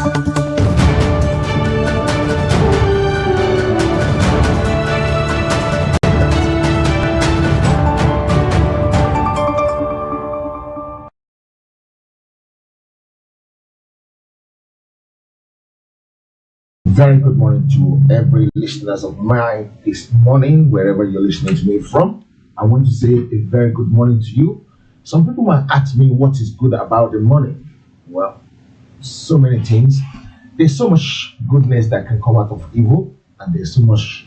Very good morning to every listeners of mine this morning, wherever you're listening to me from. I want to say a very good morning to you. Some people might ask me what is good about the morning. Well, so many things. There's so much goodness that can come out of evil, and there's so much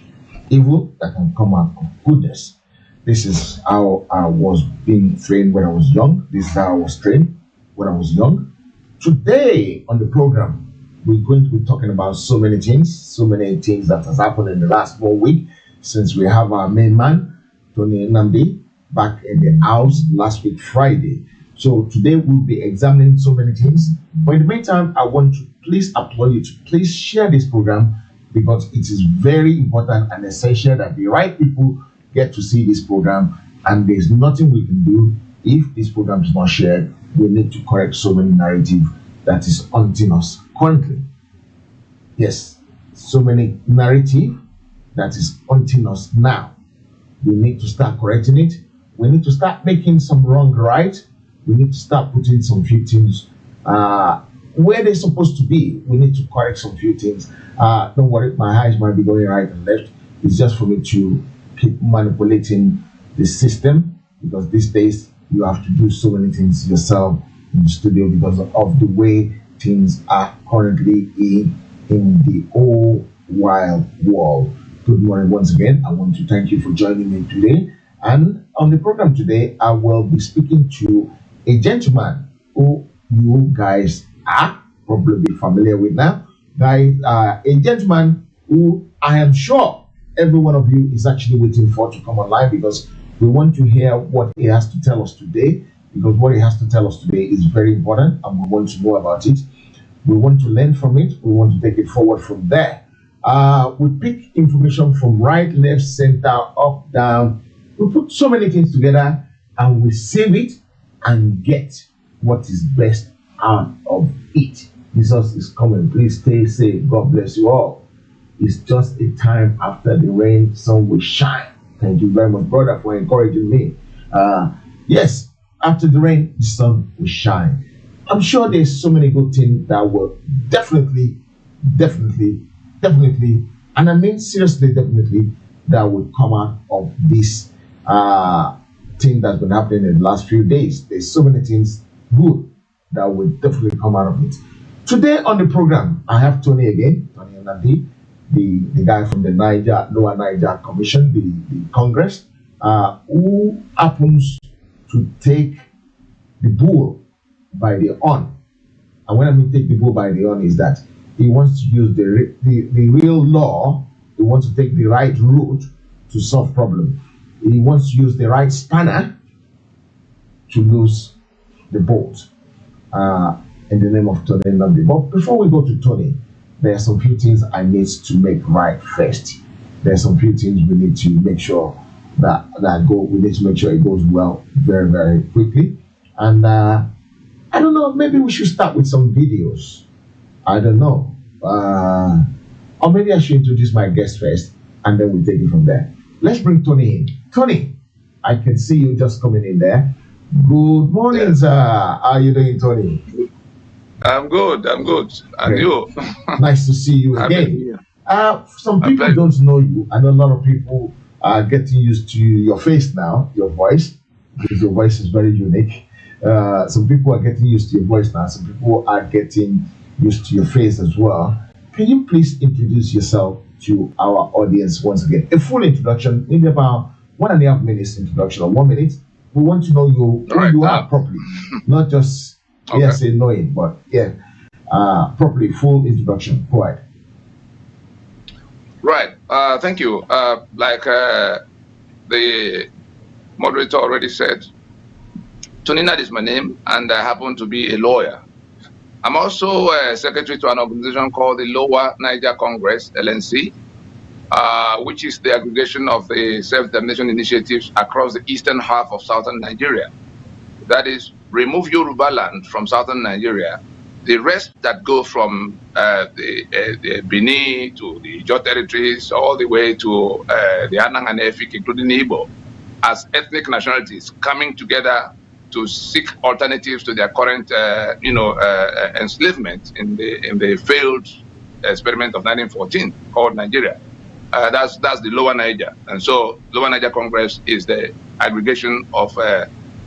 evil that can come out of goodness. This is how I was being trained when I was young. This is how I was trained when I was young. Today on the program, we're going to be talking about so many things that has happened in the last 4 weeks since we have our main man, Tony Nnamdi, back in the house last week, Friday. So today we'll be examining so many things. But in the meantime, I want to please applaud you to please share this program because it is very important and essential that the right people get to see this program. And there's nothing we can do if this program is not shared. We need to correct so many narratives that is haunting us currently. Yes, so many narrative that is haunting us now. We need to start correcting it. We need to start making some wrong right. We need to start putting some few things where they're supposed to be. We need to correct some few things. Don't worry, my eyes might be going right and left. It's just for me to keep manipulating the system because these days you have to do so many things yourself in the studio because of the way things are currently in the whole wild world. Good morning once again. I want to thank you for joining me today. And on the program today, I will be speaking to a gentleman who you guys are probably familiar with now. Guys, a gentleman who I am sure every one of you is actually waiting for to come online because we want to hear what he has to tell us today. Because what he has to tell us today is very important and we want to know about it. We want to learn from it. We want to take it forward from there. We pick information from right, left, center, up, down. We put so many things together and we save it and get what is best out of it. Jesus is coming. Please stay safe. God bless you all. It's just a time after the rain, sun will shine. Thank you very much, brother, for encouraging me. Yes. After the rain, the sun will shine. I'm sure there's so many good things that will definitely, and I mean seriously, definitely, that will come out of this thing that's been happening in the last few days. There's so many things good that will definitely come out of it. Today on the program, I have Tony again, Tony Nnamdi, the guy from the Lower Niger Commission, the Congress, who happens to take the bull by the horn. And when I mean take the bull by the horn is that he wants to use the real law. He wants to take the right route to solve problem. He wants to use the right spanner to lose the boat in the name of Tony Nnamdi. But before we go to Tony, there are some few things I need to make right first. There are some few things we need to make sure we need to make sure it goes well very, very quickly. And I don't know, maybe we should start with some videos. I don't know. Or maybe I should introduce my guest first and then we'll take it from there. Let's bring Tony in. Tony, I can see you just coming in there. Good morning, sir. How are you doing, Tony? I'm good. And you? Nice to see you again. Some people don't know you. I know a lot of people are getting used to your face now, your voice, because your voice is very unique. Some people are getting used to your voice now. Some people are getting used to your face as well. Can you please introduce yourself to our audience once again? A full introduction, maybe about 1.5 minutes introduction or 1 minute. We want to know who you are properly, not just say knowing, but properly, full introduction. Go ahead. Right. Thank you. Like the moderator already said, Tony Nnamdi is my name, and I happen to be a lawyer. I'm also secretary to an organization called the Lower Niger Congress, LNC, which is the aggregation of the self-determination initiatives across the eastern half of southern Nigeria. That is, remove Yoruba land from southern Nigeria the rest that go from the Benin to the Ijaw territories all the way to the Anang and Efik, including Igbo, as ethnic nationalities coming together to seek alternatives to their current, enslavement in the failed experiment of 1914 called Nigeria. That's the Lower Niger, and so Lower Niger Congress is the aggregation of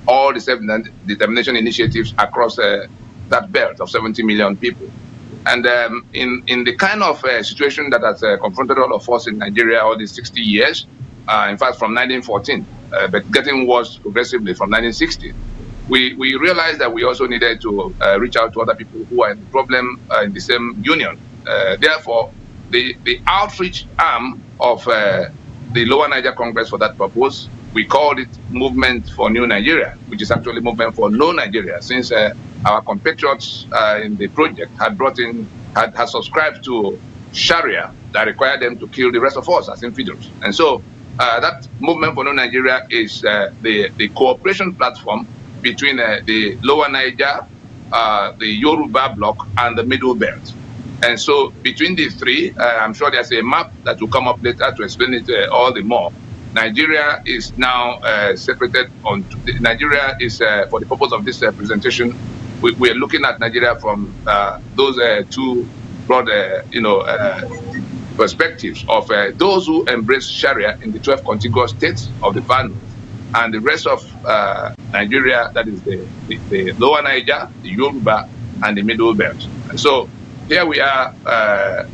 all the self-determination initiatives across that belt of 70 million people. And in the kind of situation that has confronted all of us in Nigeria all these 60 years, in fact from 1914, but getting worse progressively from 1960, we realized that we also needed to reach out to other people who are in the problem in the same union. Therefore, the outreach arm of the Lower Niger Congress for that purpose, we called it Movement for New Nigeria, which is actually Movement for No Nigeria, since our compatriots in the project had subscribed to Sharia that required them to kill the rest of us as infidels. And so that Movement for No Nigeria is the cooperation platform between the Lower Niger, the Yoruba bloc, and the Middle Belt. And so between the three, I'm sure there's a map that will come up later to explain it all the more. Nigeria is now separated on. Nigeria is, for the purpose of this presentation, we are looking at Nigeria from those two broad, perspectives of those who embrace Sharia in the 12 contiguous states of the Far North, and the rest of Nigeria, that is the Lower Niger, the Yoruba, and the Middle Belt. And so here we are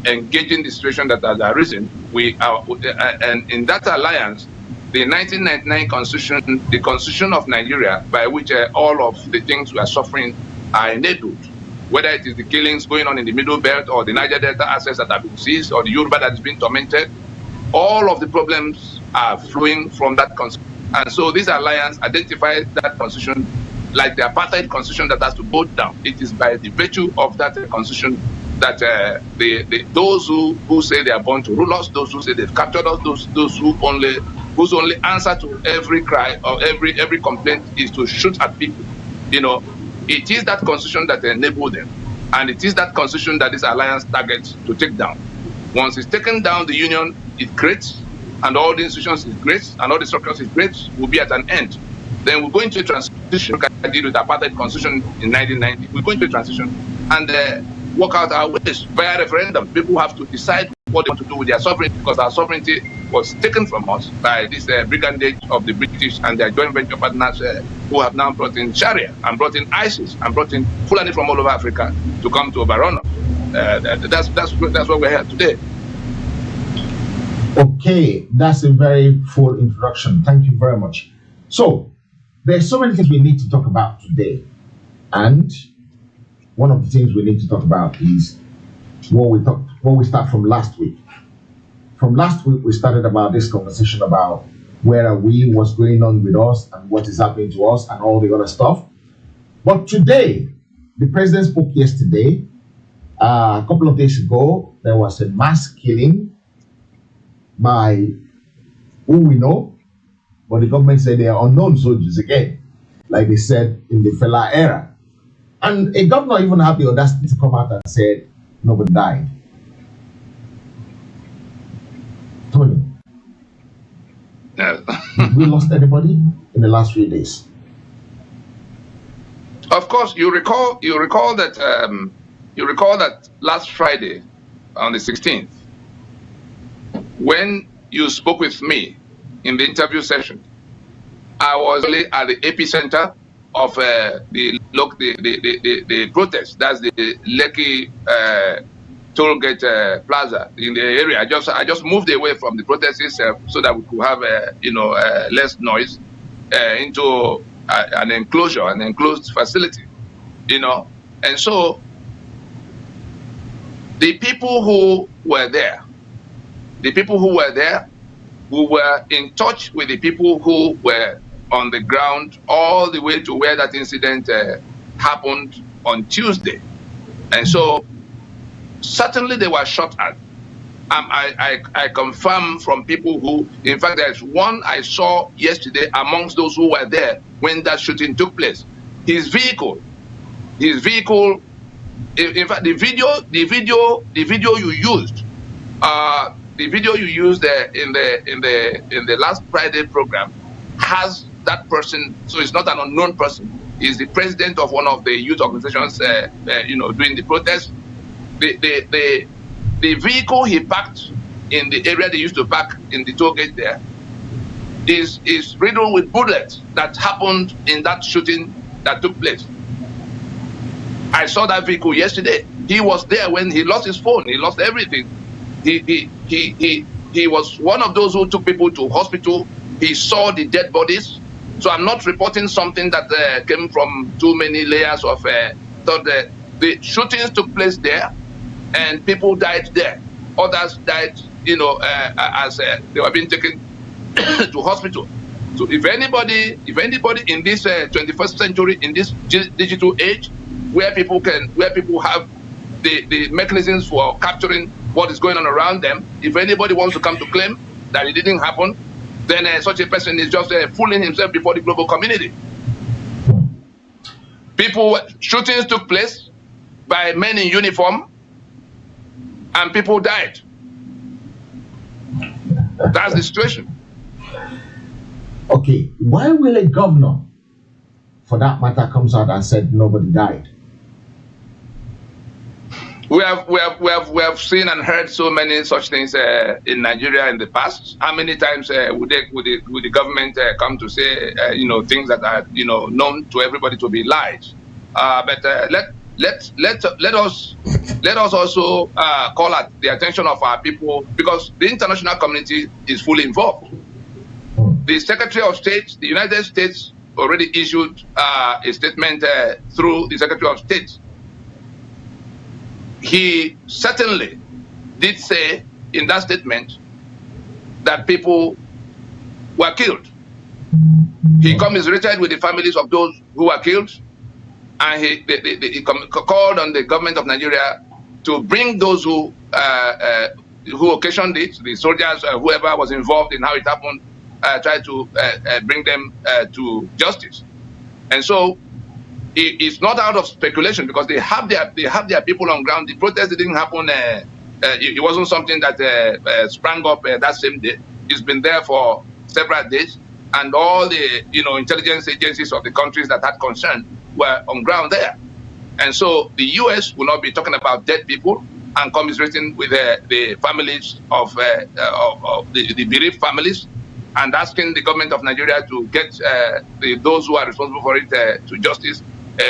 engaging the situation that has arisen. And in that alliance, the 1999 Constitution, the Constitution of Nigeria, by which all of the things we are suffering are enabled, whether it is the killings going on in the Middle Belt, or the Niger Delta assets that have been seized, or the Yoruba that is being tormented, all of the problems are flowing from that Constitution. And so this alliance identifies that Constitution like the apartheid Constitution that has to go down. It is by the virtue of that Constitution that those who say they are born to rule us, those who say they've captured us, those whose only answer to every cry or every complaint is to shoot at people. It is that Constitution that enabled them, and it is that Constitution that this alliance targets to take down. Once it's taken down, the union it creates, and all the institutions it creates, and all the structures it creates will be at an end. Then we're going to a transition. I did with the apartheid Constitution in 1990. We're going to a transition and work out our ways via referendum. People have to decide what they want to do with their sovereignty, because our sovereignty was taken from us by this brigandage of the British and their joint venture partners who have now brought in Sharia and brought in ISIS and brought in Fulani from all over Africa to come to Obarona. That's why we're here today. Okay, that's a very full introduction. Thank you very much. So, there's so many things we need to talk about today. And one of the things we need to talk about is what we start from last week. From last week, we started about this conversation about where are we, what's going on with us, and what is happening to us, and all the other stuff. But today, the president spoke yesterday. A couple of days ago, there was a mass killing by who we know, but the government said they are unknown soldiers again, like they said in the Fela era. And a governor even had the audacity to come out and said nobody died. Tony, we lost anybody in the last few days? Of course, you recall that last Friday, on the 16th, when you spoke with me in the interview session, I was really at the epicenter of the protest. That's the Lekki Tollgate Plaza in the area. I just moved away from the protests so that we could have less noise into an enclosure, an enclosed facility, And so the people who were there, who were in touch with the people who were on the ground all the way to where that incident happened on Tuesday. And so certainly they were shot at. I confirm from people who, in fact, there's one I saw yesterday amongst those who were there when that shooting took place. His vehicle In fact, the video you used, in the last Friday program has that person. So it's not an unknown person. He's the president of one of the youth organizations, doing the protest. The vehicle he parked in the area they used to park in the toll gate there is riddled with bullets that happened in that shooting that took place. I saw that vehicle yesterday. He was there when he lost his phone. He lost everything. He was one of those who took people to hospital. He saw the dead bodies. So I'm not reporting something that came from too many layers of thought. The shootings took place there, and people died there. Others died, as they were being taken to hospital. So if anybody in this 21st century, in this digital age, where people have the mechanisms for capturing what is going on around them, if anybody wants to come to claim that it didn't happen, then such a person is just fooling himself before the global community. Shootings took place by men in uniform, and people died. That's the situation. Okay, why will a governor, for that matter, comes out and said nobody died? We have seen and heard so many such things in Nigeria in the past. How many times would the government come to say things that are known to everybody to be lies? But let us also call at the attention of our people, because the international community is fully involved. The Secretary of State, the United States, already issued a statement through the Secretary of State. He certainly did say in that statement that people were killed. He commiserated with the families of those who were killed, and he called on the government of Nigeria to bring those who occasioned it, the soldiers, whoever was involved in how it happened, try to bring them to justice. And so it's not out of speculation, because they have their people on ground. The protest didn't happen. It wasn't something that sprang up that same day. It's been there for several days, and all the intelligence agencies of the countries that had concern were on ground there. And so the U.S. will not be talking about dead people and commiserating with the families of the bereaved families, and asking the government of Nigeria to get those who are responsible for it to justice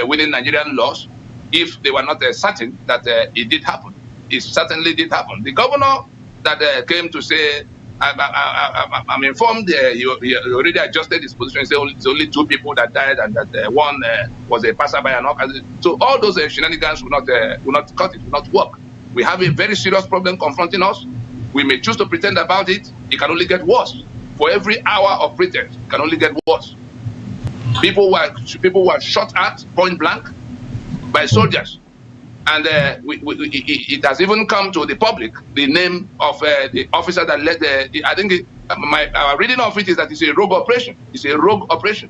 within Nigerian laws, if they were not certain that it did happen. It certainly did happen. The governor that came to say, I'm informed he already adjusted his position and said it's only 2 people that died, and that one was a passerby and all. So all those shenanigans will not cut it, will not work. We have a very serious problem confronting us. We may choose to pretend about it. It can only get worse. For every hour of pretense, it can only get worse. People were shot at point blank by soldiers, and it has even come to the public the name of the officer that led I think our reading of it is that it's a rogue operation. It's a rogue operation.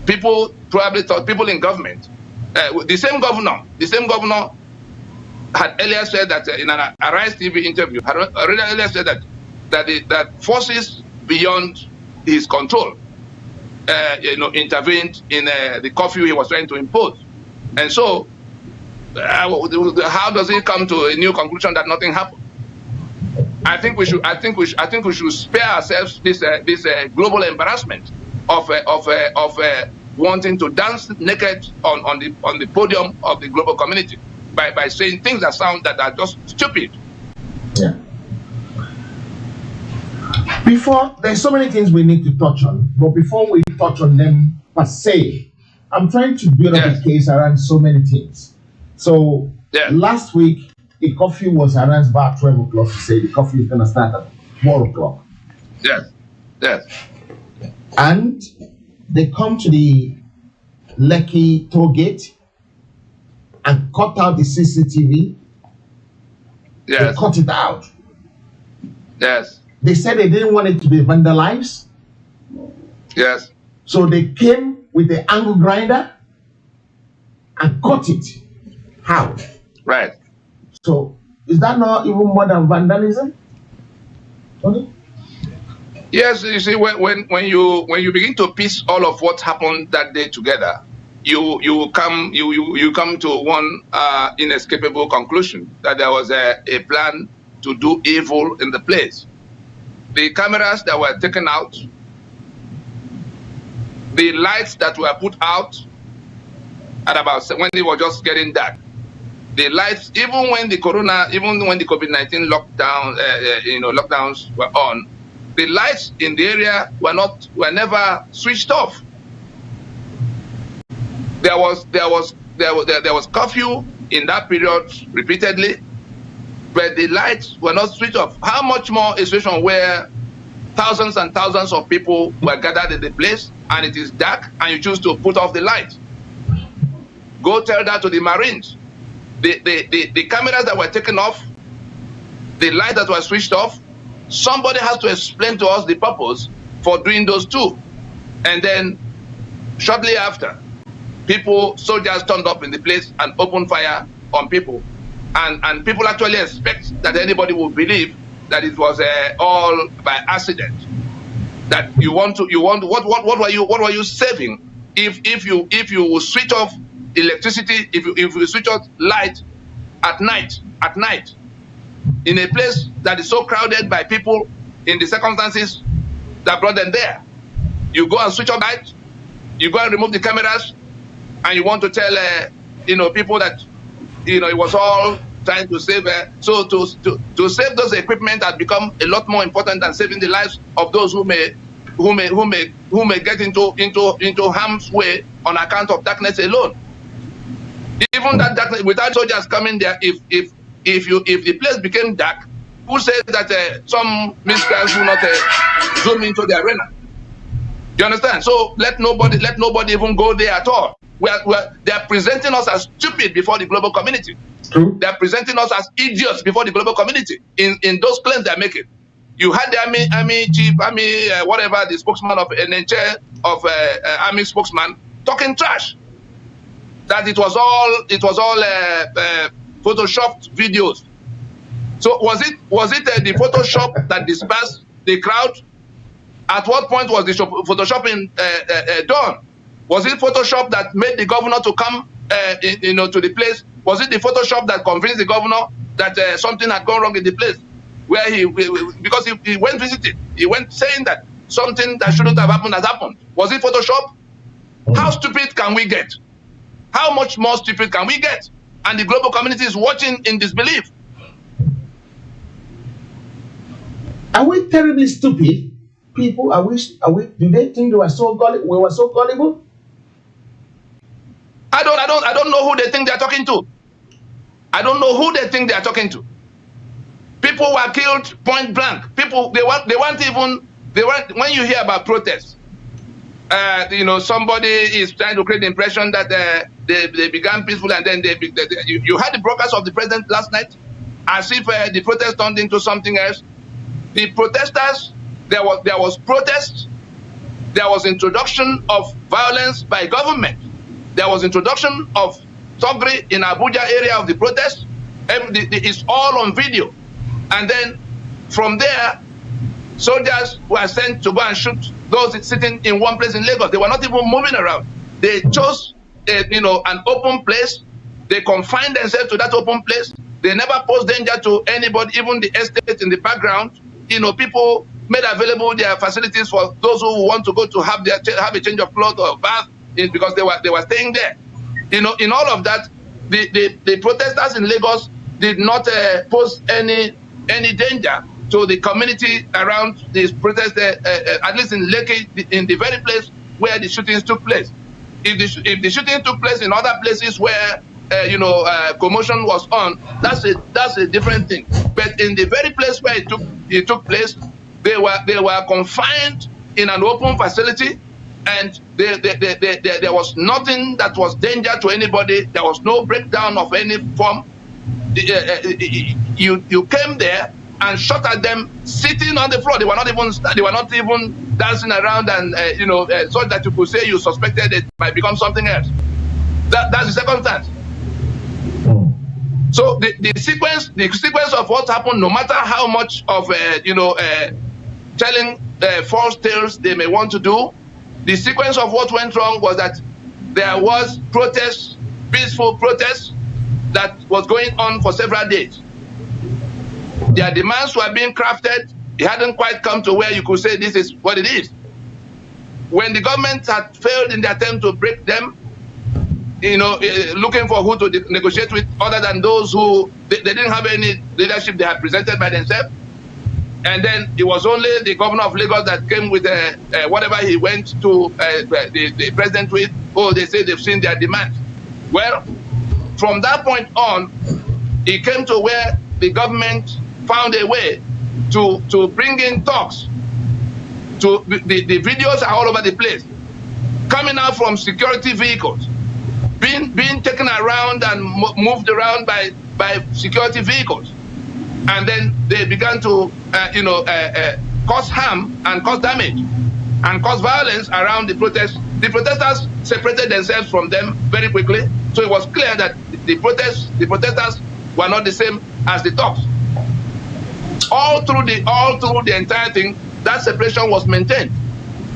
People probably thought, people in government, the same governor had earlier said that in an Arise TV interview, had already earlier said that forces beyond his control intervened in the curfew he was trying to impose. And so how does it come to a new conclusion that nothing happened? I think we should spare ourselves this global embarrassment of wanting to dance naked on the podium of the global community by saying things that are just stupid. Yeah. There's so many things we need to touch on, but before we touch on them per se, I'm trying to build up a case around so many things. So last week, the curfew was announced about 12 o'clock to say the curfew is going to start at 4 o'clock. Yes. And they come to the Lekki toll gate and cut out the CCTV. They cut it out. Yes. They said they didn't want it to be vandalized. Yes. So they came with the angle grinder and cut it. How? Right. So is that not even more than vandalism? Tony? Yes, you see, when you begin to piece all of what happened that day together, you come to one inescapable conclusion that there was a plan to do evil in the place. The cameras that were taken out, the lights that were put out at about when it was just getting dark, the lights, even when the COVID-19 lockdown, lockdowns were on, the lights in the area were never switched off. There was curfew in that period repeatedly, but the lights were not switched off. How much more a situation where thousands and thousands of people were gathered in the place and it is dark and you choose to put off the light? Go tell that to the Marines. The cameras that were taken off, the light that was switched off, somebody has to explain to us the purpose for doing those two. And then shortly after, soldiers turned up in the place and opened fire on people. And people actually expect that anybody would believe that it was all by accident. That what were you saving if you switch off electricity, if you switch off light at night in a place that is so crowded by people in the circumstances that brought them there? You go and switch off light, you go and remove the cameras, and you want to tell people that it was all trying to save. So to save those equipment has become a lot more important than saving the lives of those who may get into harm's way on account of darkness alone. Even that darkness, without soldiers coming there, if the place became dark, who says that some miscreants will not zoom into the arena? You understand? So let nobody even go there at all. They are presenting us as stupid before the global community. True. They are presenting us as idiots before the global community in those claims they are making. You had the army chief, whatever, the spokesman of NHA, of army spokesman, talking trash. That it was all photoshopped videos. So was it the Photoshop that dispersed the crowd? At what point was the photoshopping done? Was it Photoshop that made the governor to come to the place? Was it the Photoshop that convinced the governor that something had gone wrong in the place? Where because he went visiting, he went saying that something that shouldn't have happened has happened. Was it Photoshop? How stupid can we get? How much more stupid can we get? And the global community is watching in disbelief. Are we terribly stupid? People, do they think we were so gullible? I don't know who they think they're talking to. I don't know who they think they are talking to. People were killed point blank. People, when you hear about protests, somebody is trying to create the impression that they began peaceful and then you had the broadcast of the president last night as if the protest turned into something else. The protesters, there was protest, there was introduction of violence by government, there was introduction of thuggery in Abuja area of the protest. It's all on video. And then from there, soldiers were sent to go and shoot those sitting in one place in Lagos. They were not even moving around. They chose an open place. They confined themselves to that open place. They never posed danger to anybody, even the estate in the background. People made available their facilities for those who want to go to have a change of clothes or bath, because they were staying there. In all of that, the protesters in Lagos did not pose any danger to the community around this protest, at least in Lekki, in the very place where the shootings took place. If the shooting took place in other places where commotion was on, that's a different thing. But in the very place where it took place, they were confined in an open facility, and there was nothing that was danger to anybody. There was no breakdown of any form. You came there and shot at them sitting on the floor. They were not even dancing around and so that you could say you suspected it might become something else. That's the circumstance. So the sequence of what happened, no matter how much of telling false tales they may want to do, the sequence of what went wrong was that there was protests, peaceful protests that was going on for several days. Their demands were being crafted. It hadn't quite come to where you could say this is what it is. When the government had failed in the attempt to break them, looking for who to negotiate with other than those who they didn't have any leadership they had presented by themselves. And then it was only the governor of Lagos that came with whatever he went to the president with. Oh, they say they've seen their demands. Well, from that point on, it came to where the government found a way to bring in talks. The videos are all over the place, coming out from security vehicles, being taken around and moved around by security vehicles. And then they began to cause harm and cause damage and cause violence around the protests. The protesters separated themselves from them very quickly, so it was clear that the protesters were not the same as the talks. All through the entire thing, that separation was maintained.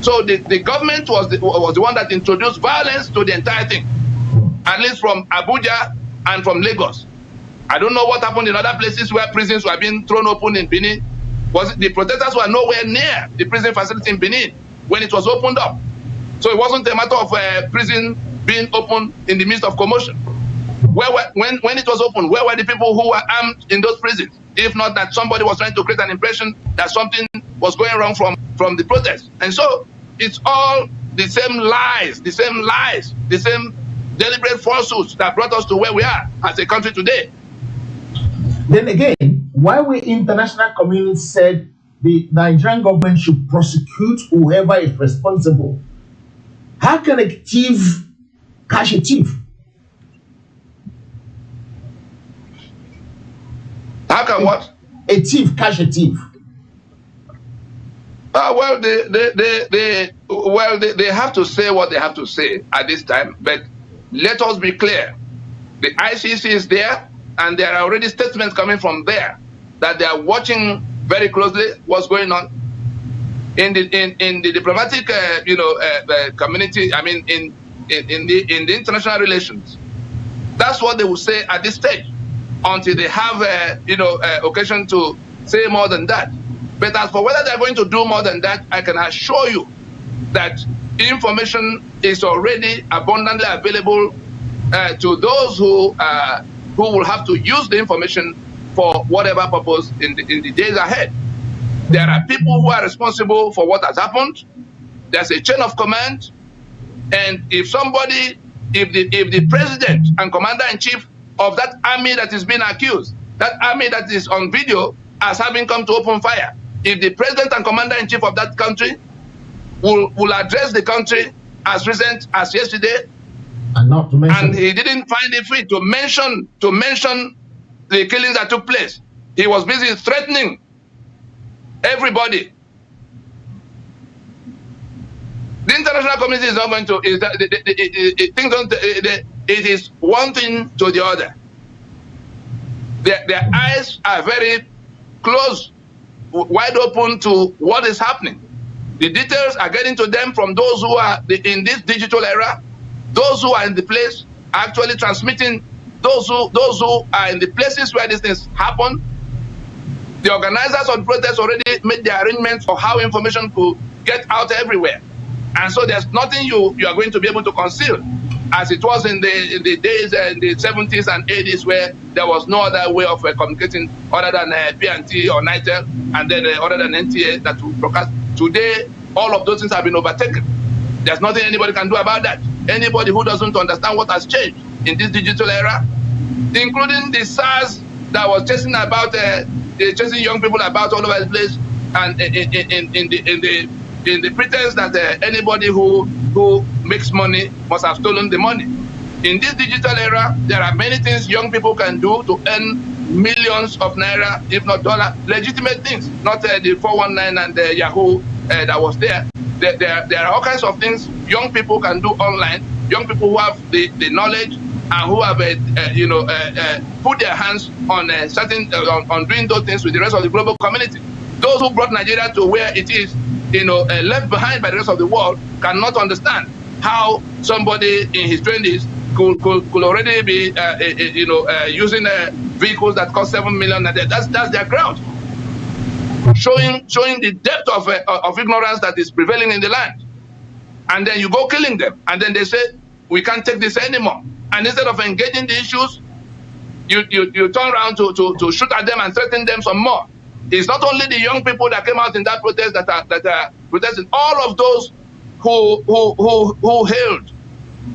So the government was the one that introduced violence to the entire thing, at least from Abuja and from Lagos. I don't know what happened in other places where prisons were being thrown open in Benin. The protesters were nowhere near the prison facility in Benin when it was opened up. So it wasn't a matter of prison being open in the midst of commotion. When it was open, where were the people who were armed in those prisons? If not that somebody was trying to create an impression that something was going wrong from the protest. And so it's all the same lies, the same deliberate falsehoods that brought us to where we are as a country today. Then again, why we international community said the Nigerian government should prosecute whoever is responsible. How can a thief catch a thief? How can what? A thief catch a thief. Well, they have to say what they have to say at this time. But let us be clear: the ICC is there, and there are already statements coming from there that they are watching very closely what's going on in the diplomatic community. I mean, in the international relations. That's what they will say at this stage, until they have occasion to say more than that. But as for whether they're going to do more than that, I can assure you that information is already abundantly available to those who will have to use the information for whatever purpose in the days ahead. There are people who are responsible for what has happened. There's a chain of command, and if the president and commander-in-chief of that army that is being accused, that army that is on video as having come to open fire, if the president and commander-in-chief of that country will address the country as recent as yesterday, and not to mention, and he didn't find it fit to mention the killings that took place, he was busy threatening everybody. The international community is not going to. It is one thing to the other. Their eyes are very close, wide open to what is happening. The details are getting to them from those who are in this digital era. Those who are in the place are actually transmitting. Those who are in the places where these things happen. The organizers of the protest already made the arrangements for how information could get out everywhere. And so there's nothing you are going to be able to conceal, as it was in the days in the 70s and 80s, where there was no other way of communicating other than PNT or NITEL, and then other than NTA that would broadcast. Today, all of those things have been overtaken. There's nothing anybody can do about that. Anybody who doesn't understand what has changed in this digital era, including the SARS that was chasing young people about all over the place, and in the pretense that anybody who makes money must have stolen the money. In this digital era, there are many things young people can do to earn millions of naira, if not dollar, legitimate things, not the 419 and the Yahoo that was there. There are all kinds of things young people can do online, young people who have the knowledge and who have put their hands on certain on doing those things with the rest of the global community. Those who brought Nigeria to where it is, left behind by the rest of the world, cannot understand how somebody in his 20s could already be using vehicles that cost 7 million. That's their ground, showing the depth of ignorance that is prevailing in the land. And then you go killing them, and then they say we can't take this anymore. And instead of engaging the issues, you turn around to shoot at them and threaten them some more. It's not only the young people that came out in that protest that are protesting. All of those who hailed,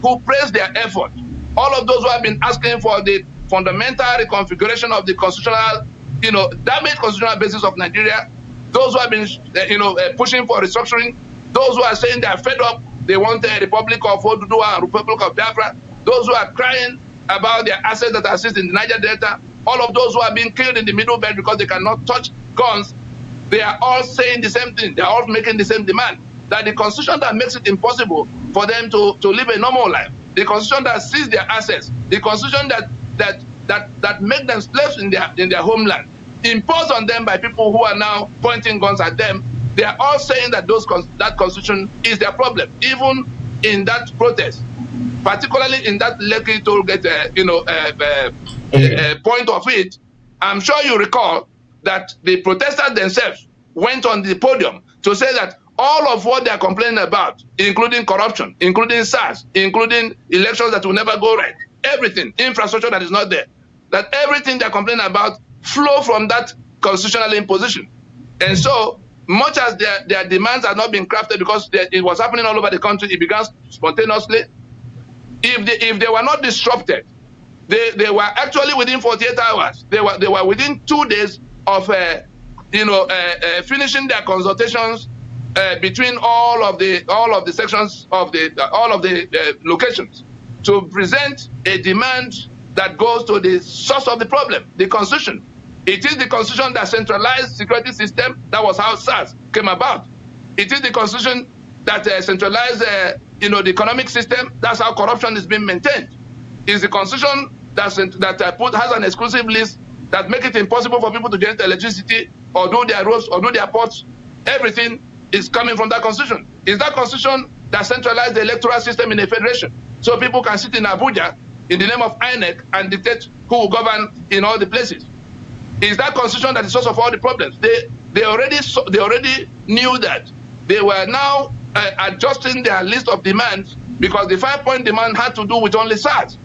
who praised their effort, all of those who have been asking for the fundamental reconfiguration of the constitutional, damaged constitutional basis of Nigeria, those who have been, pushing for restructuring, those who are saying they are fed up, they want a Republic of Oduduwa and Republic of Biafra, those who are crying about their assets that are seized in the Niger Delta, all of those who are being killed in the Middle Belt because they cannot touch guns, they are all saying the same thing. They are all making the same demand, that the constitution that makes it impossible for them to live a normal life, the constitution that seizes their assets, the constitution that make them slaves in their homeland, imposed on them by people who are now pointing guns at them, they are all saying that that constitution is their problem. Even in that protest, particularly in that Lekki toll gate, point of it, I'm sure you recall that the protesters themselves went on the podium to say that all of what they are complaining about, including corruption, including SARS, including elections that will never go right, everything, infrastructure that is not there, that everything they are complaining about flow from that constitutional imposition. And so, much as their demands have not been crafted because it was happening all over the country, it began spontaneously. If they were not disrupted, they were actually within 48 hours. They were within 2 days of finishing their consultations between all of the sections of all of the locations to present a demand that goes to the source of the problem, the Constitution. It is the Constitution that centralized security system. That was how SARS came about. It is the Constitution that centralized the economic system. That's how corruption is being maintained. It's the Constitution has an exclusive list that make it impossible for people to get electricity or do their roads or do their ports. Everything is coming from that Constitution. It's that Constitution that centralized the electoral system in a federation, so people can sit in Abuja in the name of INEC and dictate who will govern in all the places. It's that Constitution that is the source of all the problems. They already knew that. They were now adjusting their list of demands because the 5-point demand had to do with only SARS.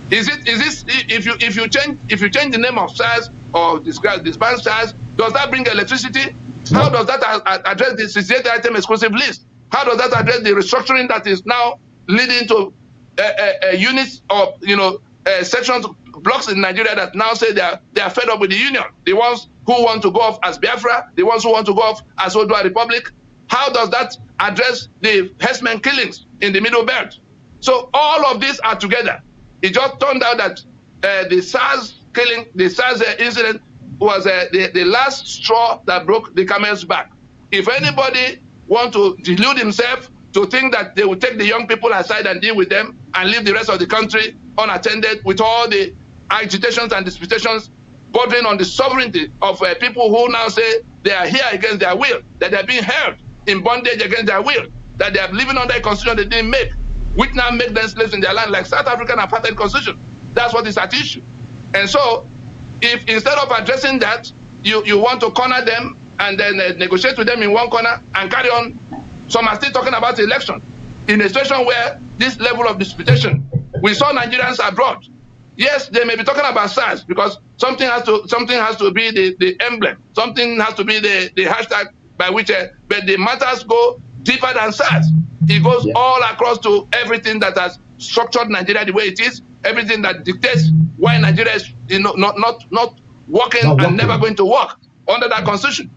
If you change the name of SARS or disband SARS, does that bring electricity? How does that address the 68 item exclusive list? How does that address the restructuring that is now leading to units of sections, blocks in Nigeria that now say they are fed up with the union? The ones who want to go off as Biafra, the ones who want to go off as Oduduwa Republic. How does that address the herdsmen killings in the Middle Belt? So all of these are together. It just turned out that the SARS killing, the SARS incident was the last straw that broke the camel's back. If anybody wants to delude himself to think that they will take the young people aside and deal with them and leave the rest of the country unattended with all the agitations and disputations bordering on the sovereignty of people who now say they are here against their will, that they are being held in bondage against their will, that they are living under a constitution they didn't make, which now make them slaves in their land, like South African apartheid constitution. That's what is at issue. And so, if instead of addressing that, you want to corner them and then negotiate with them in one corner and carry on, some are still talking about election in a situation where this level of disputation, we saw Nigerians abroad. Yes, they may be talking about SARS because something has to be the emblem, something has to be the hashtag by which, but the matters go deeper than SARS. It goes all across to everything that has structured Nigeria the way it is, everything that dictates why Nigeria is not working and never going to work under that constitution.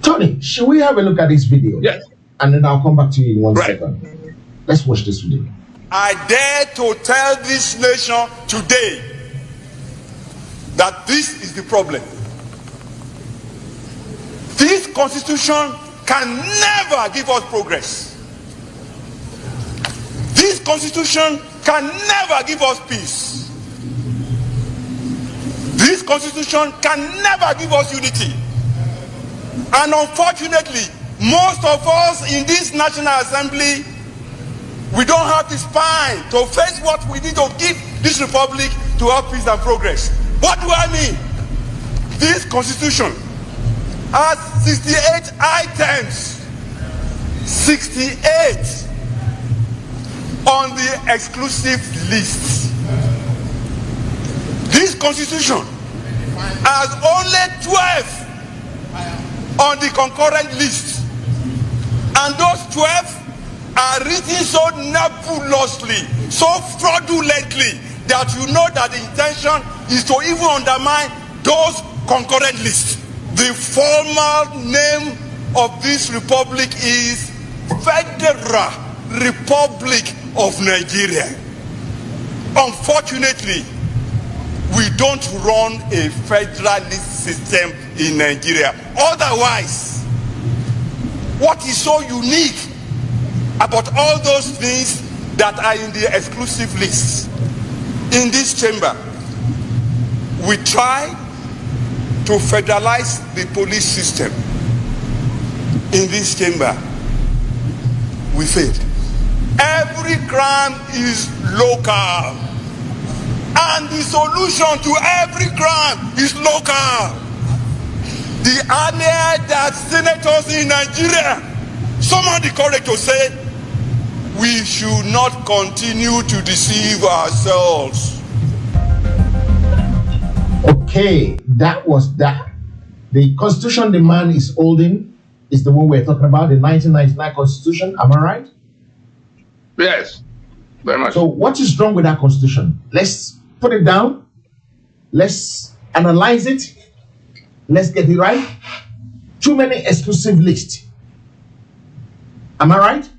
Tony, should we have a look at this video? Yes. And then I'll come back to you in one second. Let's watch this video. I dare to tell this nation today that this is the problem. This constitution can never give us progress. This constitution can never give us peace. This constitution can never give us unity. And unfortunately, most of us in this National Assembly, we don't have the spine to face what we need to give this republic to have peace and progress. What do I mean? This constitution has 68 items. 68 on the exclusive list. This constitution has only 12 on the concurrent list, and those 12 are written so nebulously, so fraudulently, that you know that the intention is to even undermine those concurrent lists. The formal name of this republic is Federal Republic of Nigeria. Unfortunately, we don't run a federalist system in Nigeria. Otherwise, what is so unique about all those things that are in the exclusive list? In this chamber, we try to federalize the police system. In this chamber, we failed. Every crime is local, and the solution to every crime is local. The earlier that senators in Nigeria summoned the courage to say, we should not continue to deceive ourselves. Okay, that was that. The constitution the man is holding is the one we're talking about, the 1999 constitution. Am I right? Yes, very much. So what is wrong with that constitution? Let's put it down. Let's analyze it. Let's get it right. Too many exclusive lists. Am I right?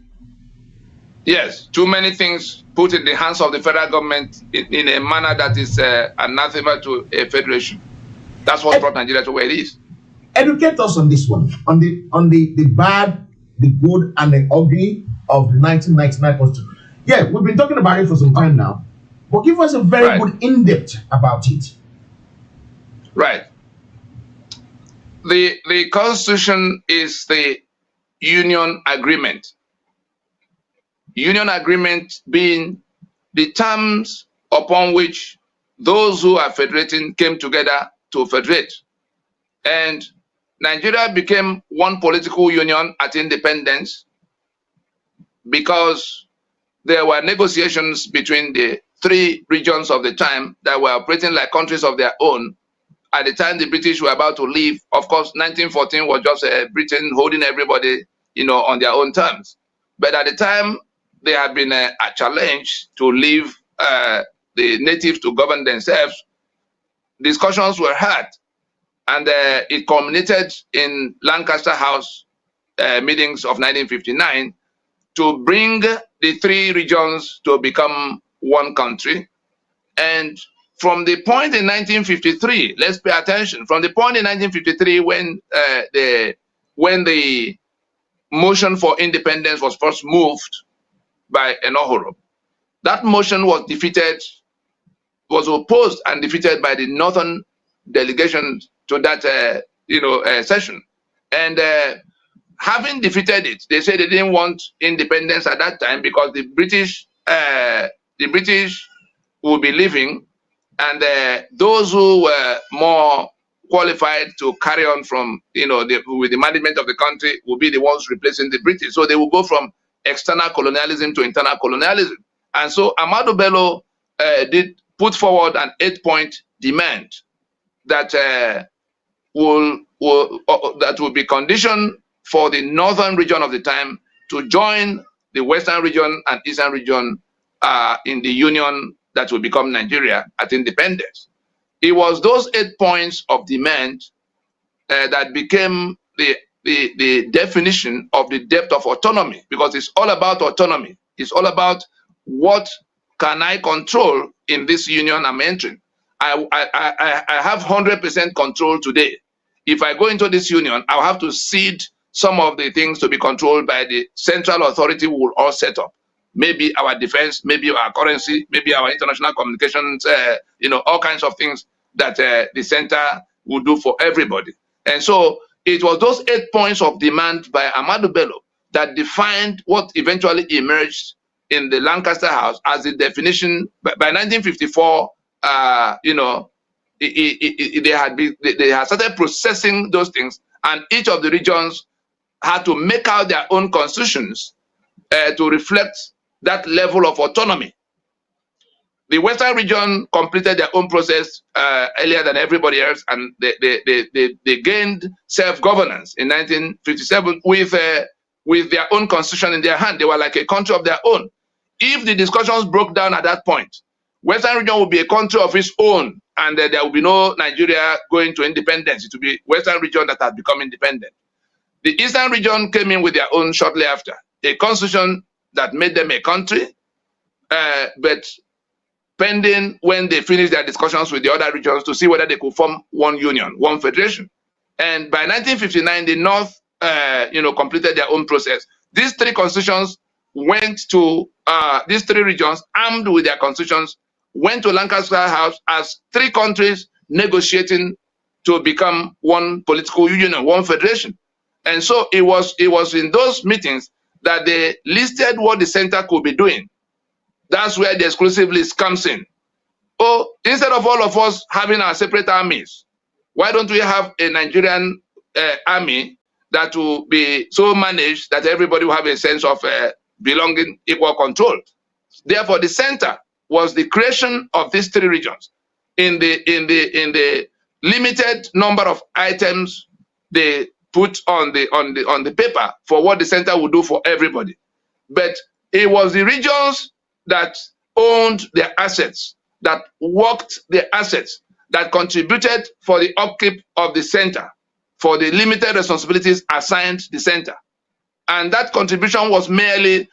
Yes, too many things put in the hands of the federal government in a manner that is anathema to a federation. That's what brought Nigeria to where it is. Educate us on this one, on the bad, the good, and the ugly of the 1999 constitution. Yeah, we've been talking about it for some time now, but give us a very good in-depth about it. Right. The constitution is the union agreement. Union agreement being the terms upon which those who are federating came together to federate. And Nigeria became one political union at independence because there were negotiations between the three regions of the time that were operating like countries of their own. At the time the British were about to leave, of course, 1914 was just Britain holding everybody, on their own terms. But at the time, there had been a challenge to leave the natives to govern themselves. Discussions were had, and it culminated in Lancaster House meetings of 1959 to bring the three regions to become one country. And from the point in 1953, let's pay attention, from the point in 1953 when the motion for independence was first moved by Enohoro, that motion was opposed and defeated by the northern delegation to that session. And having defeated it, they said they didn't want independence at that time because the British would be leaving, and those who were more qualified to carry on from with the management of the country will be the ones replacing the British. So they will go from external colonialism to internal colonialism. And so Ahmadu Bello did put forward an 8-point demand that will be conditioned for the northern region of the time to join the western region and eastern region in the union that will become Nigeria at independence. It was those 8 points of demand that became the definition of the depth of autonomy, because it's all about autonomy. It's all about what can I control in this union I'm entering. I have 100% control today. If I go into this union, I'll have to cede some of the things to be controlled by the central authority we will all set up. maybe our defense, maybe our currency, maybe our international communications, all kinds of things that the center will do for everybody. And so it was those 8 points of demand by Ahmadu Bello that defined what eventually emerged in the Lancaster House as the definition. By 1954, they had started processing those things, and each of the regions had to make out their own constitutions to reflect that level of autonomy. The Western region completed their own process earlier than everybody else, and they gained self-governance in 1957 with their own constitution in their hand. They were like a country of their own. If the discussions broke down at that point, Western region would be a country of its own, and there will be no Nigeria going to independence. It will be Western region that has become independent. The Eastern region came in with their own shortly after, a constitution that made them a country, but pending when they finished their discussions with the other regions to see whether they could form one union, one federation. And by 1959, the North, completed their own process. These three constitutions went to these three regions armed with their constitutions, went to Lancaster House as three countries negotiating to become one political union, one federation. And so it was in those meetings that they listed what the center could be doing. That's where the exclusive list comes in. Oh, instead of all of us having our separate armies, why don't we have a Nigerian army that will be so managed that everybody will have a sense of belonging, equal control? Therefore, the center was the creation of these three regions. In the limited number of items they put on the paper for what the center would do for everybody. But it was the regions that owned their assets, that worked their assets, that contributed for the upkeep of the center, for the limited responsibilities assigned the center. And that contribution was merely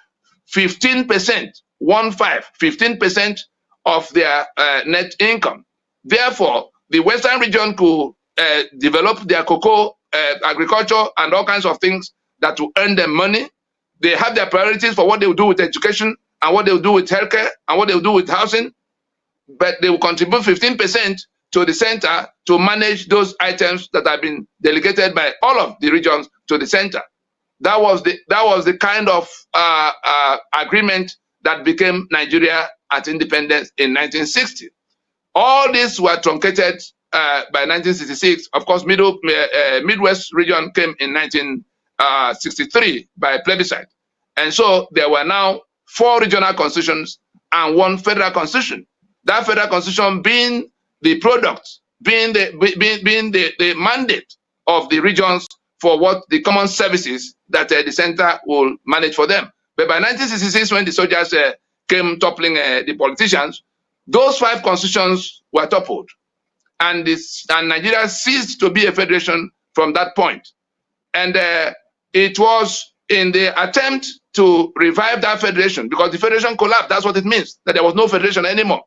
15%, 15% of their net income. Therefore, the Western region could develop their cocoa agriculture and all kinds of things that will earn them money. They have their priorities for what they will do with education and what they will do with healthcare and what they will do with housing, but they will contribute 15% to the center to manage those items that have been delegated by all of the regions to the center. That was the kind of agreement that became Nigeria at independence in 1960. All these were truncated by 1966. Of course, Midwest region came in 1963 by plebiscite. And so there were now 4 regional constitutions and 1 federal constitution. That federal constitution being the product, being the mandate of the regions for what the common services that the center will manage for them. But by 1966, when the soldiers came toppling the politicians, those 5 constitutions were toppled. And Nigeria ceased to be a federation from that point. And it was in the attempt to revive that federation, because the federation collapsed. That's what it means, that there was no federation anymore.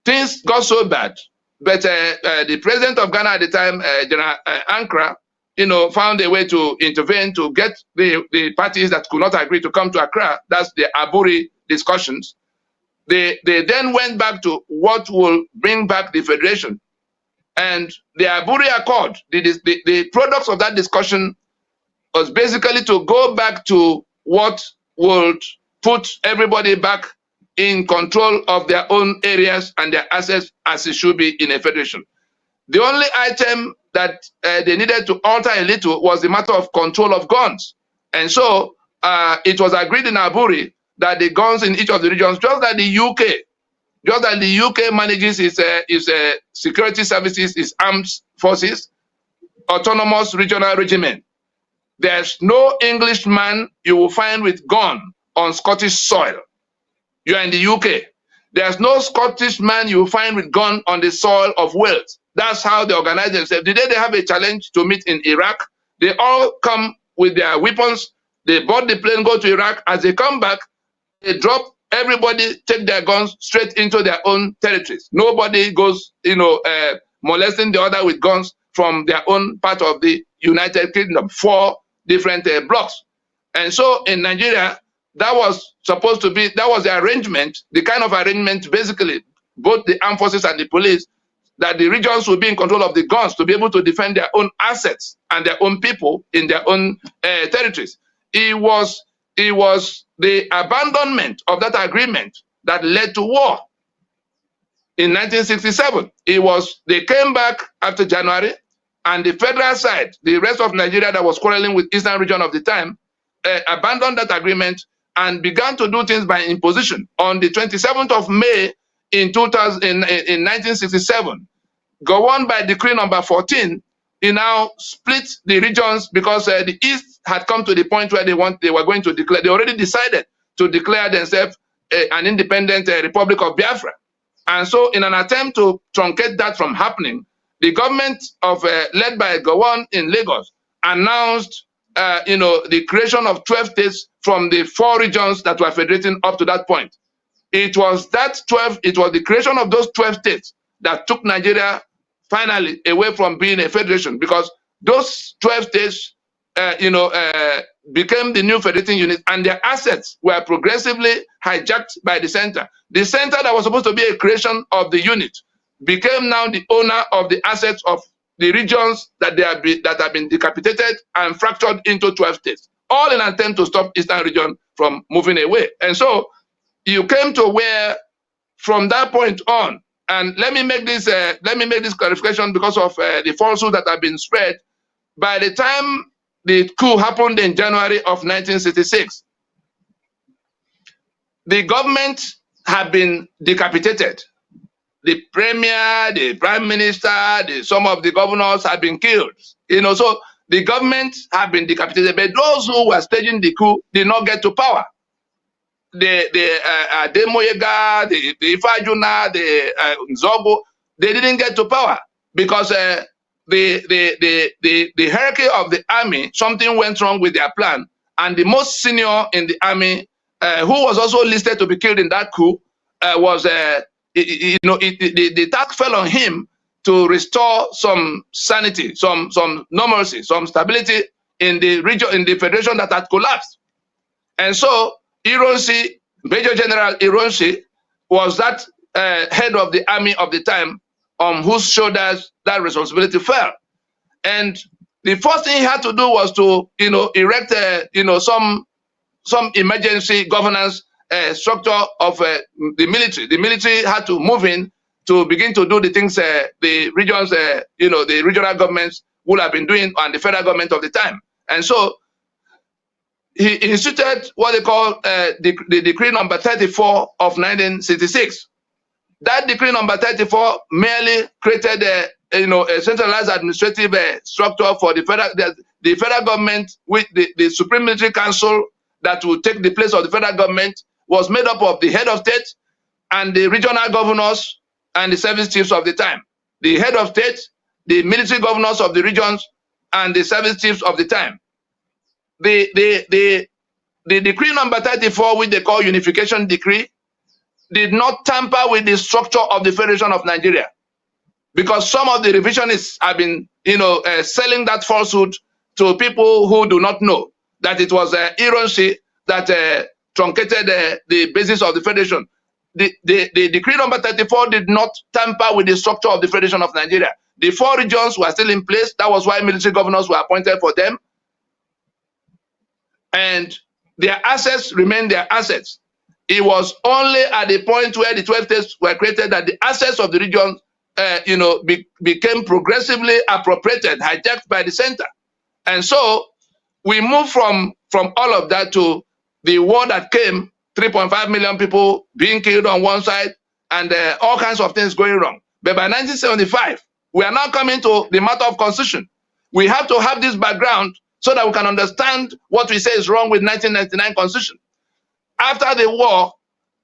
Things got so bad, but the president of Ghana at the time, General Ankara, found a way to intervene to get the parties that could not agree to come to Accra. That's the Aburi discussions. They then went back to what will bring back the federation. And the Aburi Accord, the products of that discussion was basically to go back to what would put everybody back in control of their own areas and their assets as it should be in a federation. The only item that they needed to alter a little was the matter of control of guns. And so it was agreed in Aburi that the guns in each of the regions, just like the UK manages its security services, its armed forces, autonomous regional regiment. There's no Englishman you will find with gun on Scottish soil. You are in the UK. There's no Scottish man you will find with gun on the soil of Wales. That's how they organize themselves. The day they have a challenge to meet in Iraq, they all come with their weapons. They board the plane, go to Iraq. As they come back, they drop. Everybody take their guns straight into their own territories. Nobody goes, molesting the other with guns from their own part of the United Kingdom. 4 different blocks. And so in Nigeria, that was supposed to be, that was the arrangement, the kind of arrangement, basically, both the armed forces and the police, that the regions will be in control of the guns to be able to defend their own assets and their own people in their own territories. It was the abandonment of that agreement that led to war. In 1967, they came back after January, and the federal side, the rest of Nigeria that was quarreling with Eastern region of the time, abandoned that agreement and began to do things by imposition. On the 27th of May in 1967, Gowon, by decree number 14, he now split the regions because the East had come to the point where they were going to declare. They already decided to declare themselves an independent Republic of Biafra. And so, in an attempt to truncate that from happening, the government led by Gowon in Lagos announced, the creation of 12 states from the 4 regions that were federating up to that point. It was the creation of those 12 states that took Nigeria finally away from being a federation, because those 12 states, became the new federating unit, and their assets were progressively hijacked by the center. The center that was supposed to be a creation of the unit became now the owner of the assets of the regions that have been decapitated and fractured into 12 states, all in an attempt to stop Eastern region from moving away. And so you came to where, from that point on, and let me make this clarification because of the falsehoods that have been spread. By the time the coup happened in January of 1966, the government had been decapitated. The premier, the prime minister, some of the governors had been killed. So the government had been decapitated, but those who were staging the coup did not get to power. The Demoyega, the Ifajuna, the Nzogo, they didn't get to power because the hierarchy of the army, something went wrong with their plan, and the most senior in the army, who was also listed to be killed in that coup, the task fell on him to restore some sanity, some normalcy, some stability in the region, in the federation that had collapsed. And so Ironsi, Major General Ironsi, was that head of the army of the time on whose shoulders that responsibility fell. And the first thing he had to do was to, erect, some emergency governance structure of the military. The military had to move in to begin to do the things the regions, the regional governments would have been doing, and the federal government of the time. And so he instituted what they call the decree number 34 of 1966. That decree number 34 merely created a centralized administrative structure for the federal government, with the Supreme Military Council that would take the place of the federal government, was made up of the head of state and the regional governors and the service chiefs of the time. The head of state, the military governors of the regions, and the service chiefs of the time. The decree number 34, which they call Unification Decree, did not tamper with the structure of the Federation of Nigeria, because some of the revisionists have been, selling that falsehood to people who do not know that it was Ironsi that truncated the basis of the Federation. The decree number 34 did not tamper with the structure of the Federation of Nigeria. The 4 regions were still in place. That was why military governors were appointed for them. And their assets remained their assets. It was only at the point where the 12 states were created that the assets of the region, became progressively appropriated, hijacked by the center. And so we moved from all of that to the war that came, 3.5 million people being killed on one side, and all kinds of things going wrong. But by 1975, we are now coming to the matter of constitution. We have to have this background so that we can understand what we say is wrong with 1999 constitution. After the war,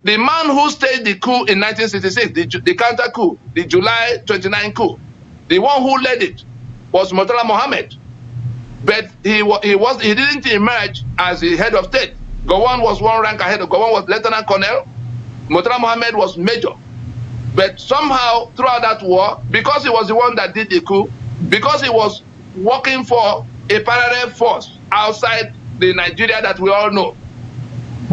the man who staged the coup in 1966, the counter coup, the July 29 coup, the one who led it was Murtala Mohammed. But he didn't emerge as the head of state. Gowon was one rank ahead. Gowon was Lieutenant Colonel. Murtala Mohammed was Major. But somehow throughout that war, because he was the one that did the coup, because he was working for a parallel force outside the Nigeria that we all know,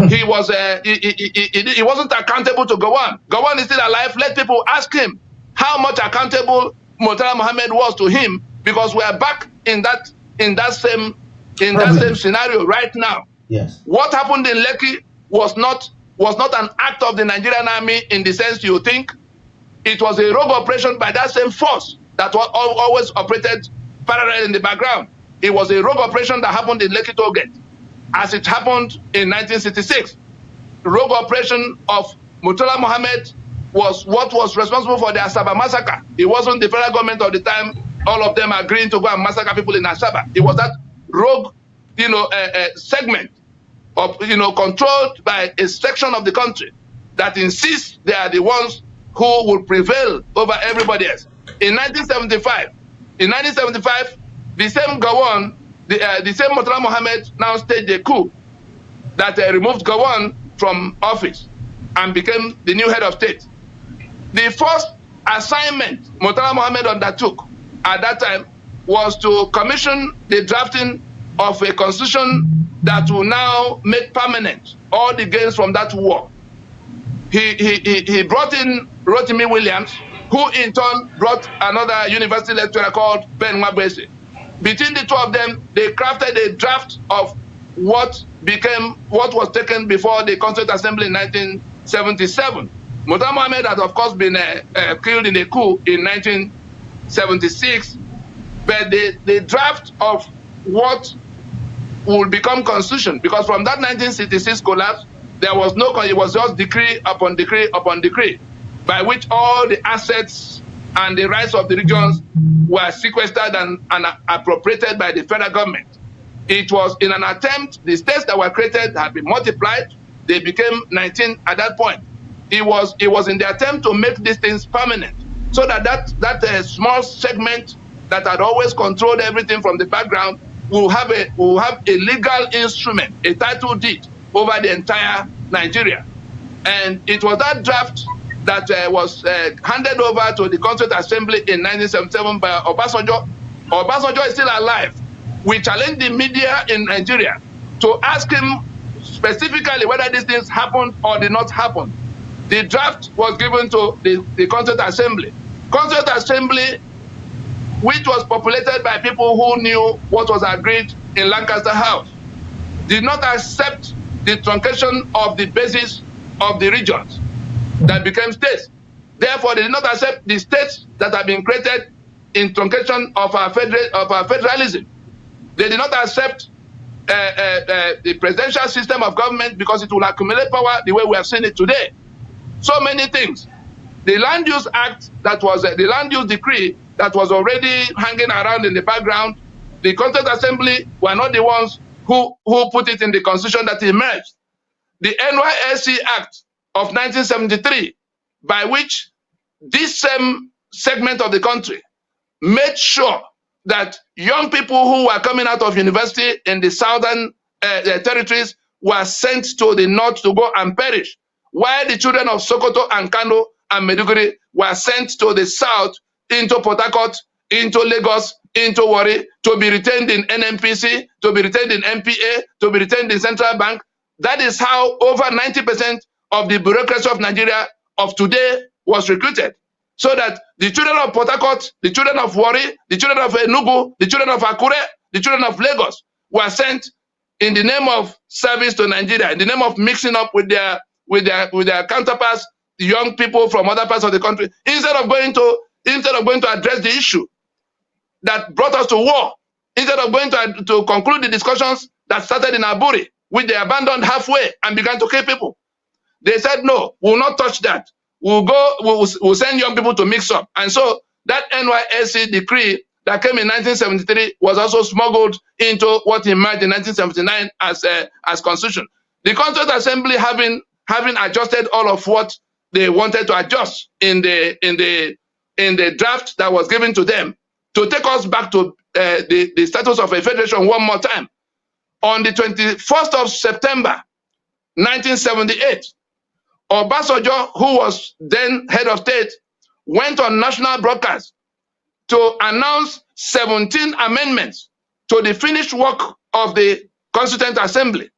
He was he wasn't accountable to Gowon. Gowon is still alive. Let people ask him how much accountable Murtala Mohammed was to him, because we are back in that same scenario right now. Yes. What happened in Lekki was not an act of the Nigerian army in the sense you think. It was a rogue operation by that same force that was always operated parallel in the background. It was a rogue operation that happened in Lekki Toll Gate, as it happened in 1966. The rogue operation of Murtala Mohammed was what was responsible for the Asaba massacre. It wasn't the federal government of the time, all of them agreeing to go and massacre people in Asaba. It was that rogue, segment of, controlled by a section of the country that insists they are the ones who will prevail over everybody else. In 1975, the same Gowon, the same Murtala Mohammed now staged a coup that removed Gowon from office and became the new head of state. The first assignment Murtala Mohammed undertook at that time was to commission the drafting of a constitution that will now make permanent all the gains from that war. He brought in Rotimi Williams, who in turn brought another university lecturer called Ben Nwabese. Between the two of them, they crafted a draft of what was taken before the Constituent Assembly in 1977. Murtala Mohammed had, of course, been killed in a coup in 1976, but the draft of what will become constitution, because from that 1966 collapse, there was no, it was just decree upon decree upon decree, by which all the assets and the rights of the regions were sequestered and appropriated by the federal government. It was in an attempt, the states that were created had been multiplied, they became 19 at that point. It was in the attempt to make these things permanent, so that small segment that had always controlled everything from the background will have a legal instrument, a title deed over the entire Nigeria. And it was that draft that was handed over to the Constituent Assembly in 1977 by Obasanjo. Obasanjo is still alive. We challenged the media in Nigeria to ask him specifically whether these things happened or did not happen. The draft was given to the Constituent Assembly. Constituent Assembly, which was populated by people who knew what was agreed in Lancaster House, did not accept the truncation of the basis of the regions that became states. Therefore, they did not accept the states that have been created in truncation of our federalism. They did not accept the presidential system of government because it will accumulate power the way we have seen it today. So many things. The Land Use Act, that was the Land Use Decree that was already hanging around in the background, the Constituent Assembly were not the ones who put it in the Constitution that emerged. The NYSC Act of 1973, by which this same segment of the country made sure that young people who were coming out of university in the southern territories were sent to the north to go and perish, while the children of Sokoto and Kano and Maiduguri were sent to the south, into Port Harcourt, into Lagos, into Warri, to be retained in NNPC, to be retained in MPA, to be retained in Central Bank. That is how over 90% of the bureaucracy of Nigeria of today was recruited. So that the children of Port Harcourt, the children of Warri, the children of Enugu, the children of Akure, the children of Lagos were sent in the name of service to Nigeria, in the name of mixing up with their counterparts, the young people from other parts of the country, instead of going to address the issue that brought us to war, instead of going to conclude the discussions that started in Aburi, which they abandoned halfway and began to kill people. They said, no, we'll not touch that. We'll send young people to mix up. And so that NYSC decree that came in 1973 was also smuggled into what emerged in 1979 as constitution. The Constituent Assembly having adjusted all of what they wanted to adjust in the draft that was given to them, to take us back to the status of a federation one more time. On the 21st of September, 1978, Obasanjo, who was then head of state, went on national broadcast to announce 17 amendments to the finished work of the Constituent Assembly.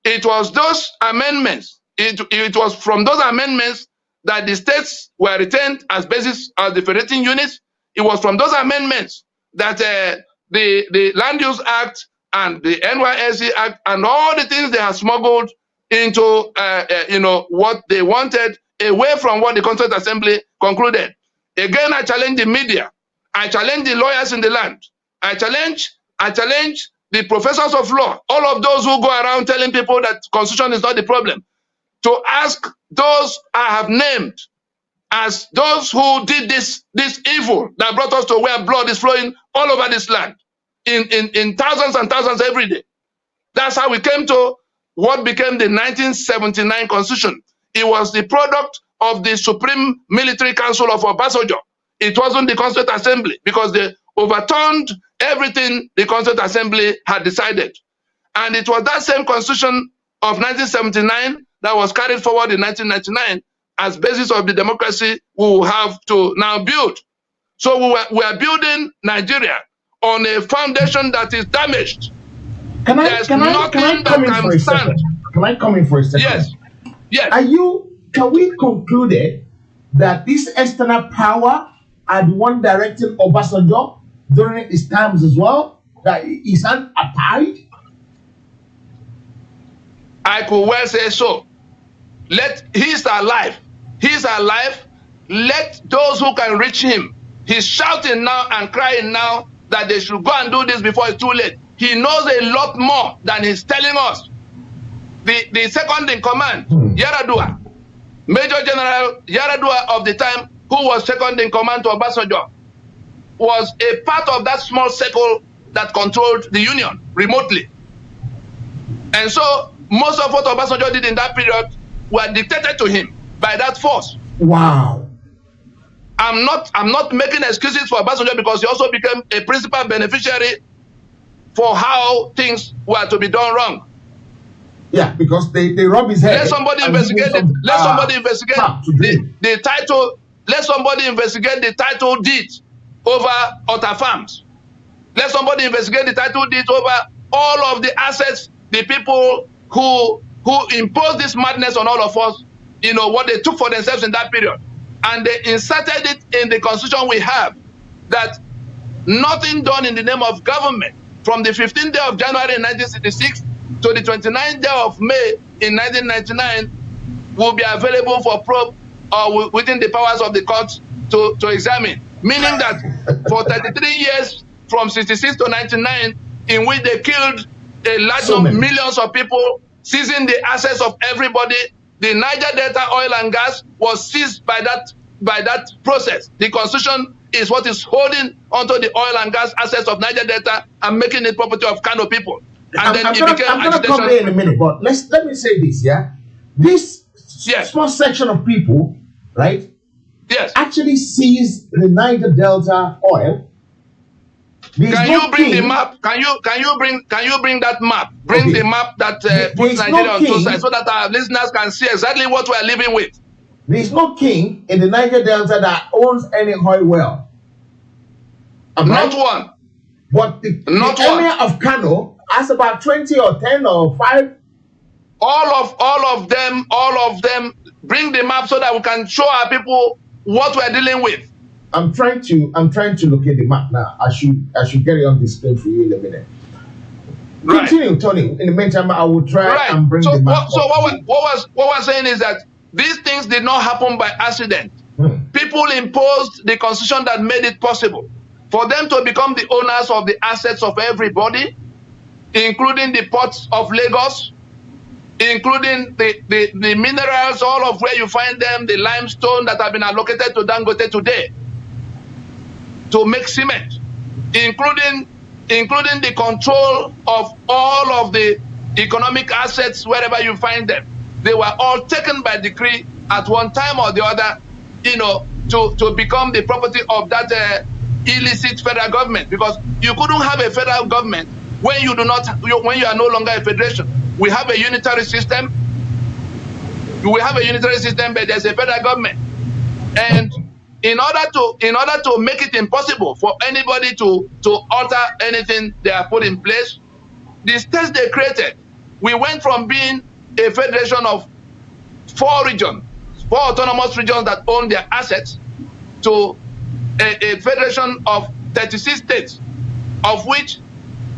it was those amendments, it was from those amendments that the states were retained as basis as the federating units. It was from those amendments that the Land Use Act and the NYSC Act and all the things they have smuggled into what they wanted away from what the Constituent Assembly concluded. Again, I challenge the media. I challenge the lawyers in the land. I challenge the professors of law, all of those who go around telling people that constitution is not the problem, to ask those I have named as those who did this evil that brought us to where blood is flowing all over this land in thousands and thousands every day. That's how we came to what became the 1979 Constitution. It was the product of the Supreme Military Council of Obasanjo. It wasn't the Constituent Assembly, because they overturned everything the Constituent Assembly had decided. And it was that same Constitution of 1979 that was carried forward in 1999 as basis of the democracy we will have to now build. So we are building Nigeria on a foundation that is damaged. Can I come in for a second? Can I come in for a second? Yes. Yes. Can we conclude that this external power are the one directing Obasanjo during his times as well? That he's an apartheid? I could well say so. He's alive. He's alive. Let those who can reach him. He's shouting now and crying now that they should go and do this before it's too late. He knows a lot more than he's telling us. The second in command, Yaradua, Major General Yaradua of the time, who was second in command to Obasanjo, was a part of that small circle that controlled the union remotely. And so most of what Obasanjo did in that period were dictated to him by that force. Wow. I'm not making excuses for Obasanjo, because he also became a principal beneficiary for how things were to be done wrong. Yeah, because they rob his head. Let somebody investigate it. Let somebody investigate the title. Let somebody investigate the title deed over Otta Farms. Let somebody investigate the title deed over all of the assets, the people who imposed this madness on all of us, what they took for themselves in that period. And they inserted it in the constitution we have, that nothing done in the name of government from the 15th day of January in 1966 to the 29th day of May in 1999 will be available for probe or within the powers of the courts to examine. Meaning that for 33 years, from 66 to 99, in which they killed a large number, millions of people, seizing the assets of everybody, the Niger Delta oil and gas was seized by that process. The Constitution is what is holding onto the oil and gas assets of Niger Delta and making it property of Kano people. And then it became I'm going to come there in a minute, but let me say this, yeah? This small section of people, right? Yes. Actually seized the Niger Delta oil. Can you bring the map? Can you bring that map? Bring the map that puts Nigeria on two sides, so that our listeners can see exactly what we are living with. There is no king in the Niger Delta that owns any oil well. Not one. But the emir of Kano has about 20 or 10 or 5. All of them. Bring the map so that we can show our people what we are dealing with. I'm trying to locate the map now. I should get it on the screen for you in a minute. Right. Continue, Tony. In the meantime, I will try and bring the map. So what we're saying is that these things did not happen by accident. People imposed the constitution that made it possible for them to become the owners of the assets of everybody, including the ports of Lagos, including the minerals, all of where you find them, the limestone that have been allocated to Dangote today to make cement, including the control of all of the economic assets wherever you find them. They were all taken by decree at one time or the other, to become the property of that illicit federal government, because you couldn't have a federal government when you are no longer a federation. We have a unitary system. But there's a federal government, and in order to make it impossible for anybody to alter anything they have put in place, the states they created We went from being a federation of 4 regions, 4 autonomous regions that own their assets, to a federation of 36 states, of which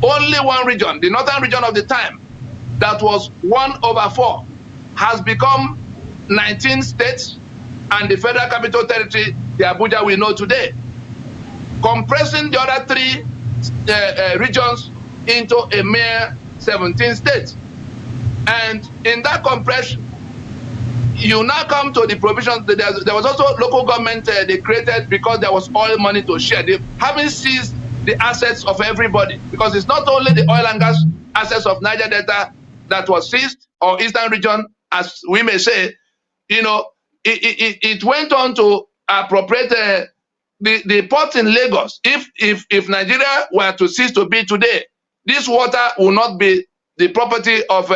only 1 region, the northern region of the time, that was 1/4, has become 19 states, and the Federal Capital Territory, the Abuja we know today, compressing the other 3 regions into a mere 17 states. And in that compression, you now come to the provisions. There was also local government they created because there was oil money to share. They haven't seized the assets of everybody, because it's not only the oil and gas assets of Niger Delta that was seized, or Eastern region, as we may say. You know, it went on to appropriate the ports in Lagos. If Nigeria were to cease to be today, this water will not be the property of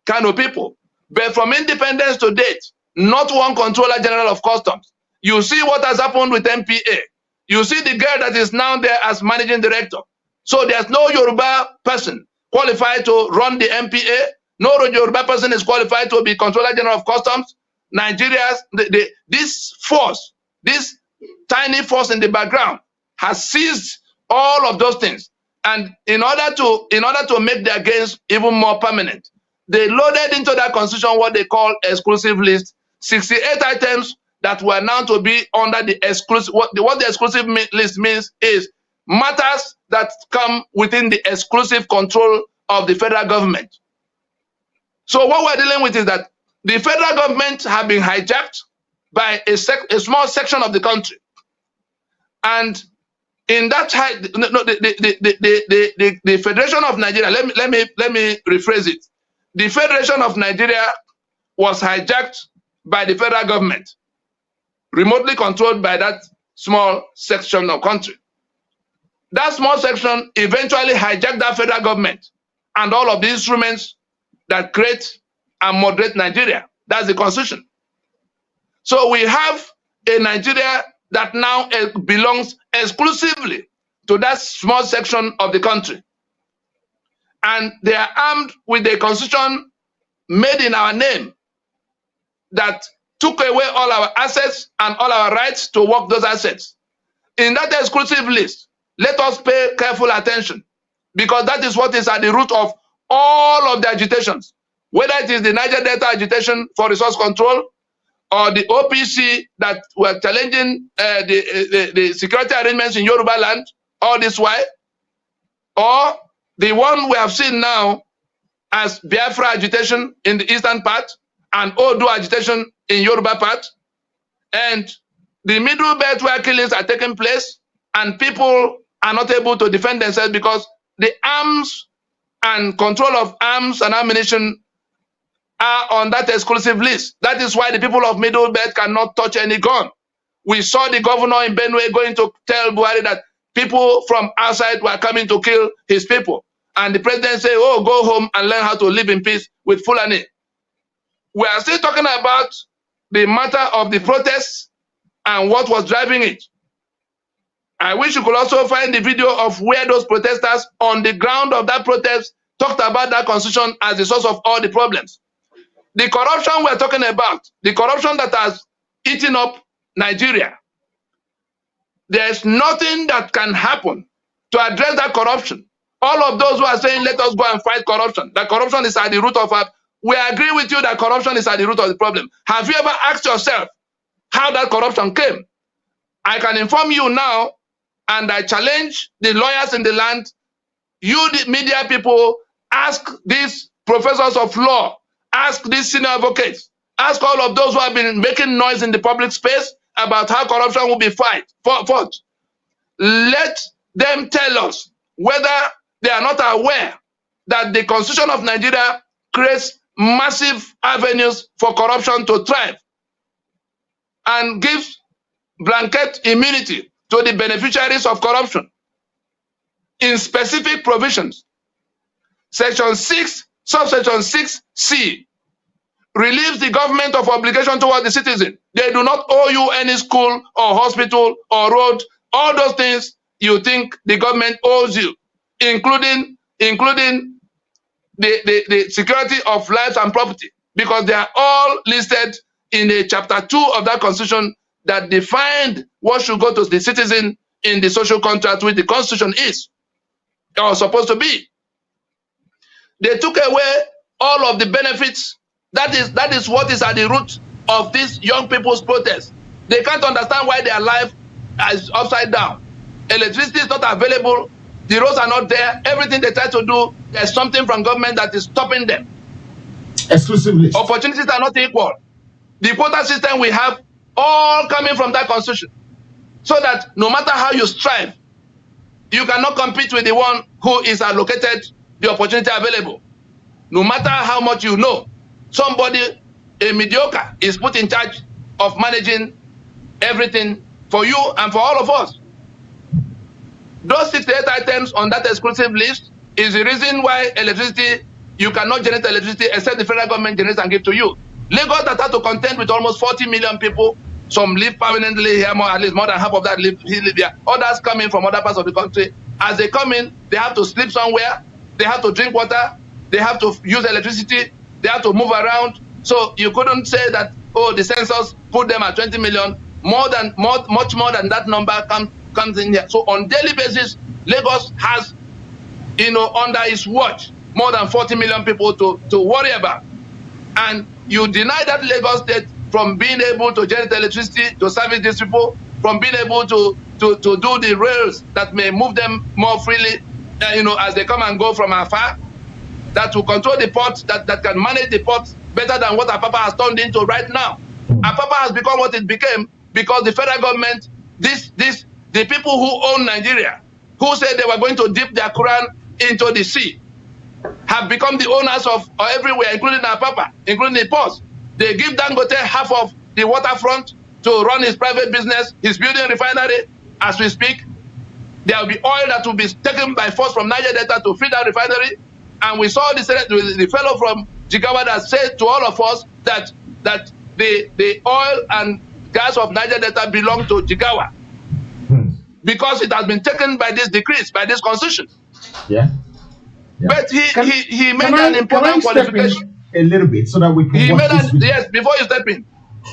Kano people. But from independence to date, not one Controller General of Customs. You see what has happened with MPA. You see the girl that is now there as managing director. So there's no Yoruba person qualified to run the MPA. No Yoruba person is qualified to be Controller General of Customs. Nigeria's this force, this tiny force in the background, has seized all of those things. And in order to make their gains even more permanent, they loaded into that constitution what they call exclusive list, 68 items that were now to be under the exclusive. What the exclusive list means is matters that come within the exclusive control of the federal government. So what we're dealing with is that the federal government have been hijacked by a small section of the country, and in that the Federation of Nigeria. Let me rephrase it. The Federation of Nigeria was hijacked by the federal government, remotely controlled by that small section of country. That small section eventually hijacked that federal government and all of the instruments that create and moderate Nigeria. That's the constitution. So we have a Nigeria that now belongs exclusively to that small section of the country. And they are armed with a constitution made in our name that took away all our assets and all our rights to work those assets. In that exclusive list, let us pay careful attention, because that is what is at the root of all of the agitations, whether it is the Niger Delta agitation for resource control, or the OPC that were challenging the security arrangements in Yoruba land all this while, or the one we have seen now as Biafra agitation in the eastern part and Odu agitation in Yoruba part, and the middle belt where killings are taking place and people are not able to defend themselves because the arms and control of arms and ammunition are on that exclusive list. That is why the people of Middle Belt cannot touch any gun. We saw the governor in Benue going to tell Buhari that people from outside were coming to kill his people. And the president said, oh, go home and learn how to live in peace with Fulani. We are still talking about the matter of the protests and what was driving it. I wish you could also find the video of where those protesters on the ground of that protest talked about that constitution as the source of all the problems. The corruption we're talking about, the corruption that has eaten up Nigeria, there's nothing that can happen to address that corruption. All of those who are saying, let us go and fight corruption, that corruption is at the root of our, we agree with you that corruption is at the root of the problem. Have you ever asked yourself how that corruption came? I can inform you now, and I challenge the lawyers in the land, you the media people, ask these professors of law, ask these senior advocates, ask all of those who have been making noise in the public space about how corruption will be fought. Let them tell us whether they are not aware that the Constitution of Nigeria creates massive avenues for corruption to thrive and gives blanket immunity to the beneficiaries of corruption in specific provisions. Section 6, subsection 6C, relieves the government of obligation towards the citizen. They do not owe you any school or hospital or road, all those things you think the government owes you, including the security of lives and property, because they are all listed in the chapter 2 of that constitution that defined what should go to the citizen in the social contract, which the constitution is or supposed to be. They took away all of the benefits. That is what is at the root of these young people's protest. They can't understand why their life is upside down. Electricity is not available. The roads are not there. Everything they try to do, there's something from government that is stopping them. Exclusively. Opportunities are not equal. The quota system we have, all coming from that constitution. So that no matter how you strive, you cannot compete with the one who is allocated the opportunity available. No matter how much you know, somebody, a mediocre, is put in charge of managing everything for you and for all of us. Those 68 items on that exclusive list is the reason why electricity, you cannot generate electricity except the federal government generates and give to you. Lagos that had to contend with almost 40 million people, some live permanently here, at least more than half of that live here. Others coming from other parts of the country. As they come in, they have to sleep somewhere, they have to drink water, they have to use electricity, they have to move around. So you couldn't say that, oh, the census put them at 20 million. Much more than that number comes in here. So on daily basis, Lagos has, under its watch, more than 40 million people to worry about. And you deny that Lagos State from being able to generate electricity to service these people, from being able to do the rails that may move them more freely, as they come and go from afar, that will control the ports, that can manage the ports better than what Apapa has turned into right now. Apapa has become what it became because the federal government, the people who own Nigeria, who said they were going to dip their Quran into the sea, have become the owners of everywhere, including Apapa, including the ports. They give Dangote half of the waterfront to run his private business. He's building a refinery as we speak. There will be oil that will be taken by force from Niger Delta to feed that refinery. And we saw the fellow from Jigawa that said to all of us that the oil and gas of Niger Delta belong to Jigawa because it has been taken by this decrees, by this constitution. Yeah. But he made an important qualification. A little bit so that we can yes, before you step in,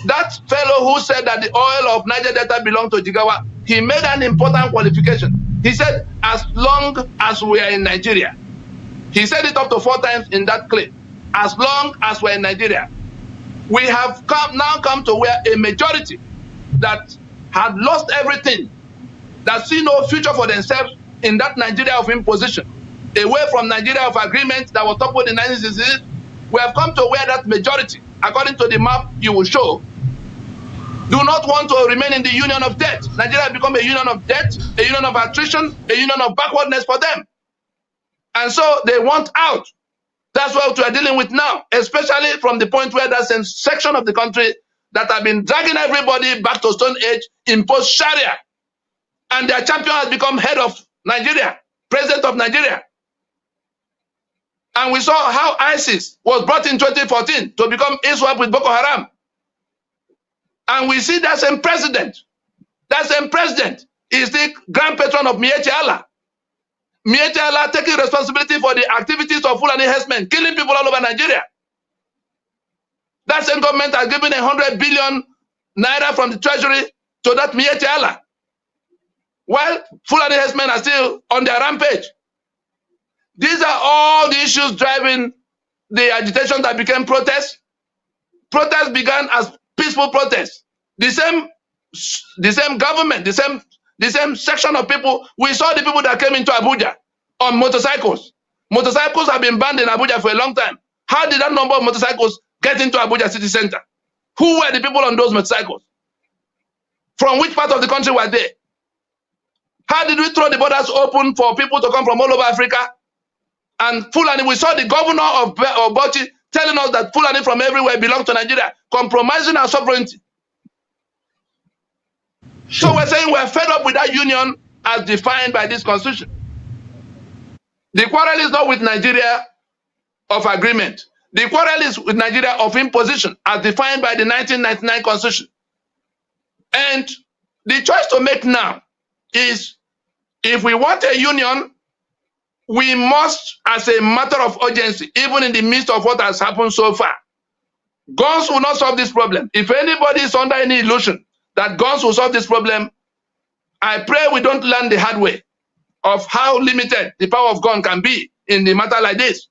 that fellow who said that the oil of Niger Delta belonged to Jigawa, he made an important qualification. He said, as long as we are in Nigeria, he said it up to 4 times in that clip, as long as we're in Nigeria, we have now come to where a majority that had lost everything, that see no future for themselves in that Nigeria of imposition, away from Nigeria of agreement that was toppled in 1966, we have come to where that majority, according to the map you will show, do not want to remain in the union of debt. Nigeria has become a union of debt, a union of attrition, a union of backwardness for them. And so they want out. That's what we are dealing with now, especially from the point where there's a section of the country that have been dragging everybody back to Stone Age, impose Sharia. And their champion has become head of Nigeria, president of Nigeria. And we saw how ISIS was brought in 2014 to become ISWAP with Boko Haram. And we see that same president is the grand patron of Miyetti Allah. Miyetti Allah taking responsibility for the activities of Fulani herdsmen, killing people all over Nigeria. That same government has given 100 billion naira from the treasury to that Miyetti Allah. While Fulani herdsmen are still on their rampage. These are all the issues driving the agitation that became protests. Protests began as peaceful protests. The same government, the same section of people. We saw the people that came into Abuja on motorcycles. Motorcycles have been banned in Abuja for a long time. How did that number of motorcycles get into Abuja city center? Who were the people on those motorcycles? From which part of the country were they? How did we throw the borders open for people to come from all over Africa? And Fulani, we saw the governor of Bauchi telling us that Fulani from everywhere belong to Nigeria, compromising our sovereignty. Sure. So we're saying we're fed up with that union as defined by this constitution. The quarrel is not with Nigeria of agreement. The quarrel is with Nigeria of imposition as defined by the 1999 constitution. And the choice to make now is, if we want a union we must, as a matter of urgency, even in the midst of what has happened so far, guns will not solve this problem. If anybody is under any illusion that guns will solve this problem, I pray we don't learn the hard way of how limited the power of gun can be in the matter like this.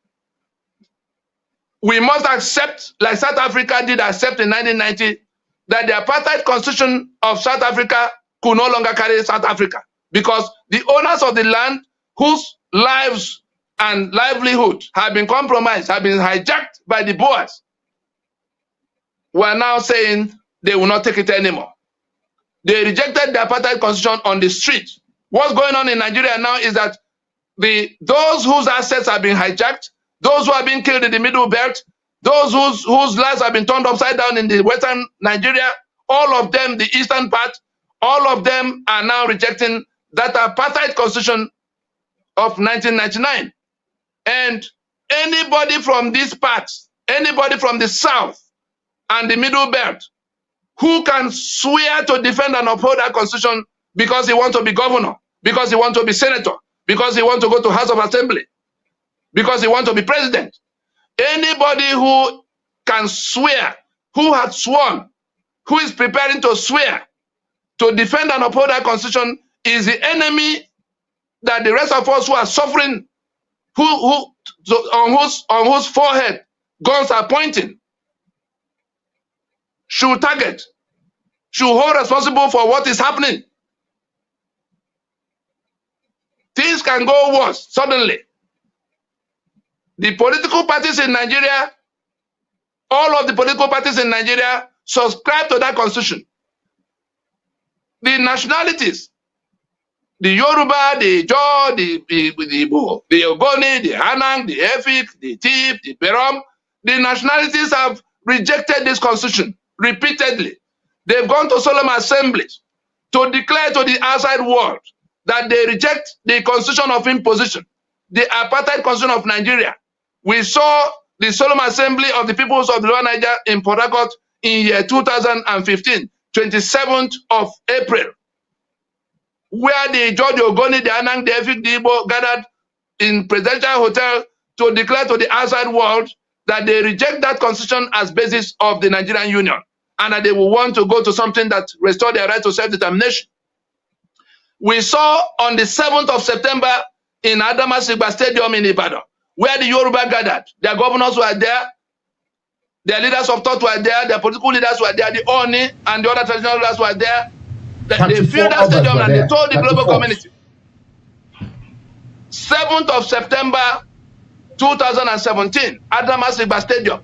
We must accept, like South Africa did accept in 1990, that the apartheid constitution of South Africa could no longer carry South Africa, because the owners of the land whose lives and livelihood have been compromised, have been hijacked by the Boers, were now saying they will not take it anymore. They rejected the apartheid constitution on the street. What's going on in Nigeria now is that those whose assets have been hijacked, those who have been killed in the Middle Belt, those whose lives have been turned upside down in the western Nigeria, all of them, the eastern part, all of them are now rejecting that apartheid constitution of 1999. And anybody from these parts, anybody from the south and the Middle Belt who can swear to defend and uphold that constitution because he wants to be governor, because he wants to be senator, because he wants to go to House of Assembly, because he wants to be president. Anybody who can swear, who had sworn, who is preparing to swear to defend and uphold that constitution is the enemy that the rest of us who are suffering, on whose forehead guns are pointing, should target, should hold responsible for what is happening. Things can go worse suddenly. The political parties in Nigeria, all of the political parties in Nigeria subscribe to that constitution. The nationalities, the Yoruba, the Jaw, the Ogoni, the Hanang, the Efik, the Tiv, the Berom, the nationalities have rejected this constitution repeatedly. They've gone to solemn assemblies to declare to the outside world that they reject the constitution of imposition, the apartheid constitution of Nigeria. We saw the solemn assembly of the peoples of the Lower Niger in Port Harcourt in year 2015, 27th of April, where the George Ogoni, the Anang, the Efik, the Igbo gathered in Presidential Hotel to declare to the outside world that they reject that constitution as basis of the Nigerian Union, and that they will want to go to something that restore their right to self-determination. We saw on the 7th of September in Adamasingba Stadium in Ibadan, where the Yoruba gathered. Their governors were there, their leaders of thought were there, their political leaders were there, the Oni and the other traditional leaders were there. They filled that stadium and they told the global community. 7th of September 2017, Adamasingba Stadium.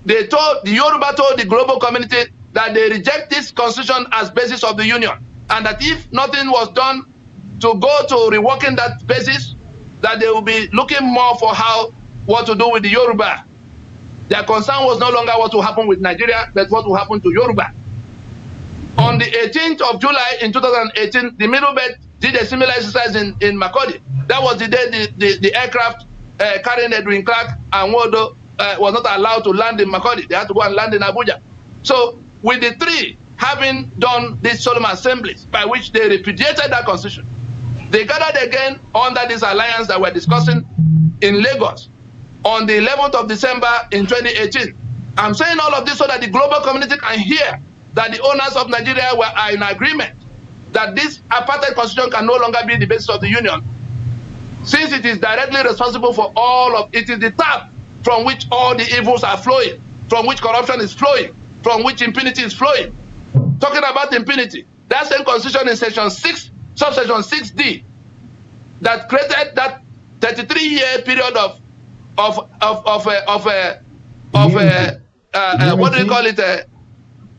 The Yoruba told the global community that they reject this constitution as basis of the union, and that if nothing was done to go to reworking that basis, that they will be looking more for what to do with the Yoruba. Their concern was no longer what will happen with Nigeria, but what will happen to Yoruba. On the 18th of July in 2018, the Middle Belt did a similar exercise in Makurdi. That was the day the aircraft carrying Edwin Clark and Wodo was not allowed to land in Makurdi. They had to go and land in Abuja. So with the three having done these solemn assemblies by which they repudiated that constitution, they gathered again under this alliance that we're discussing in Lagos on the 11th of December in 2018. I'm saying all of this so that the global community can hear that the owners of Nigeria are in agreement that this apartheid constitution can no longer be the basis of the union, since it is directly responsible for all of it. Is the tap from which all the evils are flowing, from which corruption is flowing, from which impunity is flowing. Talking about impunity, that same constitution in section 6, subsection 6D, that created that 33-year period of what do you call it?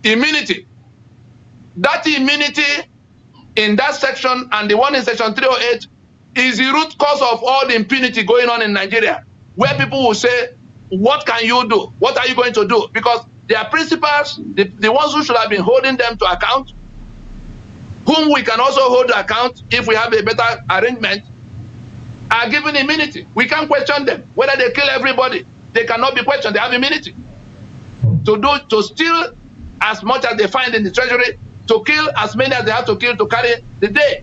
Immunity. That immunity in that section and the one in section 308 is the root cause of all the impunity going on in Nigeria, where people will say, what can you do? What are you going to do? Because their principals, the ones who should have been holding them to account, whom we can also hold to account if we have a better arrangement, are given immunity. We can't question them. Whether they kill everybody, they cannot be questioned. They have immunity. To steal as much as they find in the treasury, to kill as many as they have to kill to carry the day.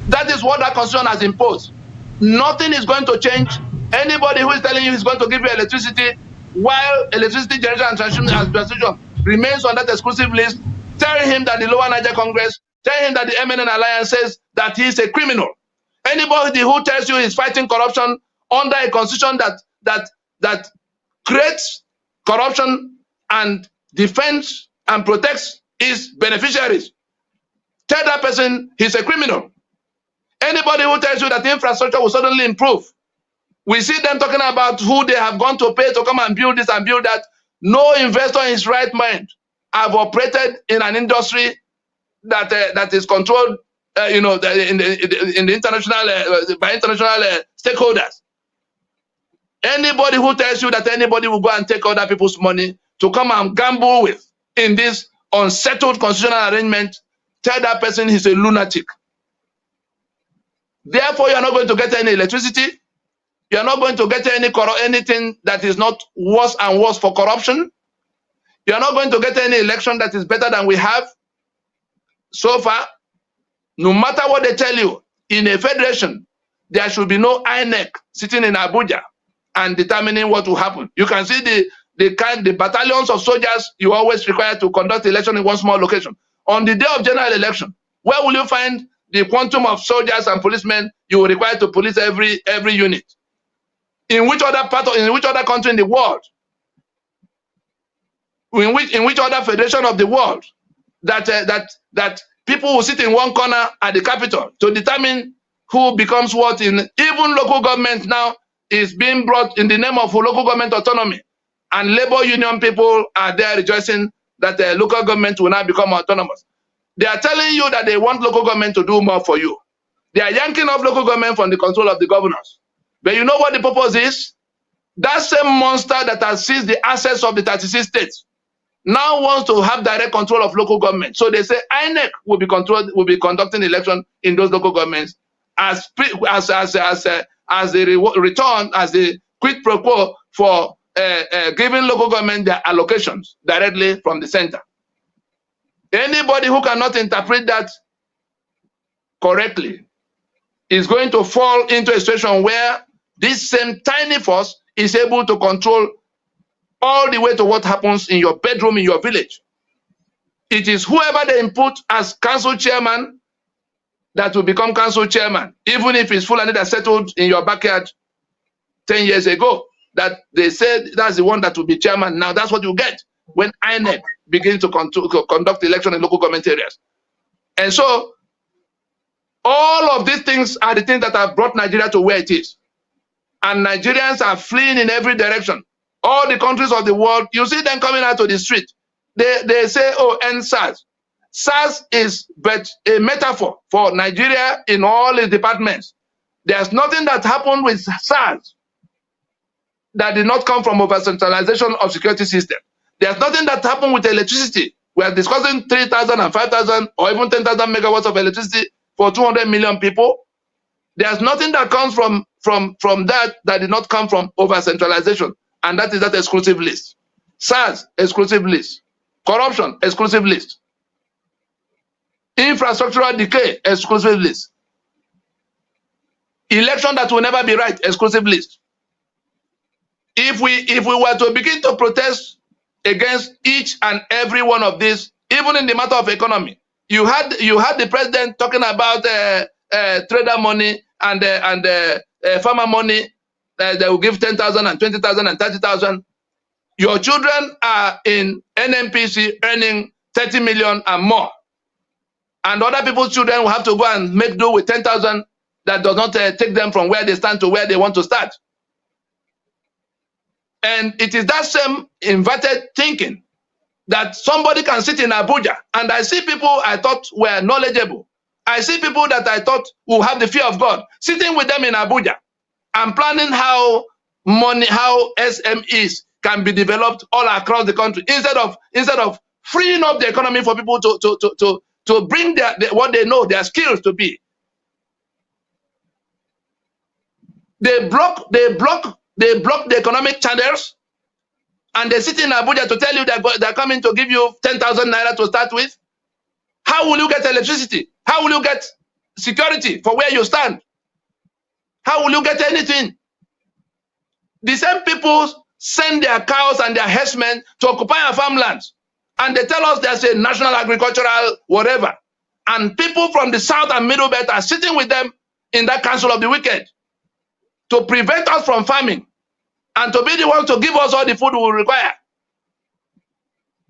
That is what that constitution has imposed. Nothing is going to change. Anybody who is telling you he's going to give you electricity while electricity generation and transmission remains on that exclusive list, tell him that the Lower Niger Congress, tell him that the Amending Alliance says that he is a criminal. Anybody who tells you he's fighting corruption under a constitution that creates corruption and defends and protects its beneficiaries, tell that person he's a criminal. Anybody who tells you that the infrastructure will suddenly improve, we see them talking about who they have gone to pay to come and build this and build that. No investor in his right mind have operated in an industry that is controlled, in the international by international stakeholders. Anybody who tells you that anybody will go and take other people's money to come and gamble with in this unsettled constitutional arrangement, tell that person he's a lunatic. Therefore, you are not going to get any electricity. You are not going to get anything that is not worse and worse for corruption. You are not going to get any election that is better than we have so far. No matter what they tell you, in a federation, there should be no INEC sitting in Abuja and determining what will happen. You can see the battalions of soldiers you always require to conduct election in one small location. On the day of general election, where will you find the quantum of soldiers and policemen you will require to police every unit? In which other country in the world? In which other federation of the world that people will sit in one corner at the capital to determine who becomes what? In even local government now is being brought in the name of local government autonomy, and labor union people are there rejoicing that the local government will now become autonomous. They are telling you that they want local government to do more for you. They are yanking off local government from the control of the governors. But you know what the purpose is? That same monster that has seized the assets of the 36 states now wants to have direct control of local government. So they say INEC will be conducting election in those local governments as the return, as the quid pro quo for giving local government their allocations directly from the center. Anybody who cannot interpret that correctly is going to fall into a situation where this same tiny force is able to control all the way to what happens in your bedroom in your village. It is whoever they input as council chairman that will become council chairman, even if it's Fulani that settled in your backyard 10 years ago, that they said that's the one that will be chairman. Now that's what you get when INEC begins to conduct election in local government areas. And so all of these things are the things that have brought Nigeria to where it is. And Nigerians are fleeing in every direction. All the countries of the world, you see them coming out to the street. They say, oh, end SARS. SARS is but a metaphor for Nigeria in all its departments. There's nothing that happened with SARS that did not come from over-centralization of security system. There's nothing that happened with electricity. We are discussing 3,000 and 5,000 or even 10,000 megawatts of electricity for 200 million people. There's nothing that comes from that did not come from over-centralization. And that is that exclusive list. SARS, exclusive list. Corruption, exclusive list. Infrastructural decay, exclusive list. Election that will never be right, exclusive list. If we were to begin to protest against each and every one of these, even in the matter of economy, you had the president talking about trader money and farmer money. They will give 10,000 and 20,000 and 30,000. Your children are in NNPC earning 30 million and more. And other people's children will have to go and make do with 10,000 that does not take them from where they stand to where they want to start. And it is that same inverted thinking that somebody can sit in Abuja, and I see people I thought were knowledgeable. I see people that I thought will have the fear of God sitting with them in Abuja and planning how SMEs can be developed all across the country instead of freeing up the economy for people to bring what they know, their skills to be. They block the economic channels, and they sit in Abuja to tell you they're coming to give you 10,000 naira to start with. How will you get electricity? How will you get security for where you stand? How will you get anything? The same people send their cows and their herdsmen to occupy our farmlands. And they tell us there's a national agricultural whatever. And people from the South and Middle Belt are sitting with them in that council of the wicked to prevent us from farming and to be the ones to give us all the food we require.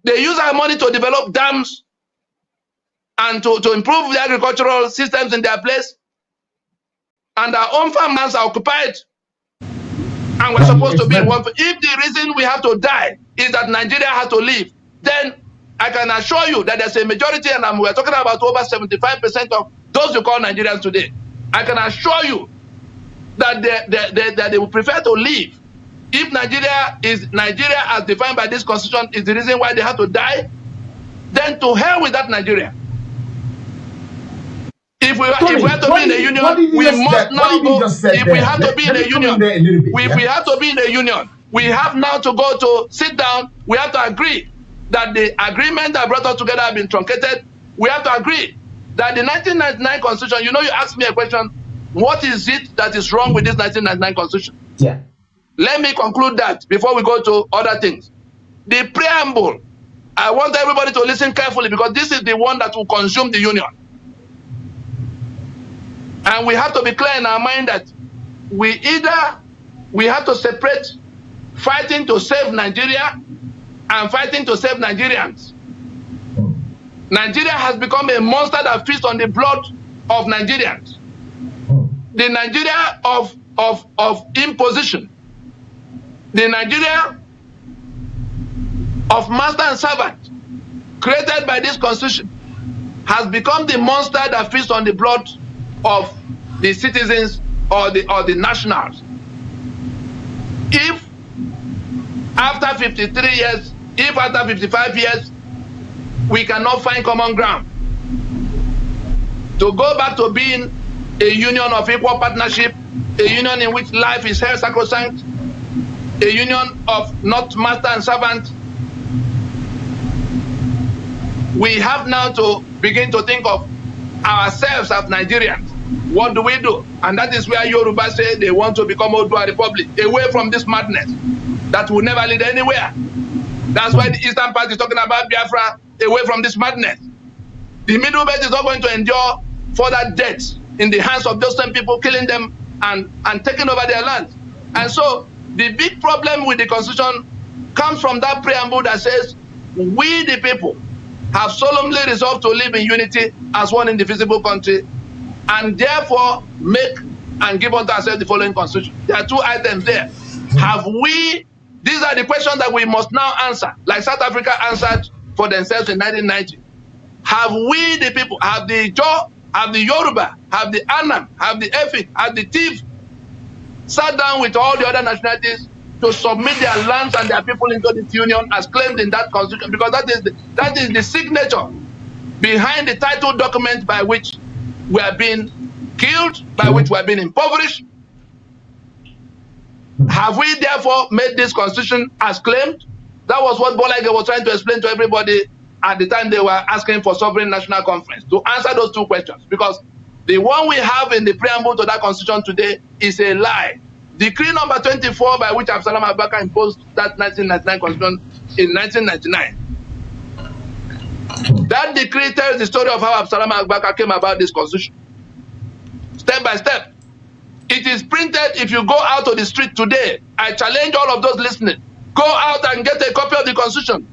They use our money to develop dams and to improve the agricultural systems in their place. And our own farmlands are occupied. And we're supposed to be one. If the reason we have to die is that Nigeria has to leave, then I can assure you that there's a majority, and we're talking about over 75% of those you call Nigerians today. I can assure you that they will prefer to leave. If Nigeria as defined by this constitution is the reason why they have to die, then to hell with that Nigeria. If we have to be in a union, we must now go. If we have to be in a union, if we have to be in a union, we have now to go to sit down. We have to agree that the agreement that brought us together have been truncated. We have to agree that the 1999 constitution, you asked me a question, what is it that is wrong with this 1999 constitution? Yeah. Let me conclude that before we go to other things. The preamble, I want everybody to listen carefully because this is the one that will consume the union. And we have to be clear in our mind that we have to separate fighting to save Nigeria and fighting to save Nigerians. Nigeria has become a monster that feeds on the blood of Nigerians. The Nigeria of imposition, the Nigeria of master and servant created by this constitution has become the monster that feeds on the blood of the citizens or the nationals. If after 53 years, if after 55 years, we cannot find common ground to go back to being a union of equal partnership, a union in which life is held sacrosanct, a union of not master and servant, we have now to begin to think of ourselves as Nigerians. What do we do? And that is where Yoruba say they want to become Odua Republic, away from this madness that will never lead anywhere. That's why the Eastern Part is talking about Biafra, away from this madness. The Middle Belt is not going to endure further deaths in the hands of those same people, killing them and taking over their land. And so the big problem with the Constitution comes from that preamble that says, we the people have solemnly resolved to live in unity as one indivisible country, and therefore make and give unto ourselves the following constitution. There are two items there. Have we, these are the questions that we must now answer, like South Africa answered for themselves in 1990. Have we the people, have the Jaw, have the Yoruba, have the Anam, have the Efik, have the Tiv, sat down with all the other nationalities to submit their lands and their people into this union as claimed in that constitution? Because that is the signature behind the title document by which we are being killed, by which we are being impoverished. Have we therefore made this constitution as claimed? That was what Bolage was trying to explain to everybody at the time they were asking for sovereign national conference, to answer those two questions. Because the one we have in the preamble to that constitution today is a lie. Decree number 24 by which Absalom Abubakar imposed that 1999 constitution in 1999. That decree tells the story of how Absalom Abubakar came about this constitution. Step by step. It is printed. If you go out to the street today, I challenge all of those listening, go out and get a copy of the constitution.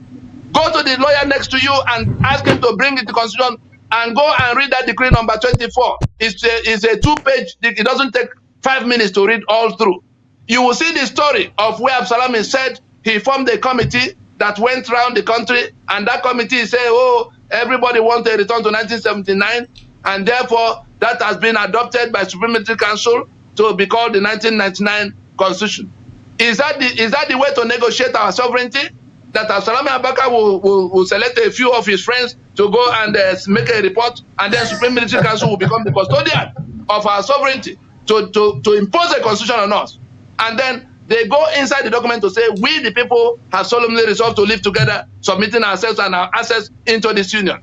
Go to the lawyer next to you and ask him to bring the constitution and go and read that decree number 24. It's a 2-page, it doesn't take 5 minutes to read all through. You will see the story of where Absalom said he formed a committee that went around the country, and that committee said, oh, everybody wants a return to 1979, and therefore that has been adopted by Supreme Military Council to be called the 1999 Constitution. Is that the way to negotiate our sovereignty? That Absalom Abubakar will select a few of his friends to go and make a report, and then Supreme Military Council will become the custodian of our sovereignty to impose a constitution on us. And then they go inside the document to say, we the people have solemnly resolved to live together, submitting ourselves and our assets into this union.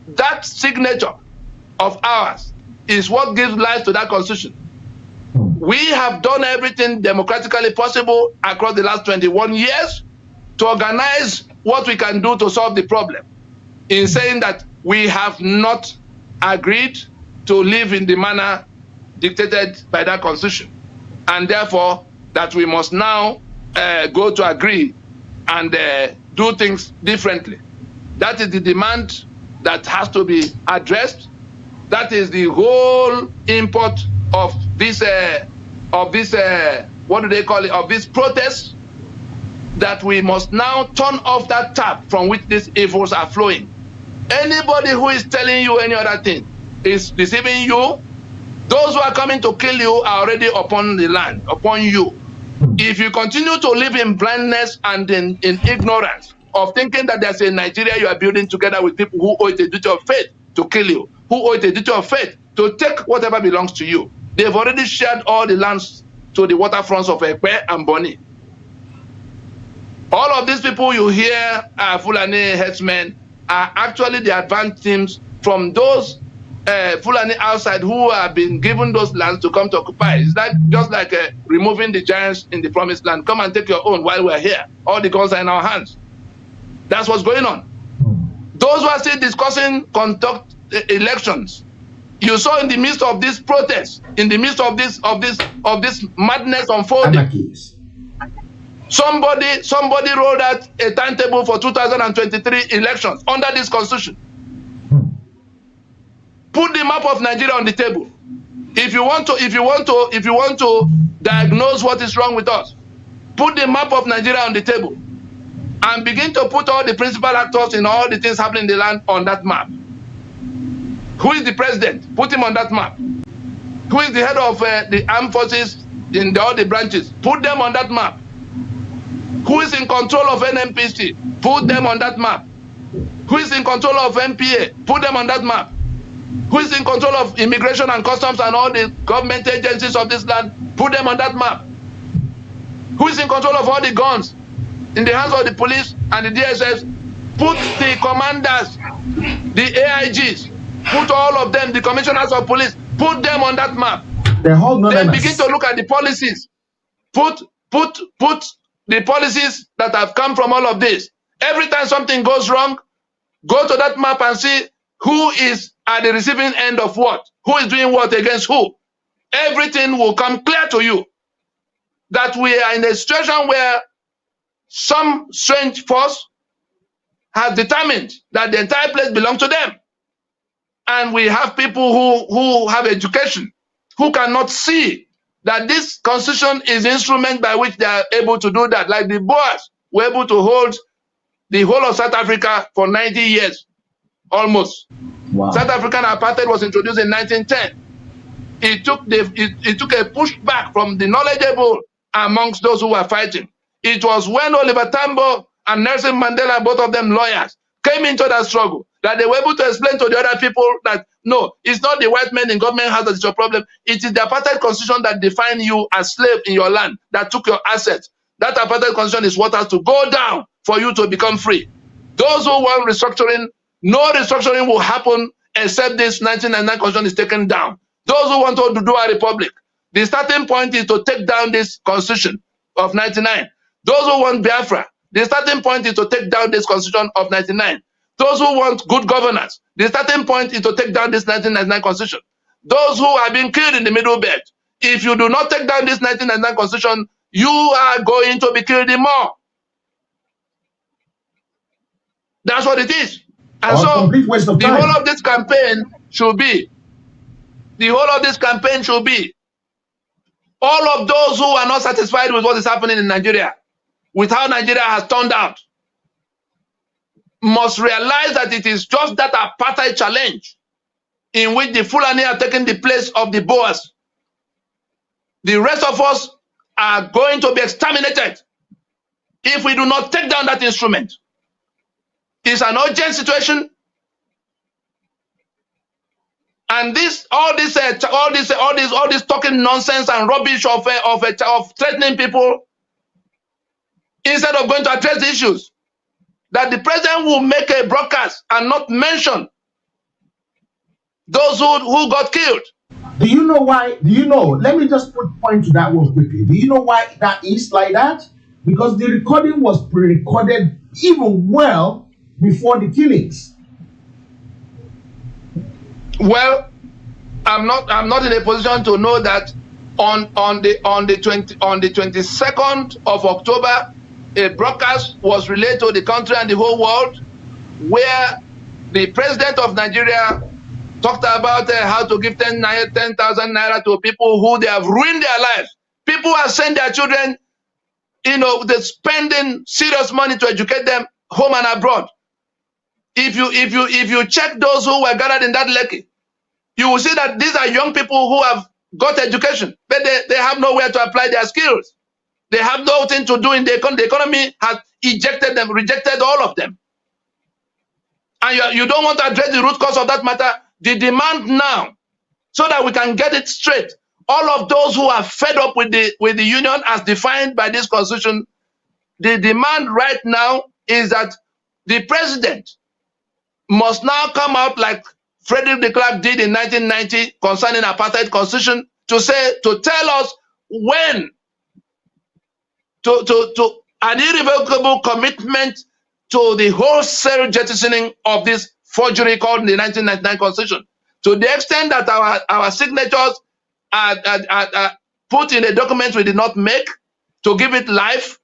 That signature of ours is what gives life to that constitution. We have done everything democratically possible across the last 21 years to organize what we can do to solve the problem, in saying that we have not agreed to live in the manner dictated by that constitution, and therefore that we must now go to agree and do things differently. That is the demand that has to be addressed. That is the whole import of this what do they call it, of this protest, that we must now turn off that tap from which these evils are flowing. Anybody who is telling you any other thing is deceiving you. Those who are coming to kill you are already upon the land, upon you. If you continue to live in blindness and in ignorance of thinking that there's a Nigeria you are building together with people who owe it a duty of faith to kill you, who owe it a duty of faith to take whatever belongs to you. They've already shared all the lands to the waterfronts of Ekpe and Boni. All of these people you hear are Fulani headsmen are actually the advanced teams from those Fulani outside who have been given those lands to come to occupy. It's like just like removing the giants in the promised land. Come and take your own while we're here. All the guns are in our hands. That's what's going on. Those who are still discussing conduct elections, you saw in the midst of this protest, in the midst of this madness unfolding, Anarchies. somebody rolled out a timetable for 2023 elections under this constitution. Put the map of Nigeria on the table. If you want to diagnose what is wrong with us, put the map of Nigeria on the table and begin to put all the principal actors in all the things happening in the land on that map. Who is the president? Put him on that map. Who is the head of the armed forces in all the branches? Put them on that map. Who is in control of NNPC? Put them on that map. Who is in control of MPA? Put them on that map. Who is in control of immigration and customs and all the government agencies of this land? Put them on that map. Who is in control of all the guns in the hands of the police and the DSS? Put the commanders, the AIGs, put all of them, the commissioners of police, put them on that map. Then begin to look at the policies. Put the policies that have come from all of this. Every time something goes wrong, go to that map and see who is at the receiving end of what, who is doing what against who. Everything will come clear to you that we are in a situation where some strange force has determined that the entire place belongs to them. And we have people who have education, who cannot see that this constitution is the instrument by which they are able to do that. Like the Boers were able to hold the whole of South Africa for 90 years, almost. Wow. South African apartheid was introduced in 1910. It took a pushback from the knowledgeable amongst those who were fighting. It was when Oliver Tambo and Nelson Mandela, both of them lawyers, came into that struggle, that they were able to explain to the other people that, no, it's not the white men in government house that is your problem. It is the apartheid constitution that defined you as slave in your land, that took your assets. That apartheid constitution is what has to go down for you to become free. Those who want restructuring, no restructuring will happen except this 1999 constitution is taken down. Those who want to do a republic, the starting point is to take down this constitution of 99. Those who want Biafra, the starting point is to take down this constitution of 99. Those who want good governance, the starting point is to take down this 1999 constitution. Those who are being killed in the middle belt, if you do not take down this 1999 constitution, you are going to be killed more. That's what it is. And so the whole of this campaign should be, all of those who are not satisfied with what is happening in Nigeria, with how Nigeria has turned out, must realize that it is just that apartheid challenge in which the Fulani are taking the place of the Boers. The rest of us are going to be exterminated if we do not take down that instrument. It's an urgent situation, and all this talking nonsense and rubbish of threatening people, instead of going to address the issues, that the president will make a broadcast and not mention those who got killed. Do you know why? Do you know? Let me just put point to that one quickly. Do you know why that is like that? Because the recording was pre-recorded even well before the killings. Well, I'm not in a position to know that on the 22nd of October, a broadcast was relayed to the country and the whole world where the president of Nigeria talked about how to give 10,000 naira to people who they have ruined their lives. People have sent their children, they're spending serious money to educate them home and abroad. If you check those who were gathered in that Lekki, you will see that these are young people who have got education, but they have nowhere to apply their skills. They have nothing to do in the economy. The economy has ejected them, rejected all of them. And you don't want to address the root cause of that matter. The demand now, so that we can get it straight, all of those who are fed up with the union as defined by this constitution, the demand right now is that the president must now come out like Frederick de Klerk did in 1990 concerning apartheid constitution to tell us when to an irrevocable commitment to the wholesale jettisoning of this forgery called the 1999 constitution, to the extent that our signatures are put in a document we did not make to give it life.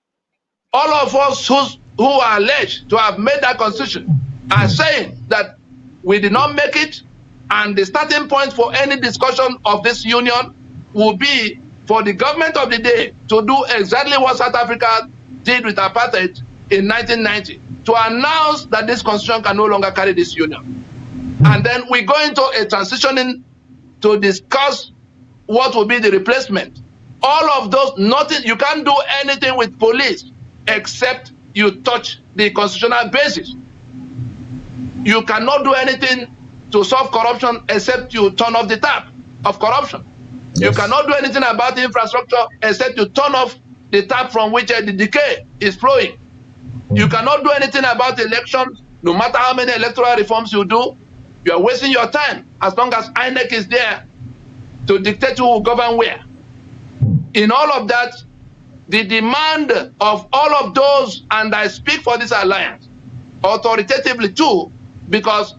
All of us who are alleged to have made that constitution are saying that we did not make it, and the starting point for any discussion of this union will be for the government of the day to do exactly what South Africa did with apartheid in 1990, to announce that this constitution can no longer carry this union. And then we go into a transitioning to discuss what will be the replacement. All of those, nothing, you can't do anything with police except you touch the constitutional basis. You cannot do anything to solve corruption except you turn off the tap of corruption. Yes. You cannot do anything about the infrastructure except you turn off the tap from which the decay is flowing. You cannot do anything about elections, no matter how many electoral reforms you do. You are wasting your time as long as INEC is there to dictate who will govern where. In all of that, the demand of all of those, and I speak for this alliance authoritatively too, because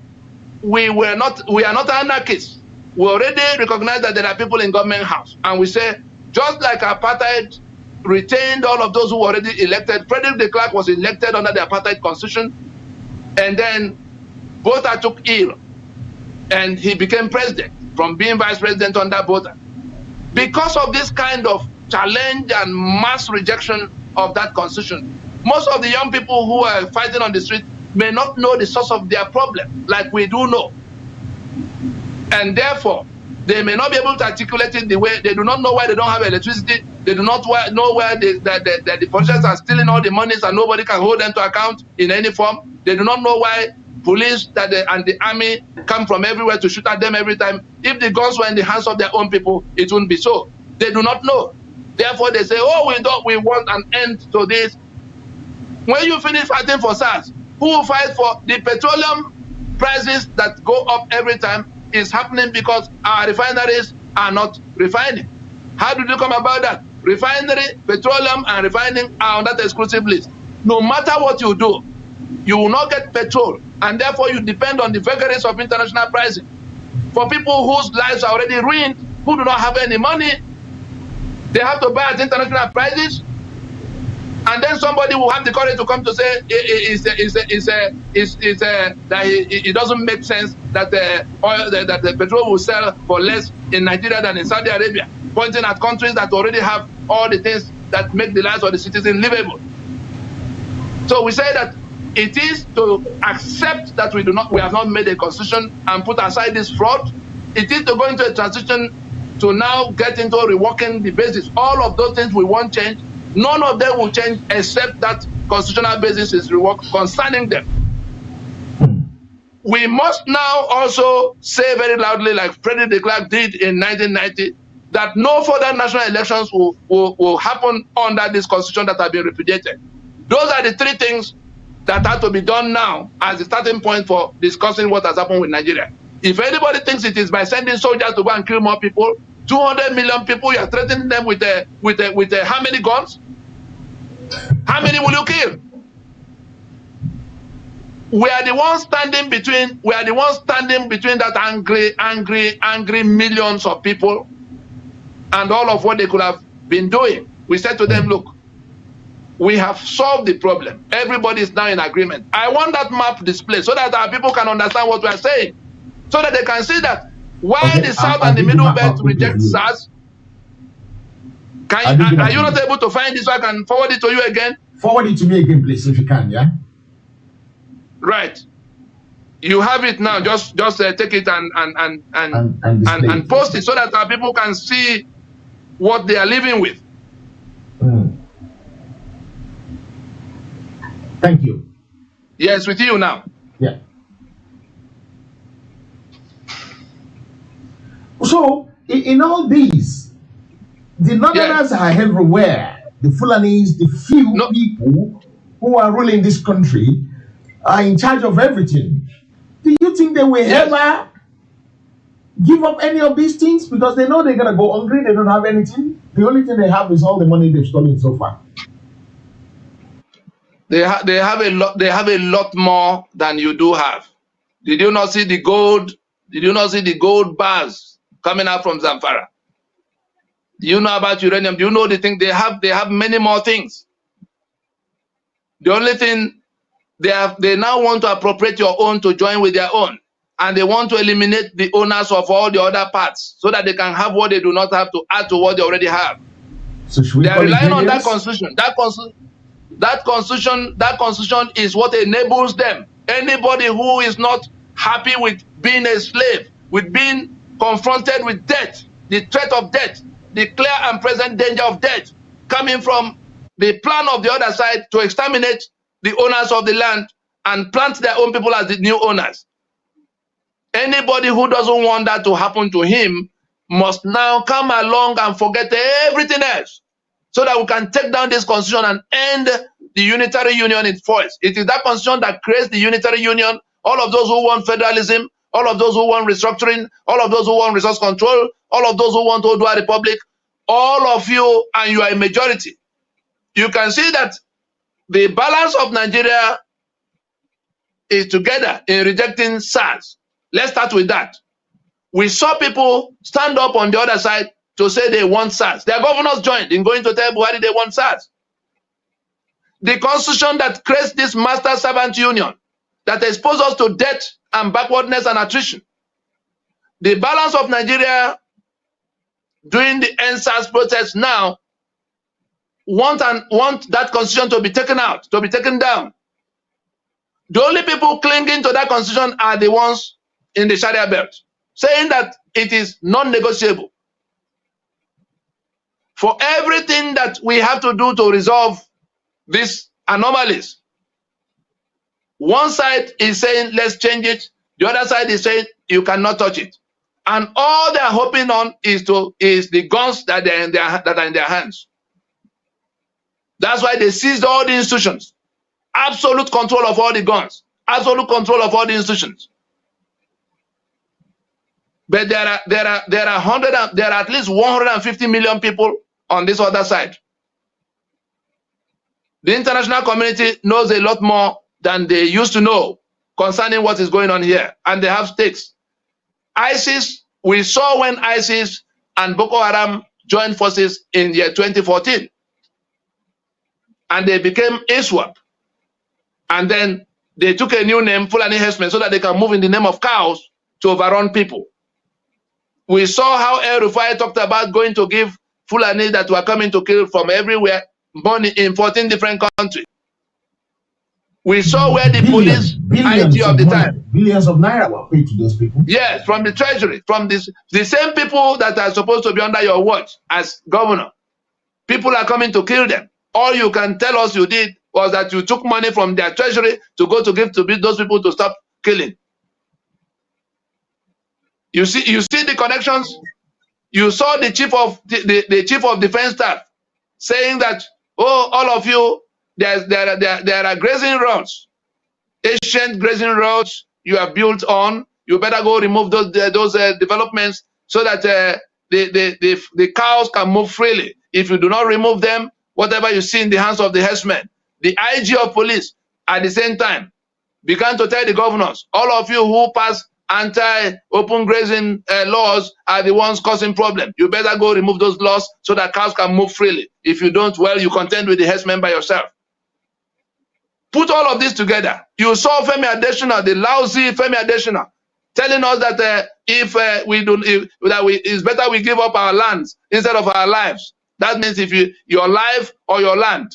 we are not anarchists. We already recognize that there are people in government house, and we say, just like apartheid retained all of those who were already elected, Frederick de Klerk was elected under the apartheid constitution, and then Botha took ill, and he became president from being vice president under Botha. Because of this kind of challenge and mass rejection of that constitution, most of the young people who are fighting on the street may not know the source of their problem, like we do know. And therefore, they may not be able to articulate it the way, they do not know why they don't have electricity, they do not know where the politicians are stealing all the monies and nobody can hold them to account in any form. They do not know why police and the army come from everywhere to shoot at them every time. If the guns were in the hands of their own people, it wouldn't be so. They do not know. Therefore, they say, oh, we want an end to this. When you finish fighting for SARS, who will fight for the petroleum prices that go up every time is happening because our refineries are not refining. How did you come about that? Refinery, petroleum, and refining are on that exclusive list. No matter what you do, you will not get petrol, and therefore you depend on the vagaries of international pricing. For people whose lives are already ruined, who do not have any money, they have to buy at international prices, and then somebody will have the courage to come to say that it doesn't make sense that the petrol will sell for less in Nigeria than in Saudi Arabia, pointing at countries that already have all the things that make the lives of the citizens livable. So we say that it is to accept that we have not made a constitution and put aside this fraud. It is to go into a transition to now get into reworking the basis. All of those things we want change. None of them will change except that constitutional basis is reworked concerning them. We must now also say very loudly, like Frederick de Klerk did in 1990, that no further national elections will happen under this constitution that have been repudiated. Those are the three things that have to be done now as the starting point for discussing what has happened with Nigeria. If anybody thinks it is by sending soldiers to go and kill more people, 200 million people, you are threatening them with how many guns? How many will you kill? We are the ones standing between. We are the ones standing between that angry millions of people, and all of what they could have been doing. We said to them, look, we have solved the problem. Everybody is now in agreement. I want that map displayed so that our people can understand what we are saying, so that they can see that why the South and the Middle Belt reject SARS. Are you not able to find this so I can forward it to you again? Forward it to me again, please, if you can, yeah? Right. You have it now. Just take it and post it so that our people can see what they are living with. Thank you. Yes, with you now. Yeah. So, in all these, the Northerners are everywhere. The Fulanis, the few people who are ruling this country, are in charge of everything. Do you think they will ever give up any of these things? Because they know they're going to go hungry, they don't have anything. The only thing they have is all the money they've stolen so far. They have a lot more than you do have. Did you not see the gold? Did you not see the gold bars coming out from Zamfara? Do you know about uranium? Do you know the thing they have? They have many more things. The only thing they now want to appropriate your own to join with their own, and they want to eliminate the owners of all the other parts so that they can have what they do not have to add to what they already have. So they are relying on that constitution. That constitution is what enables them. Anybody who is not happy with being a slave, with being confronted with death, the threat of death, the clear and present danger of death coming from the plan of the other side to exterminate the owners of the land and plant their own people as the new owners. Anybody who doesn't want that to happen to him must now come along and forget everything else so that we can take down this constitution and end the unitary union in force. It is that constitution that creates the unitary union. All of those who want federalism, all of those who want restructuring, all of those who want resource control, all of those who want Odua Republic, all of you, and you are a majority. You can see that the balance of Nigeria is together in rejecting SARS. Let's start with that. We saw people stand up on the other side to say they want SARS. Their governors joined in going to tell Buhari they want SARS. The constitution that creates this master-servant union that exposes us to debt and backwardness and attrition. The balance of Nigeria during the NSAS protest now want that constitution to be taken out, to be taken down. The only people clinging to that constitution are the ones in the Sharia belt, saying that it is non-negotiable. For everything that we have to do to resolve these anomalies, one side is saying, let's change it. The other side is saying, you cannot touch it. And all they're hoping on is the guns that are in their hands. That's why they seized all the institutions. Absolute control of all the guns. Absolute control of all the institutions. But there are at least 150 million people on this other side. The international community knows a lot more than they used to know concerning what is going on here, and they have stakes. ISIS, we saw when ISIS and Boko Haram joined forces in the year 2014, and they became ISWAP, and then they took a new name, Fulani Herdsmen, so that they can move in the name of cows to overrun people. We saw how El Rufai talked about going to give Fulani that were coming to kill from everywhere money in 14 different countries. We saw where the police, IT of the time, billions of naira were paid to those people. Yes, from the treasury, from the same people that are supposed to be under your watch as governor. People are coming to kill them. All you can tell us you did was that you took money from their treasury to go to give to those people to stop killing. You see the connections. You saw the chief of the chief of defense staff saying that, oh, all of you, there are grazing roads, ancient grazing roads you are built on, You better go remove those developments so that the cows can move freely. If you do not remove them, whatever you see in the hands of the herdsmen, the IG of police at the same time began to tell the governors, all of you who pass anti-open grazing laws are the ones causing problem. You better go remove those laws so that cows can move freely. If you don't, well, you contend with the herdsmen by yourself. Put all of this together. You saw Femi Adesina, the lousy Femi Adesina, telling us that it's better we give up our lands instead of our lives. That means if your life or your land.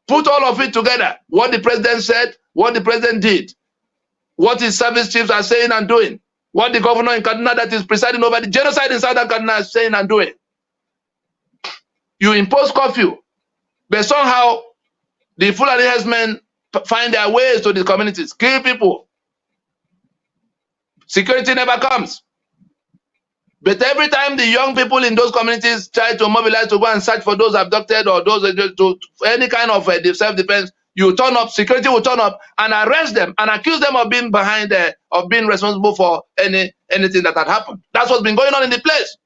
Put all of it together. What the president said, what the president did, what his service chiefs are saying and doing, what the governor in Kaduna that is presiding over the genocide in Southern Kaduna is saying and doing. You impose curfew, but somehow the Fulani herdsmen find their ways to the communities, kill people. Security never comes. But every time the young people in those communities try to mobilize to go and search for those abducted or those to any kind of self-defense, you turn up, security will turn up and arrest them and accuse them of being behind of being responsible for anything that had happened. That's what's been going on in the place.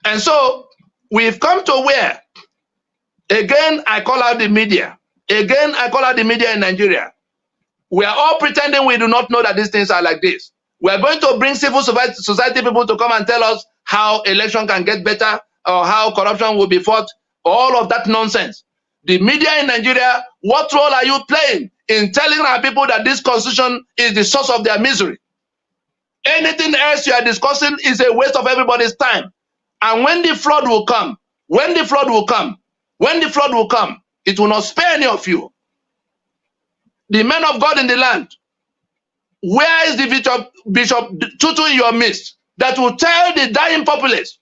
And so we've come to where, again, I call out the media. Again, I call out the media in Nigeria. We are all pretending we do not know that these things are like this. We are going to bring civil society people to come and tell us how election can get better or how corruption will be fought. All of that nonsense. The media in Nigeria, what role are you playing in telling our people that this constitution is the source of their misery? Anything else you are discussing is a waste of everybody's time. And when the flood will come, it will not spare any of you. The men of God in the land, where is the Bishop Tutu in your midst that will tell the dying populace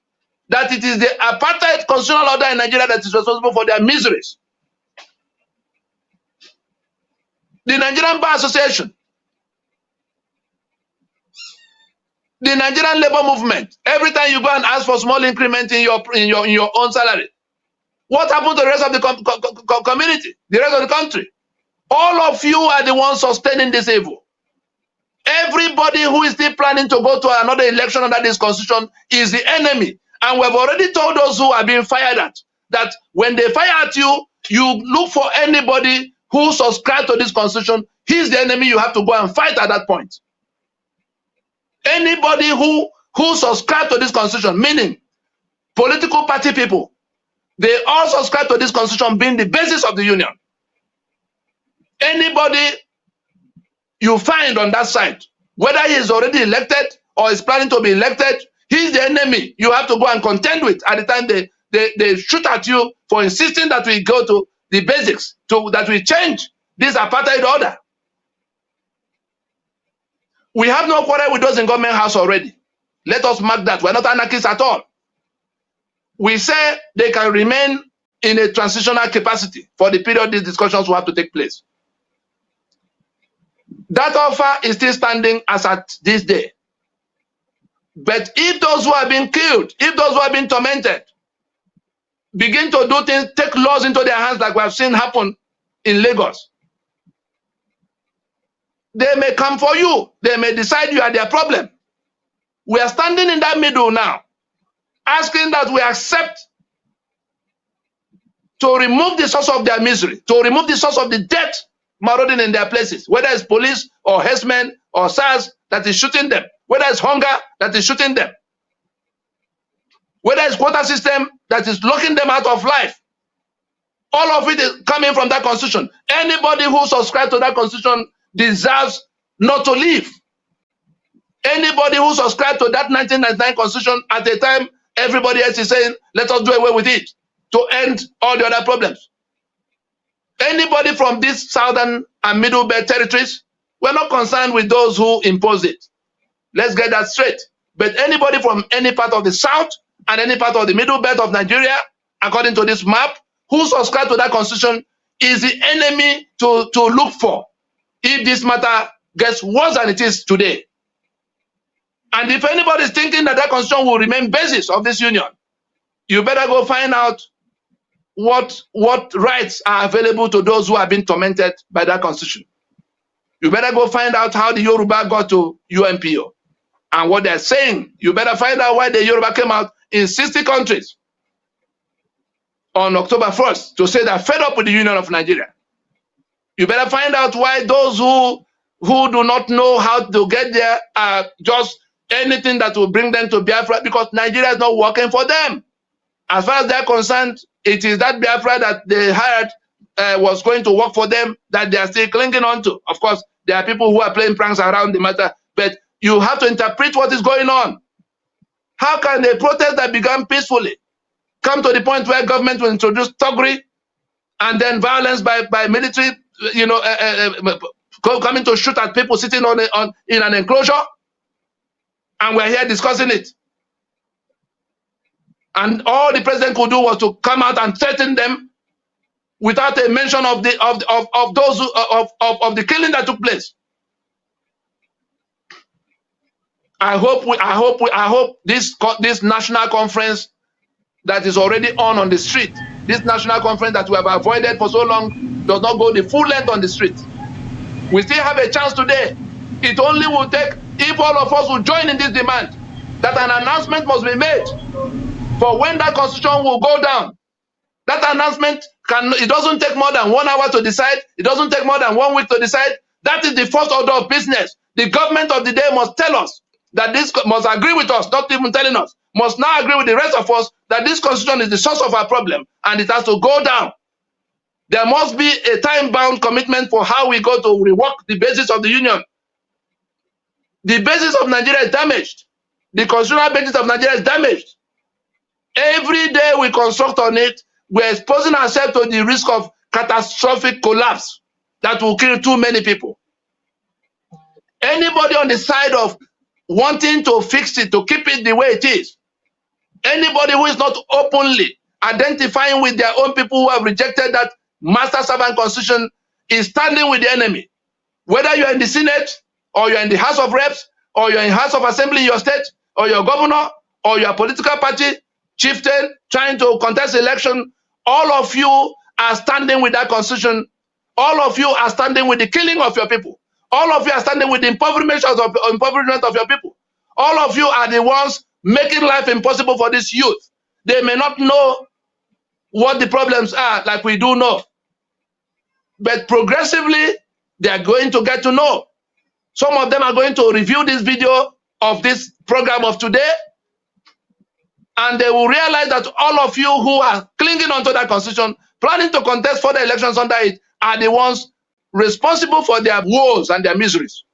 that it is the apartheid constitutional order in Nigeria that is responsible for their miseries? The Nigerian Bar Association, the Nigerian labor movement, every time you go and ask for small increment in your own salary, what happened to the rest of the community, the rest of the country? All of you are the ones sustaining this evil. Everybody who is still planning to go to another election under this constitution is the enemy. And we've already told those who are being fired at that when they fire at you, you look for anybody who subscribes to this constitution. He's the enemy you have to go and fight at that point. Anybody who subscribes to this constitution, meaning political party people, they all subscribe to this constitution being the basis of the union. Anybody you find on that side, whether he is already elected or is planning to be elected, he's the enemy you have to go and contend with at the time they shoot at you for insisting that we go to the basics, that we change this apartheid order. We have no quarrel with those in government house already. Let us mark that. We're not anarchists at all. We say they can remain in a transitional capacity for the period these discussions will have to take place. That offer is still standing as at this day. But if those who are being killed, if those who are being tormented, begin to do things, take laws into their hands like we have seen happen in Lagos, they may come for you. They may decide you are their problem. We are standing in that middle now, asking that we accept to remove the source of their misery, to remove the source of the death marauding in their places, whether it's police or herdsmen or SARS that is shooting them, whether it's hunger that is shooting them, whether it's quota system that is locking them out of life. All of it is coming from that constitution. Anybody who subscribes to that constitution deserves not to live. Anybody who subscribes to that 1999 constitution at a time everybody else is saying, let us do away with it to end all the other problems. Anybody from these southern and middle belt territories, we're not concerned with those who impose it. Let's get that straight. But anybody from any part of the south and any part of the middle belt of Nigeria, according to this map, who subscribe to that constitution is the enemy to look for if this matter gets worse than it is today. And if anybody is thinking that that constitution will remain basis of this union, you better go find out what rights are available to those who have been tormented by that constitution. You better go find out how the Yoruba got to UNPO and what they're saying. You better find out why the Yoruba came out in 60 countries on October 1st to say they're fed up with the Union of Nigeria. You better find out why those who do not know how to get there are just anything that will bring them to Biafra, because Nigeria is not working for them. As far as they're concerned, it is that Biafra that they hired was going to work for them that they are still clinging on to. Of course, there are people who are playing pranks around the matter, but you have to interpret what is going on. How can a protest that began peacefully come to the point where government will introduce thuggery and then violence by military, coming to shoot at people sitting in an enclosure, and we're here discussing it? And all the president could do was to come out and threaten them without a mention of the of the killing that took place. I hope this national conference that is already on the street, this national conference that we have avoided for so long, does not go the full length on the street. We still have a chance today. It only will take, if all of us will join in this demand, that an announcement must be made for when that constitution will go down. That announcement it doesn't take more than 1 hour to decide. It doesn't take more than 1 week to decide. That is the first order of business. The government of the day must tell us that this, must agree with us, not even telling us, must now agree with the rest of us that this constitution is the source of our problem and it has to go down. There must be a time-bound commitment for how we go to rework the basis of the union. The basis of Nigeria is damaged. The constitutional basis of Nigeria is damaged. Every day we construct on it, we're exposing ourselves to the risk of catastrophic collapse that will kill too many people. Anybody on the side of wanting to fix it, to keep it the way it is, anybody who is not openly identifying with their own people who have rejected that master servant constitution is standing with the enemy. Whether you're in the Senate, or you're in the House of Reps, or you're in House of Assembly in your state, or your governor, or your political party, chieftain, trying to contest election, all of you are standing with that constitution. All of you are standing with the killing of your people. All of you are standing with the impoverishment of your people. All of you are the ones making life impossible for this youth. They may not know what the problems are like we do know, but progressively they are going to get to know. Some of them are going to review this video of this program of today, and they will realize that all of you who are clinging onto that constitution, planning to contest further elections under it, are the ones responsible for their woes and their miseries.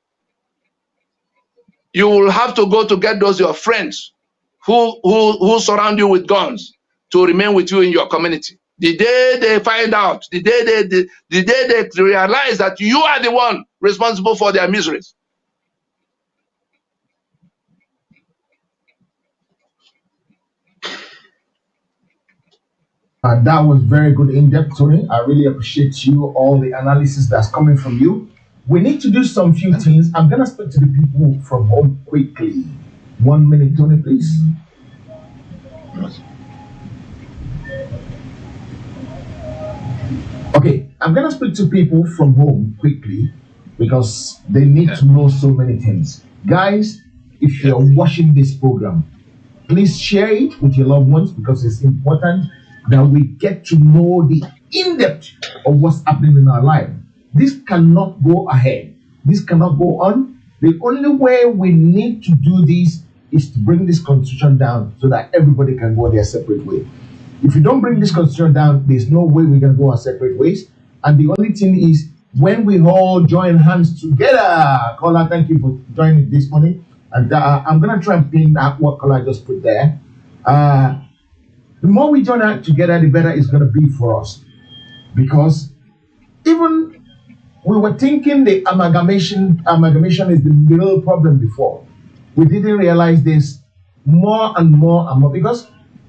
You will have to go to get those your friends who surround you with guns to remain with you in your community. The day they find out, the day they realize that you are the one responsible for their miseries. That was very good in-depth, Tony. I really appreciate you, all the analysis that's coming from you. We need to do some few things. I'm going to speak to the people from home quickly. 1 minute, Tony, please. Okay, I'm going to speak to people from home quickly because they need to know so many things. Guys, if you're watching this program, please share it with your loved ones because it's important that we get to know the in-depth of what's happening in our life. This cannot go ahead. This cannot go on. The only way we need to do this is to bring this constitution down so that everybody can go their separate way. If you don't bring this constitution down, there's no way we're going to go our separate ways. And the only thing is, when we all join hands together, Kola, thank you for joining this morning. And I'm going to try and pin that what Kola just put there. The more we join out together, the better it's going to be for us. Because even we were thinking the amalgamation is the real problem before. We didn't realize this more and more and more. Because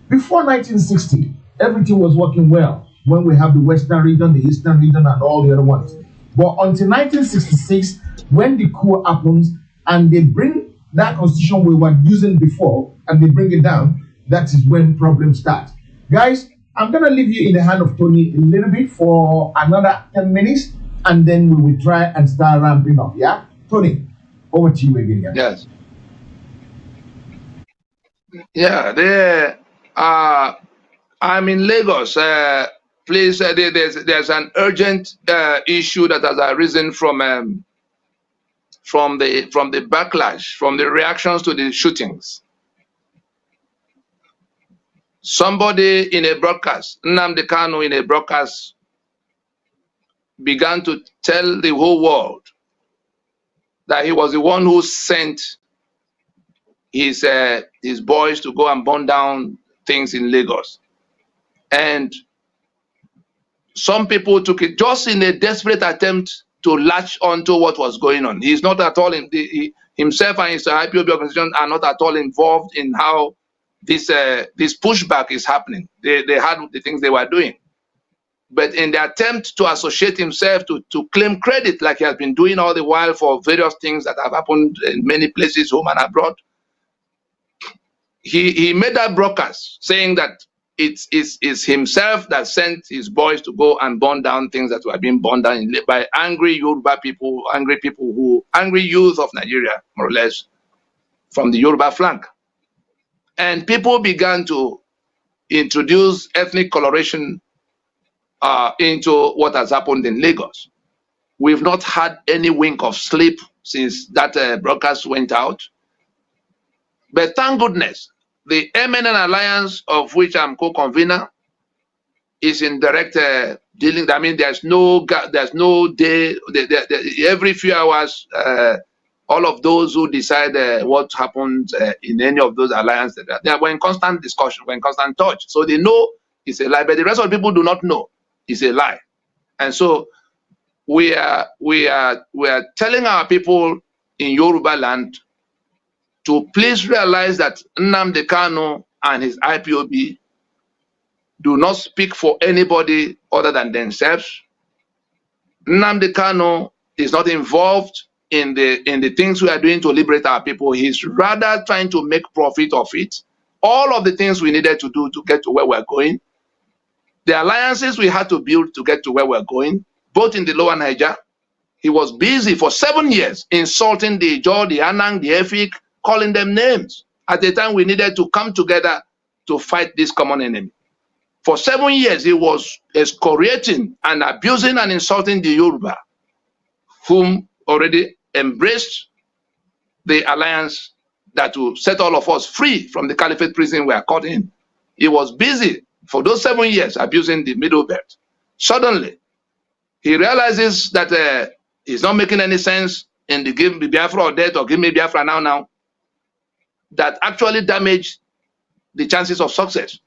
before 1960, everything was working well. When we have the Western region, the Eastern region, and all the other ones. But until 1966, when the coup happens, and they bring that constitution we were using before, and they bring it down, that is when problems start. Guys, I'm going to leave you in the hand of Tony a little bit for another 10 minutes, and then we will try and start ramping up. Yeah? Tony, over to you again. Yeah? Yes. Yeah, they I'm in Lagos. Please, there's an urgent issue that has arisen from the backlash, from the reactions to the shootings. Somebody in a broadcast, Nnamdi Kanu in a broadcast, began to tell the whole world that he was the one who sent his boys to go and burn down things in Lagos. And some people took it just in a desperate attempt to latch onto what was going on. He's not at all himself and his IPOB organization are not at all involved in how this pushback is happening. They had the things they were doing. But in the attempt to associate himself, to claim credit like he has been doing all the while for various things that have happened in many places, home and abroad, he made that broadcast saying that it's himself that sent his boys to go and burn down things that were being burned down by angry Yoruba people, angry youth of Nigeria, more or less, from the Yoruba flank. And people began to introduce ethnic coloration into what has happened in Lagos. We've not had any wink of sleep since that broadcast went out. But thank goodness, the Amending Alliance, of which I'm co-convener, is in direct dealing. I mean, there's no day. Every few hours, all of those who decide what happens in any of those alliances, they are in constant discussion, we're in constant touch. So they know it's a lie, but the rest of the people do not know it's a lie. And so we are telling our people in Yoruba land to please realize that Nnamdi Kanu and his IPOB do not speak for anybody other than themselves. Nnamdi Kanu is not involved in the things we are doing to liberate our people. He's rather trying to make profit of it. All of the things we needed to do to get to where we're going, the alliances we had to build to get to where we're going, both in the lower Niger, he was busy for 7 years insulting the Ijaw, the Anang, the Efik, calling them names at the time we needed to come together to fight this common enemy. For 7 years, he was excoriating and abusing and insulting the Yoruba, whom already embraced the alliance that will set all of us free from the caliphate prison we are caught in. He was busy for those 7 years abusing the Middle Belt. Suddenly, he realizes that it's not making any sense in the give me Biafra or death or give me Biafra now, that actually damaged the chances of success.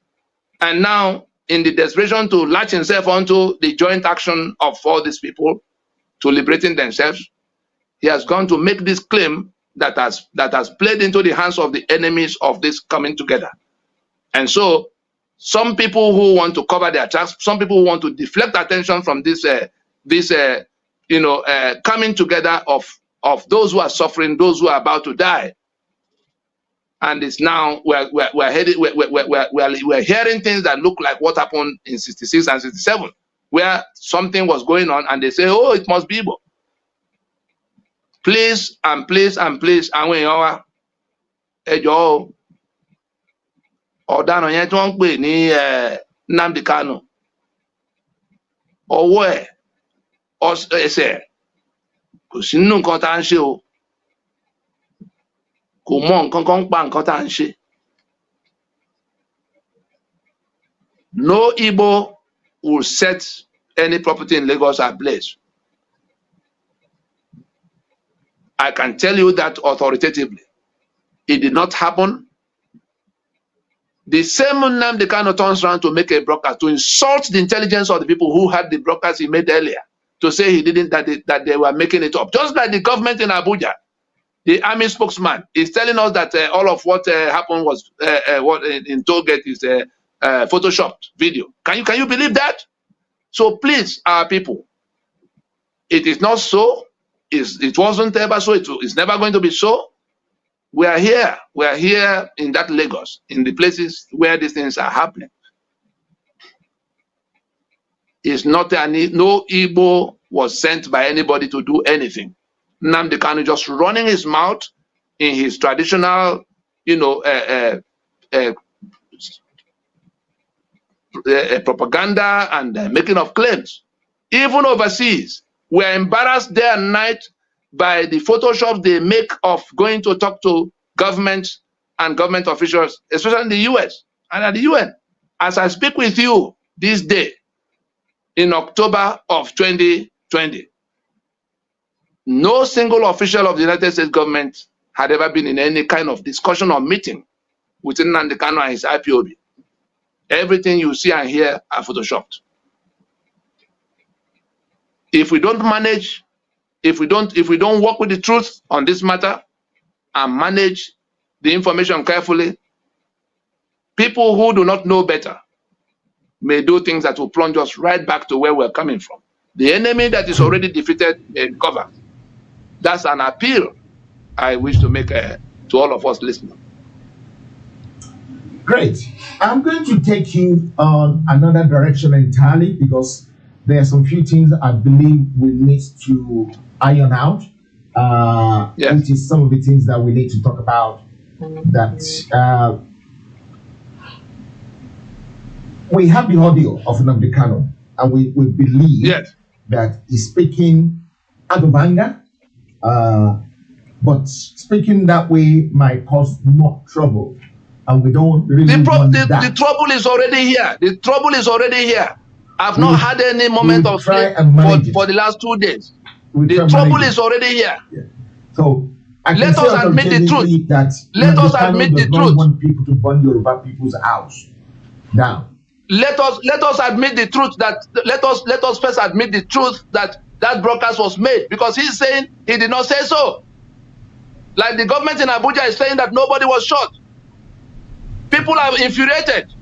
And now, in the desperation to latch himself onto the joint action of all these people to liberating themselves, he has gone to make this claim that has played into the hands of the enemies of this coming together. And so, some people who want to cover their tracks, some people who want to deflect attention from this coming together of those who are suffering, those who are about to die. And it's now we're hearing things that look like what happened in 66 and 67, where something was going on, and they say, "Oh, it must be Igbo." Please and please and please, and when you are ẹjọ́ ọ̀daràn yẹn tí wọ́n ń pè ní Nnamdi Kanu, ọwọ́ ẹ̀ ẹsẹ̀ kò sí nínú nǹkan tá à ń ṣe o. Kò mọ nǹkan kan pa nǹkan tá à ń ṣe. No Igbo will set any property in Lagos ablaze. I can tell you that authoritatively. It did not happen. The same Nnamdi Kanu turns around to make a broadcast to insult the intelligence of the people who had the broadcast he made earlier, to say he didn't, that they were making it up. Just like the government in Abuja. The army spokesman is telling us that all of what happened was what in Tollgate is a photoshopped video. Can you believe that? So please, our people, it is not so. It wasn't ever so. It's never going to be so. We are here. We are here in that Lagos, in the places where these things are happening. is not no Igbo was sent by anybody to do anything. Nnamdi Kanu just running his mouth in his traditional, propaganda and making of claims. Even overseas, we are embarrassed day and night by the photoshops they make of going to talk to governments and government officials, especially in the US and at the UN. As I speak with you this day, in October of 2020, no single official of the United States government had ever been in any kind of discussion or meeting with Nnamdi Kanu and his IPOB. Everything you see and hear are photoshopped. If we don't manage, if we don't work with the truth on this matter and manage the information carefully, people who do not know better may do things that will plunge us right back to where we're coming from. The enemy that is already defeated may recover. That's an appeal I wish to make to all of us listening. Great. I'm going to take you on another direction entirely because there are some few things I believe we need to iron out, Yes. which is some of the things that we need to talk about. That we have the audio of Nnamdi Kanu, and we believe Yes. that he's speaking out of anger, but speaking that way might cause more trouble, and we don't really want that. The trouble is already here. The trouble is already here. I've not had any moment of sleep for the last 2 days. The trouble is already here. Yeah. So let us admit the truth. Let us admit the truth. Want people to burn Yoruba people's house down. Let us admit the truth that let us first admit the truth that broadcast was made, because he's saying he did not say so. Like the government in Abuja is saying that nobody was shot. People are infuriated.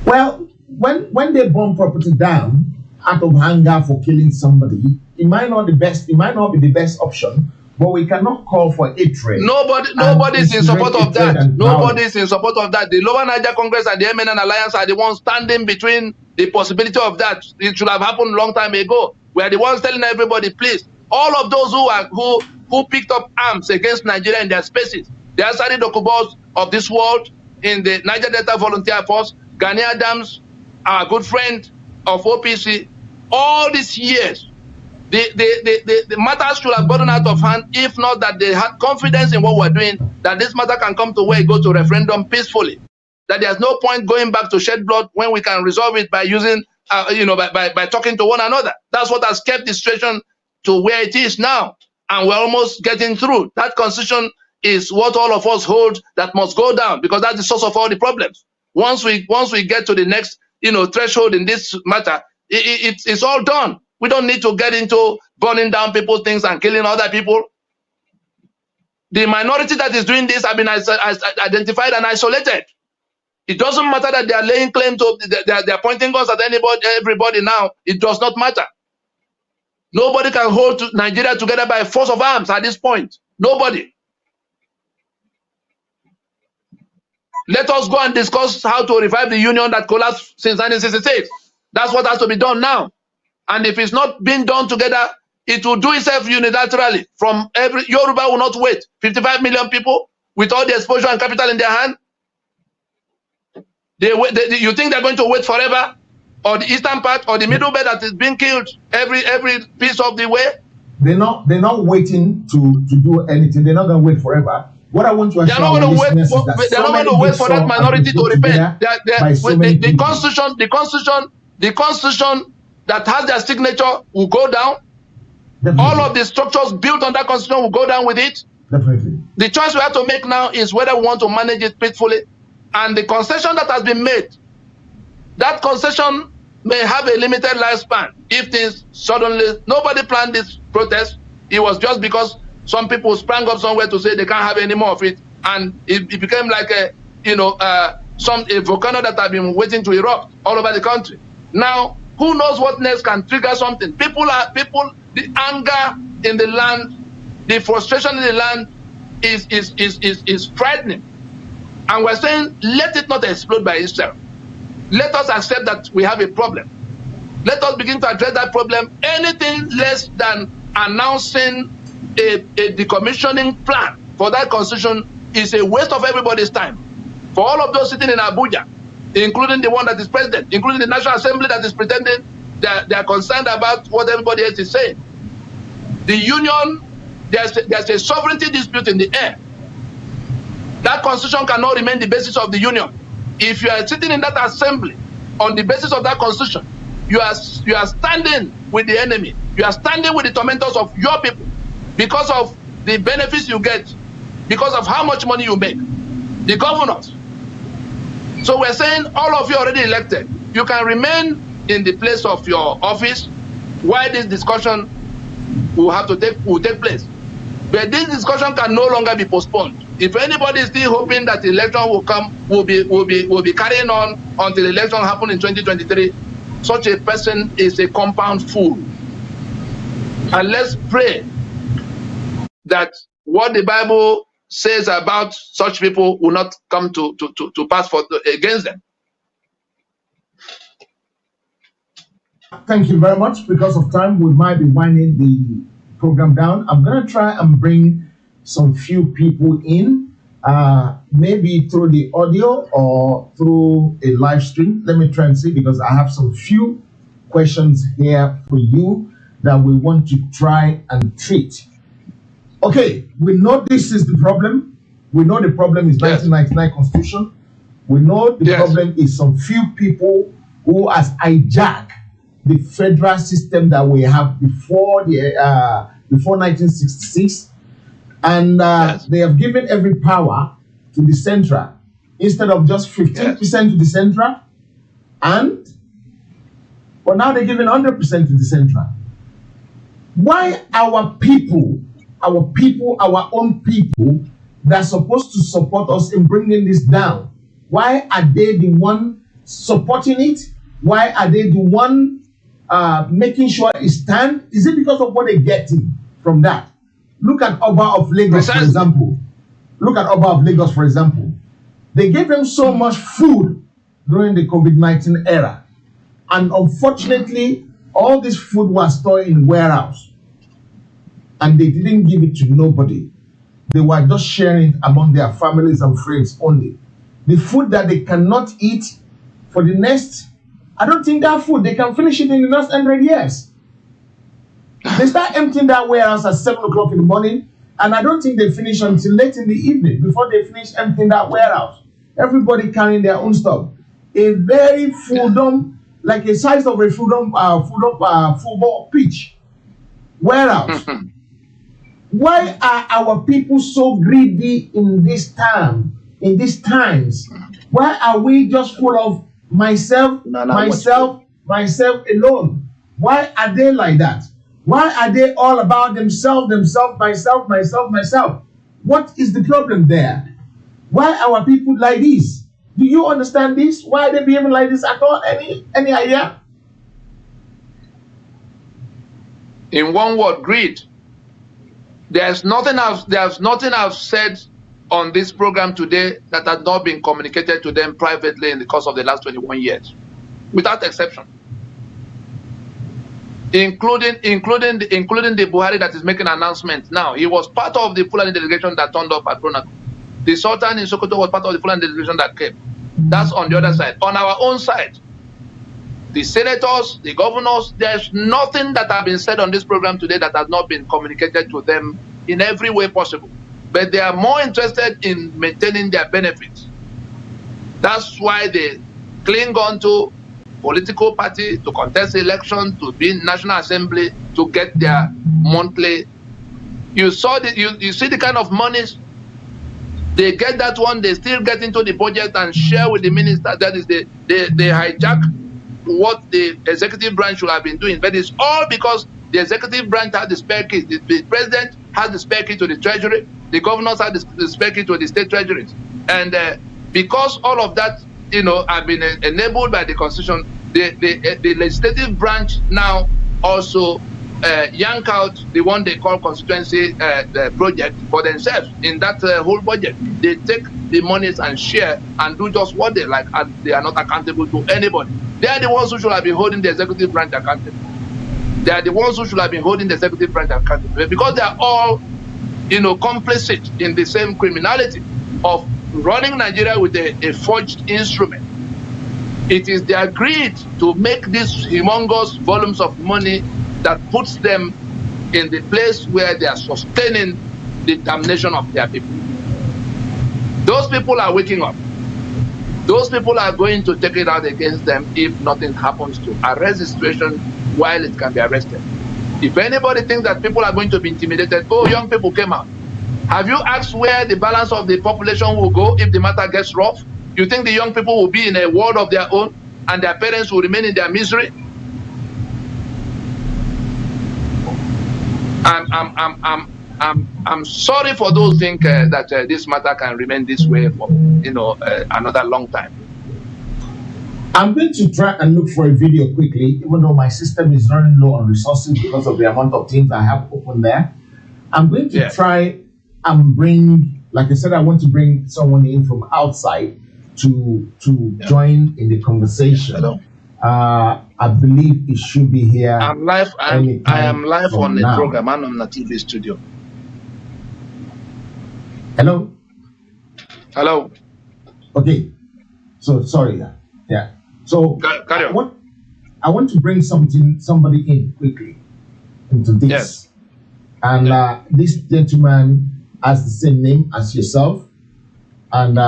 Well, when they burn property down out of anger for killing somebody, it might not be the best option, but we cannot call for hatred. Nobody is in support of that. Nobody is in support of that. The Lower Niger Congress and the MNN Alliance are the ones standing between the possibility of that. It should have happened a long time ago. We are the ones telling everybody, please, all of those who picked up arms against Nigeria in their spaces, the Asari Dokubos of this world in the Niger Delta Volunteer Force, Gani Adams, our good friend of OPC, all these years, the matters should have gotten out of hand, if not that they had confidence in what we're doing, that this matter can come to where it goes to referendum peacefully. That there's no point going back to shed blood when we can resolve it by using, by talking to one another. That's what has kept the situation to where it is now. And we're almost getting through. That constitution is what all of us hold that must go down, because that's the source of all the problems. Once we get to the next, threshold in this matter, it's all done. We don't need to get into burning down people's things and killing other people. The minority that is doing this have been identified and isolated. It doesn't matter that they are laying claim to, they are pointing guns at everybody now. It does not matter. Nobody can hold Nigeria together by force of arms at this point. Nobody. Let us go and discuss how to revive the union that collapsed since 1966. That's what has to be done now. And if it's not being done together, it will do itself unilaterally. From Yoruba will not wait. 55 million people with all the exposure and capital in their hand. You think they're going to wait forever? Or the eastern part, or the middle belt that is being killed every piece of the way? They're not waiting to do anything. They're not going to wait forever. What I want to assure they're not going to wait for that minority to repent. The constitution that has their signature will go down. Definitely. All of the structures built on that constitution will go down with it. Definitely. The choice we have to make now is whether we want to manage it peacefully. And the concession that has been made, that concession may have a limited lifespan. If things suddenly, nobody planned this protest. It was just because some people sprang up somewhere to say they can't have any more of it. And it became like a volcano that had been waiting to erupt all over the country. Now, who knows what next can trigger something? The anger in the land, the frustration in the land is frightening. And we're saying, let it not explode by itself. Let us accept that we have a problem. Let us begin to address that problem. Anything less than announcing a decommissioning plan for that constitution is a waste of everybody's time. For all of those sitting in Abuja, including the one that is president, including the National Assembly that is pretending that they are concerned about what everybody else is saying. The union, there's a sovereignty dispute in the air. That constitution cannot remain the basis of the union. If you are sitting in that assembly on the basis of that constitution, you are standing with the enemy. You are standing with the tormentors of your people because of the benefits you get, because of how much money you make, the governors. So we're saying all of you already elected. You can remain in the place of your office while this discussion will take place. But this discussion can no longer be postponed. If anybody is still hoping that the election will come, will be carrying on until the election happen in 2023, such a person is a compound fool. And let's pray that what the Bible says about such people will not come to pass against them. Thank you very much. Because of time, we might be winding the program down. I'm going to try and bring some few people in, maybe through the audio or through a live stream. Let me try and see, because I have some few questions here for you that we want to try and treat. Okay, we know this is the problem. We know the problem is 1999 Constitution. We know the problem is some few people who has hijacked the federal system that we have before 1966, and they have given every power to the central instead of just 15% to the central, but now they're giving 100% to the central. Why our people, our own people that are supposed to support us in bringing this down, why are they the one supporting it? Why are they the one making sure it stands? Is it because of what they're getting from that? Look at Oba of Lagos, for example. Look at Oba of Lagos, for example. They gave them so much food during the COVID-19 era. And unfortunately, all this food was stored in warehouse. And they didn't give it to nobody. They were just sharing it among their families and friends only. The food that they cannot eat for the next, I don't think that food, they can finish it in the next 100 years. They start emptying that warehouse at 7 o'clock in the morning, and I don't think they finish until late in the evening before they finish emptying that warehouse. Everybody carrying their own stuff. A very full like a size of a football pitch warehouse. Why are our people so greedy in this time, in these times? Why are we just full of myself alone? Why are they like that? Why are they all about themselves, myself? What is the problem there? Why are our people like this? Do you understand this? Why are they behaving like this at all? Any idea? In one word, greed. There's nothing I've said on this program today that has not been communicated to them privately in the course of the last 21 years, without exception. Including the Buhari that is making announcements now. He was part of the Fulani delegation that turned up at Pronaco. The Sultan in Sokoto was part of the Fulani delegation that came. That's on the other side. On our own side, the senators, the governors, there's nothing that has been said on this program today that has not been communicated to them in every way possible. But they are more interested in maintaining their benefits. That's why they cling on to political party, to contest election, to be in National Assembly, to get their monthly. You saw you see the kind of monies they get. That one, they still get into the budget and share with the minister. That is they hijack what the executive branch should have been doing. But it's all because the executive branch has the spare key. The president has the spare key to the treasury. The governors have the spare key to the state treasuries. And because all of that, have been enabled by the Constitution, the legislative branch now also yank out the one they call constituency project for themselves in that whole budget. They take the monies and share and do just what they like, and they are not accountable to anybody. They are the ones who should have been holding the executive branch accountable. They are the ones who should have been holding the executive branch accountable, because they are all, complicit in the same criminality of running Nigeria with a forged instrument. It is their greed to make these humongous volumes of money that puts them in the place where they are sustaining the damnation of their people. Those people are waking up. Those people are going to take it out against them if nothing happens to arrest the situation while it can be arrested. If anybody thinks that people are going to be intimidated, oh, young people came out. Have you asked where the balance of the population will go if the matter gets rough? You think the young people will be in a world of their own and their parents will remain in their misery? I'm sorry for those who think that this matter can remain this way for another long time. I'm going to try and look for a video quickly, even though my system is running low on resources because of the amount of things I have open there. I'm going to try and bring, like I said, I want to bring someone in from outside to join in the conversation. Hello. I believe it should be here. I'm live. I am live on the program. I'm on the TV studio. Hello. Hello. Okay. So sorry. Yeah. So carry on. I want to bring somebody in quickly into this. Yes. And this gentleman has the same name as yourself. And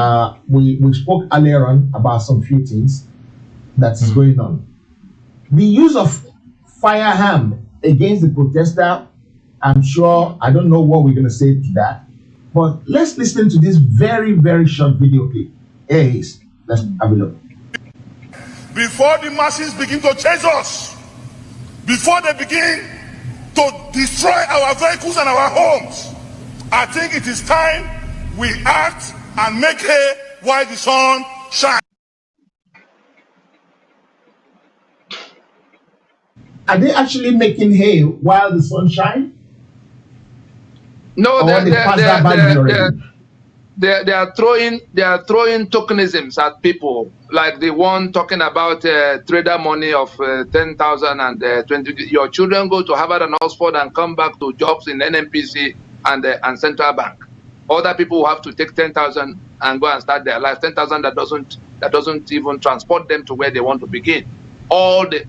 we spoke earlier on about some few things that is going on. The use of firearm against the protester, I'm sure, I don't know what we're going to say to that. But let's listen to this very, very short video clip. Here it is. Let's have a look. Before the masses begin to chase us, before they begin to destroy our vehicles and our homes, I think it is time we act and make hay while the sun shines. Are they actually making hay while the sun shines? No, they are throwing tokenisms at people, like the one talking about trader money of 10,000 and 20. Your children go to Harvard and Oxford and come back to jobs in NNPC and Central Bank. Other people have to take 10,000 and go and start their life. 10,000 that doesn't even transport them to where they want to begin. All the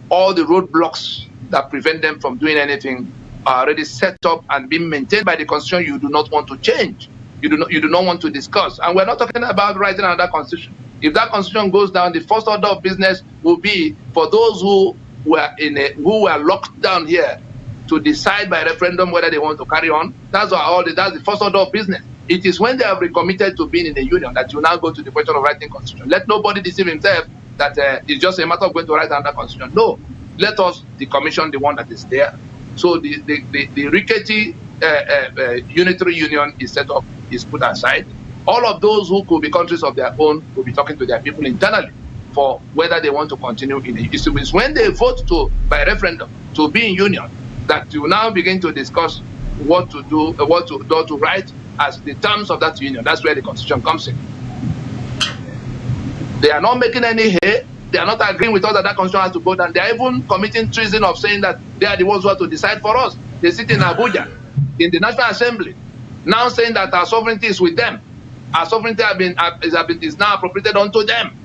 roadblocks that prevent them from doing anything are already set up and being maintained by the constitution. You do not want to change. You do not want to discuss. And we're not talking about writing another constitution. If that constitution goes down, the first order of business will be for those who were locked down here to decide by referendum whether they want to carry on. That's the first order of business. It is when they have recommitted to being in the union that you now go to the question of writing constitution. Let nobody deceive himself that it's just a matter of going to write another constitution. No, let us decommission the one that is there. So the rickety unitary union is set up, is put aside. All of those who could be countries of their own will be talking to their people internally for whether they want to continue in the issue. It's when they vote by referendum to be in union that you now begin to discuss what to do, what to write as the terms of that union. That's where the constitution comes in. They are not making any hay. They are not agreeing with us that constitution has to go down. They are even committing treason of saying that they are the ones who have to decide for us. They sit in Abuja, in the National Assembly, now saying that our sovereignty is with them. Our sovereignty is now appropriated unto them.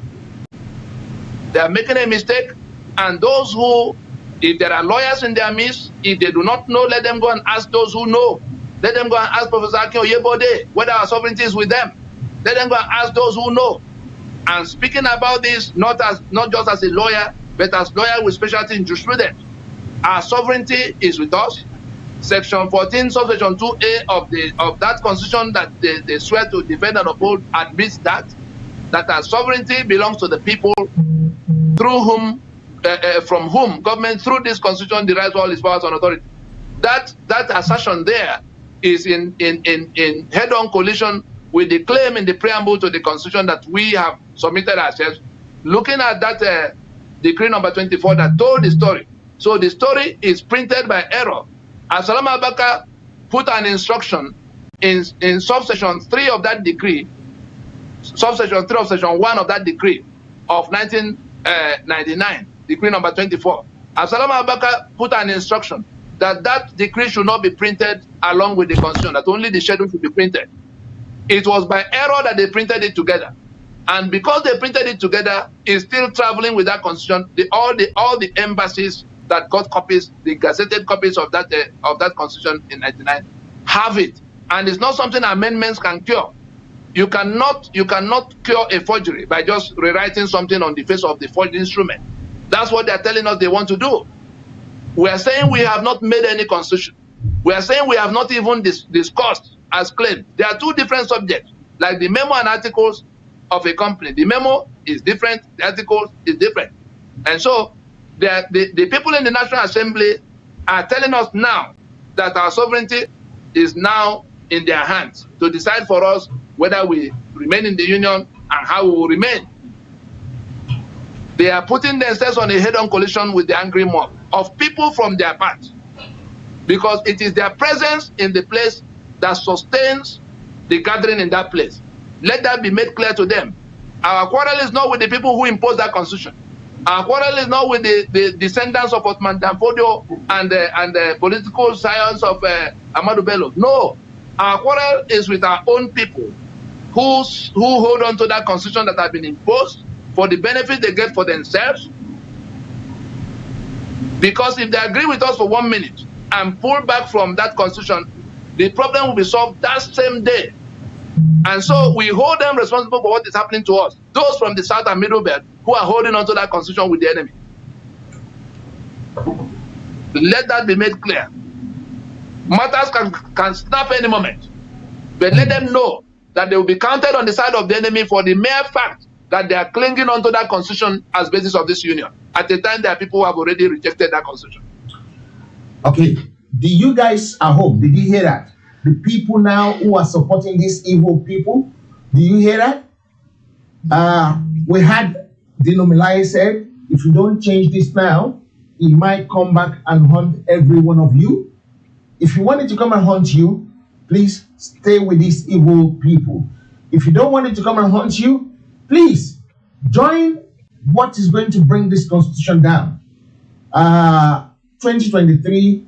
They are making a mistake, and those who, if there are lawyers in their midst, if they do not know, let them go and ask those who know. Let them go and ask Professor Akin Oyebode whether our sovereignty is with them. Let them go and ask those who know. And speaking about this, not just as a lawyer, but as lawyer with specialty in jurisprudence, our sovereignty is with us. Section 14, subsection 2A of that constitution that they swear to defend and uphold admits that our sovereignty belongs to the people, through whom, from whom government through this constitution derives all its powers and authority. That assertion there is in head-on collision with the claim in the preamble to the constitution that we have submitted ourselves, looking at that decree number 24 that told the story. So the story is printed by error. Absalom Abaka put an instruction in subsection 3 of that decree, subsection 3 of section 1 of that decree of 1999, decree number 24, Absalom Abubakar put an instruction that that decree should not be printed along with the constitution, that only the schedule should be printed. It was by error that they printed it together. And because they printed it together, it's still traveling with that constitution. All the embassies that got copies, the gazetted copies of that constitution in 99, have it. And it's not something amendments can cure. You cannot cure a forgery by just rewriting something on the face of the forged instrument. That's what they're telling us they want to do. We are saying we have not made any constitution. We are saying we have not even discussed as claimed. There are two different subjects, like the memo and articles of a company. The memo is different, the articles is different. And so the people in the National Assembly are telling us now that our sovereignty is now in their hands to decide for us whether we remain in the union and how we will remain. They are putting themselves on a head-on collision with the angry mob of people from their part, because it is their presence in the place that sustains the gathering in that place. Let that be made clear to them. Our quarrel is not with the people who imposed that constitution. Our quarrel is not with the descendants of Ottoman Danfodio and the political science of Ahmadu Bello. No, our quarrel is with our own people who hold on to that constitution that has been imposed for the benefit they get for themselves. Because if they agree with us for 1 minute and pull back from that constitution, the problem will be solved that same day. And so we hold them responsible for what is happening to us. Those from the South and Middle Belt who are holding on to that constitution with the enemy. Let that be made clear. Matters can snap any moment. But let them know that they will be counted on the side of the enemy for the mere fact that they are clinging onto that constitution as basis of this union. At the time, there are people who have already rejected that constitution. Okay, do you guys at home, did you hear that? The people now who are supporting these evil people, do you hear that? We had Dino Melai said, if you don't change this now, he might come back and hunt every one of you. If you wanted to come and hunt you, please stay with these evil people. If you don't want it to come and hunt you, please join what is going to bring this constitution down. 2023,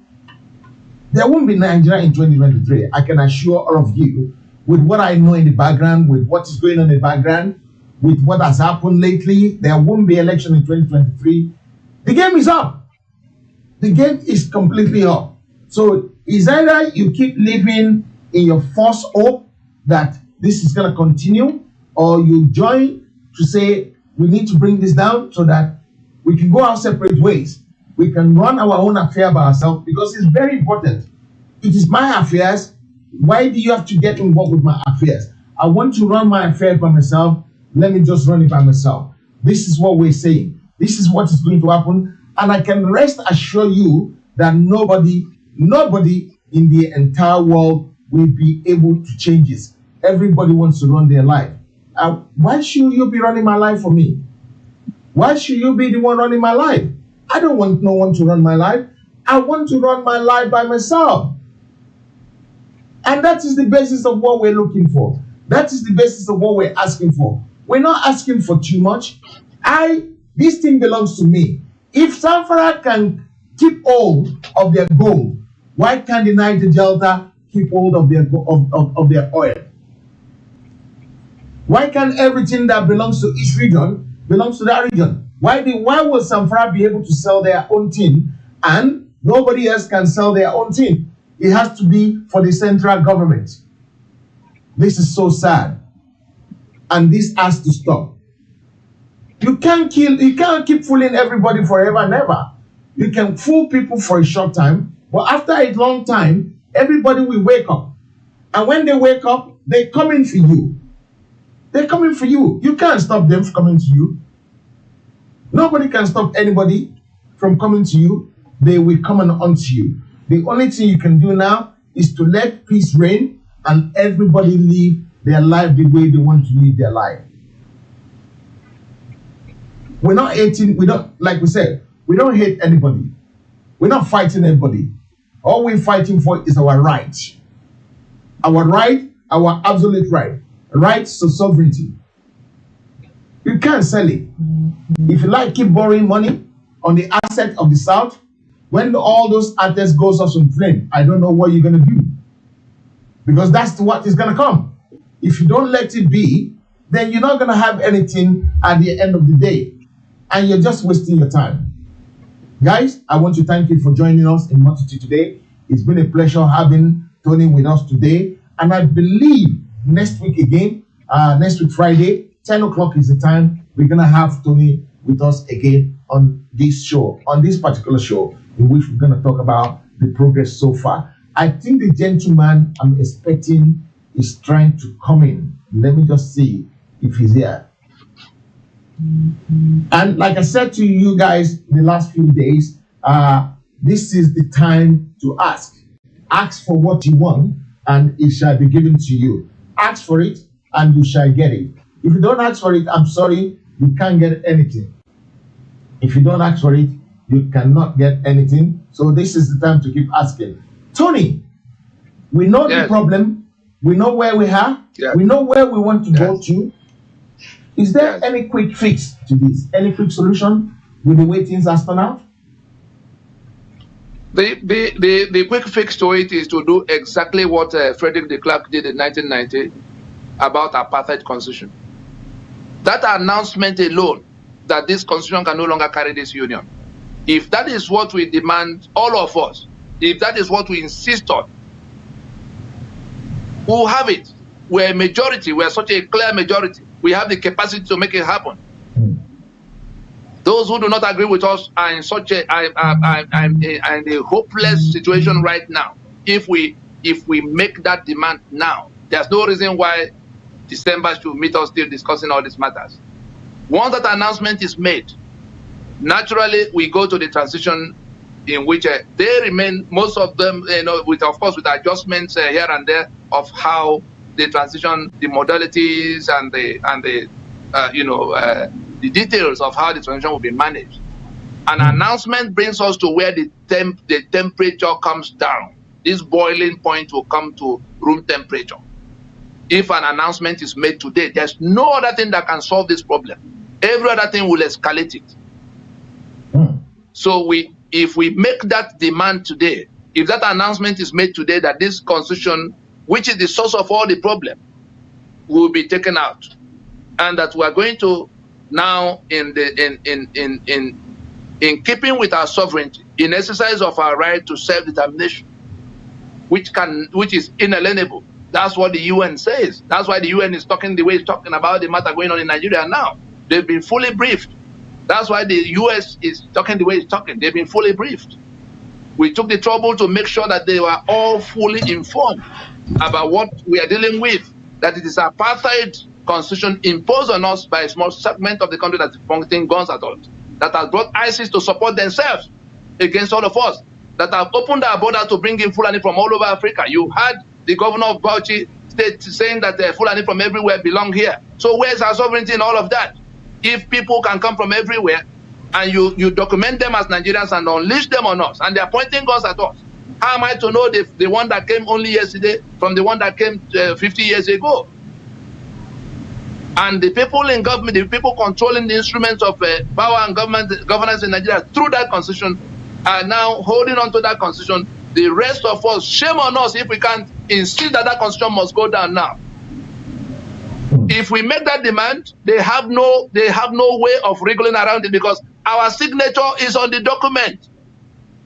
there won't be Nigeria in 2023. I can assure all of you, with what I know in the background, with what is going on in the background, with what has happened lately, there won't be election in 2023. The game is up. The game is completely up. So it's either you keep living in your false hope that this is going to continue, or you join to say we need to bring this down so that we can go our separate ways. We can run our own affair by ourselves, because it's very important. It is my affairs. Why do you have to get involved with my affairs? I want to run my affairs by myself. Let me just run it by myself. This is what we're saying. This is what is going to happen. And I can rest assure you that nobody in the entire world will be able to change this. Everybody wants to run their life. Why should you be running my life for me? Why should you be the one running my life? I don't want no one to run my life. I want to run my life by myself. And that is the basis of what we're looking for. That is the basis of what we're asking for. We're not asking for too much. This thing belongs to me. If Zamfara can keep hold of their gold, why can't the Niger Delta keep hold of their oil? Why can't everything that belongs to each region belongs to that region? Why will Zamfara be able to sell their own thing and nobody else can sell their own thing? It has to be for the central government. This is so sad. And this has to stop. You can't keep fooling everybody forever and ever. You can fool people for a short time, but after a long time, everybody will wake up. And when they wake up, they're coming for you. They're coming for you. You can't stop them from coming to you. Nobody can stop anybody from coming to you. They will come and hunt you. The only thing you can do now is to let peace reign and everybody live their life the way they want to live their life. We're not hating, like we said, we don't hate anybody. We're not fighting anybody. All we're fighting for is our right. our right, our absolute right, rights to sovereignty. You can't sell it. If you like, keep borrowing money on the asset of the South. When all those assets goes off in flame, I don't know what you're gonna do, because that's what is gonna come. If you don't let it be, then you're not gonna have anything at the end of the day, and you're just wasting your time. Guys, I want to thank you for joining us in Multitude today. It's been a pleasure having Tony with us today, and I believe next week again, next week Friday, 10 o'clock is the time we're gonna have Tony with us again on this show, on this particular show, in which we're gonna talk about the progress so far. I think the gentleman I'm expecting is trying to come in. Let me just see if he's here. And like I said to you guys in the last few days, this is the time to ask. Ask for what you want, and it shall be given to you. Ask for it, and you shall get it. If you don't ask for it, I'm sorry, you can't get anything. If you don't ask for it, you cannot get anything. So this is the time to keep asking. Tony, we know the problem. We know where we are. We know where we want to go to. Is there any quick fix to this? Any quick solution with the way things are turned out? The quick fix to it is to do exactly what Frederick de Klerk did in 1990 about apartheid constitution. That announcement alone, that this constitution can no longer carry this union. If that is what we demand, all of us, if that is what we insist on, we'll have it. We're a majority. We're such a clear majority. We have the capacity to make it happen. Those who do not agree with us are in such a hopeless situation right now. If we make that demand now, there's no reason why December should meet us still discussing all these matters. Once that announcement is made, naturally we go to the transition in which they remain, most of them, with of course with adjustments here and there of how the transition, the modalities and the details of how the transition will be managed. An announcement brings us to where the temperature comes down. This boiling point will come to room temperature. If an announcement is made today, there's no other thing that can solve this problem. Every other thing will escalate it. So if we make that demand today, if that announcement is made today that this constitution, which is the source of all the problem, will be taken out, and that we are going to now in keeping with our sovereignty, in exercise of our right to self-determination, which is inalienable. That's what the UN says. That's why the UN is talking the way it's talking about the matter going on in Nigeria now. They've been fully briefed. That's why the US is talking the way it's talking. They've been fully briefed. We took the trouble to make sure that they were all fully informed about what we are dealing with, that it is apartheid constitution imposed on us by a small segment of the country that is pointing guns at us, that has brought ISIS to support themselves against all of us, that have opened our border to bring in Fulani from all over Africa. You had the governor of Bauchi state saying that Fulani from everywhere belong here. So where's our sovereignty in all of that? If people can come from everywhere and you document them as Nigerians and unleash them on us, and they're pointing guns at us, how am I to know the one that came only yesterday from the one that came 50 years ago? And the people in government, the people controlling the instruments of power and governance in Nigeria through that constitution are now holding on to that constitution. The rest of us, shame on us if we can't insist that that constitution must go down now. If we make that demand, they have no way of wriggling around it, because our signature is on the document.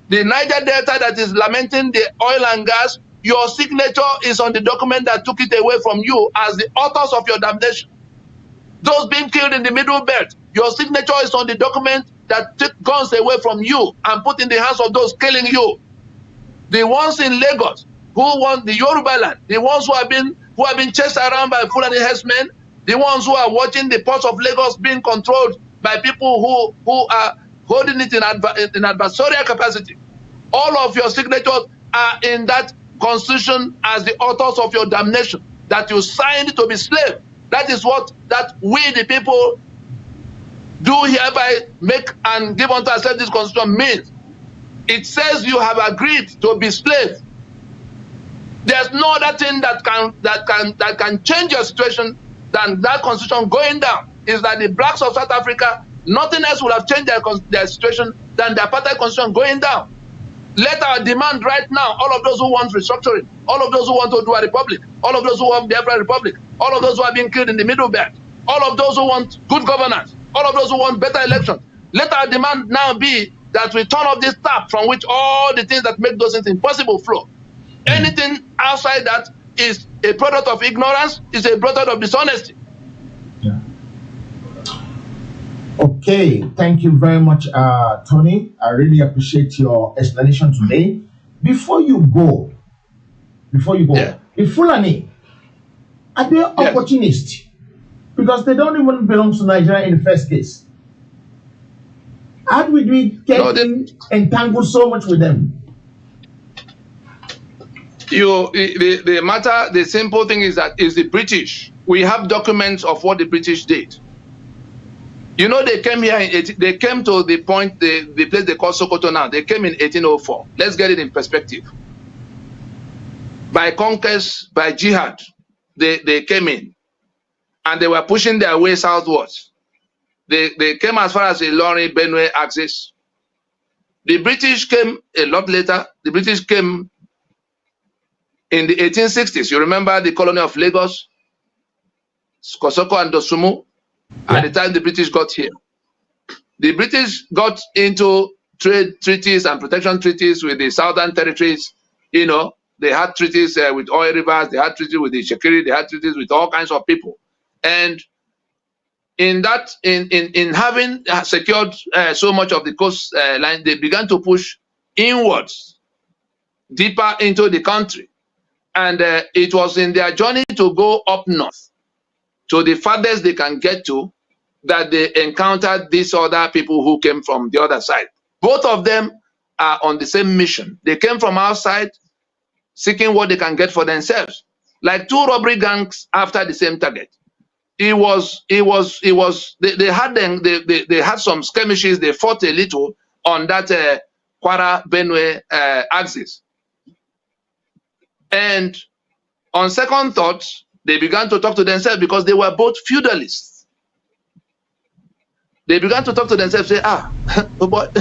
The Niger Delta that is lamenting the oil and gas, your signature is on the document that took it away from you as the authors of your damnation. Those being killed in the Middle Belt, your signature is on the document that took guns away from you and put in the hands of those killing you. The ones in Lagos who want the Yoruba land, the ones who have been chased around by Fulani herdsmen, the ones who are watching the ports of Lagos being controlled by people who are holding it in adversarial capacity. All of your signatures are in that constitution as the authors of your damnation, that you signed to be slave. That is what that we the people do hereby make and give unto ourselves this constitution means. It says you have agreed to be slave. There's no other thing that can change your situation than that constitution going down. Is that the blacks of South Africa, nothing else would have changed their situation than the apartheid constitution going down. Let our demand right now, all of those who want restructuring, all of those who want to do a republic, all of those who want Biafra Republic, all of those who are being killed in the Middle Belt, all of those who want good governance, all of those who want better elections, let our demand now be that we turn off this tap from which all the things that make those things impossible flow. Anything outside that is a product of ignorance, is a product of dishonesty. Yeah. Okay, thank you very much, Tony. I really appreciate your explanation today. Before you go, Yeah. the Fulani, are they opportunists? Because they don't even belong to Nigeria in the first case. How did we get entangled so much with them? The simple thing is that is the British. We have documents of what the British did. You know, they came here, they came to the point, the place they call Sokoto now. They came in 1804. Let's get it in perspective. By conquest, by jihad, they came in. And they were pushing their way southwards. They came as far as the Ilorin Benue axis. The British came a lot later. The British came in the 1860s. You remember the colony of Lagos, Kosoko and Dosumu? At the time the British got here. The British got into trade treaties and protection treaties with the southern territories. You know, they had treaties with oil rivers, they had treaties with the Shekiri, they had treaties with all kinds of people. And in that, in having secured so much of the coastline, they began to push inwards, deeper into the country. And it was in their journey to go up north, to the farthest they can get to, that they encountered these other people who came from the other side. Both of them are on the same mission. They came from outside, seeking what they can get for themselves, like two robbery gangs after the same target. They had some skirmishes. They fought a little on that Kwara Benue axis, and on second thoughts, they began to talk to themselves because they were both feudalists. They began to talk to themselves, say, but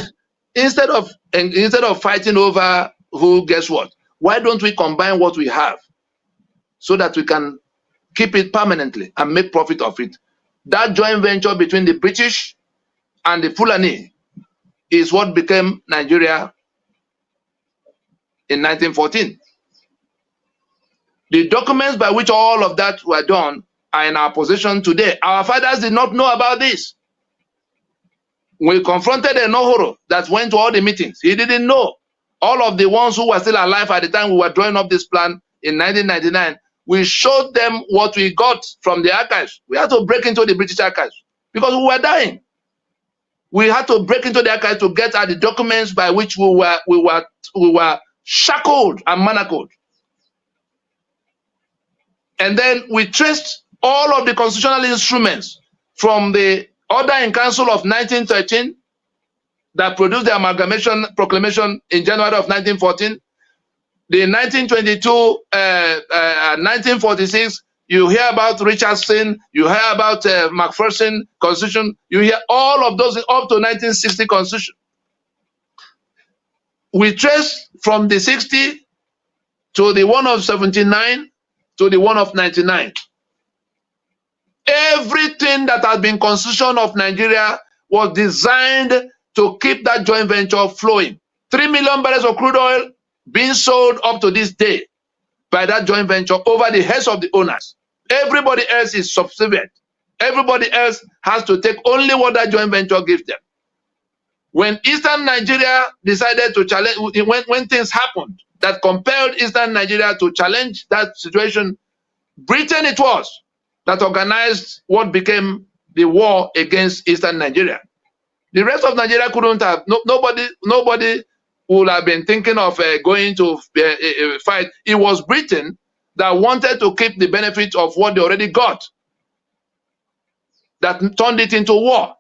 instead of fighting over who gets what, why don't we combine what we have so that we can keep it permanently and make profit of it? That joint venture between the British and the Fulani is what became Nigeria in 1914. The documents by which all of that were done are in our possession today. Our fathers did not know about this. We confronted a Nohoro that went to all the meetings. He didn't know. All of the ones who were still alive at the time we were drawing up this plan in 1999, we showed them what we got from the archives. We had to break into the British archives because we were dying. We had to break into the archives to get at the documents by which we were shackled and manacled. And then we traced all of the constitutional instruments from the Order in Council of 1913 that produced the Amalgamation Proclamation in January of 1914. The 1922, 1946, you hear about Richardson, you hear about Macpherson Constitution, you hear all of those up to 1960 Constitution. We trace from the 60 to the one of 79 to the one of 99. Everything that has been Constitution of Nigeria was designed to keep that joint venture flowing. 3 million barrels of crude oil being sold up to this day by that joint venture over the heads of the owners. Everybody else is subservient. Everybody else has to take only what that joint venture gives them. When Eastern Nigeria decided to challenge, when things happened that compelled Eastern Nigeria to challenge that situation, Britain it was that organized what became the war against Eastern Nigeria. The rest of Nigeria couldn't have, nobody would have been thinking of going to fight. It was Britain that wanted to keep the benefit of what they already got, that turned it into war.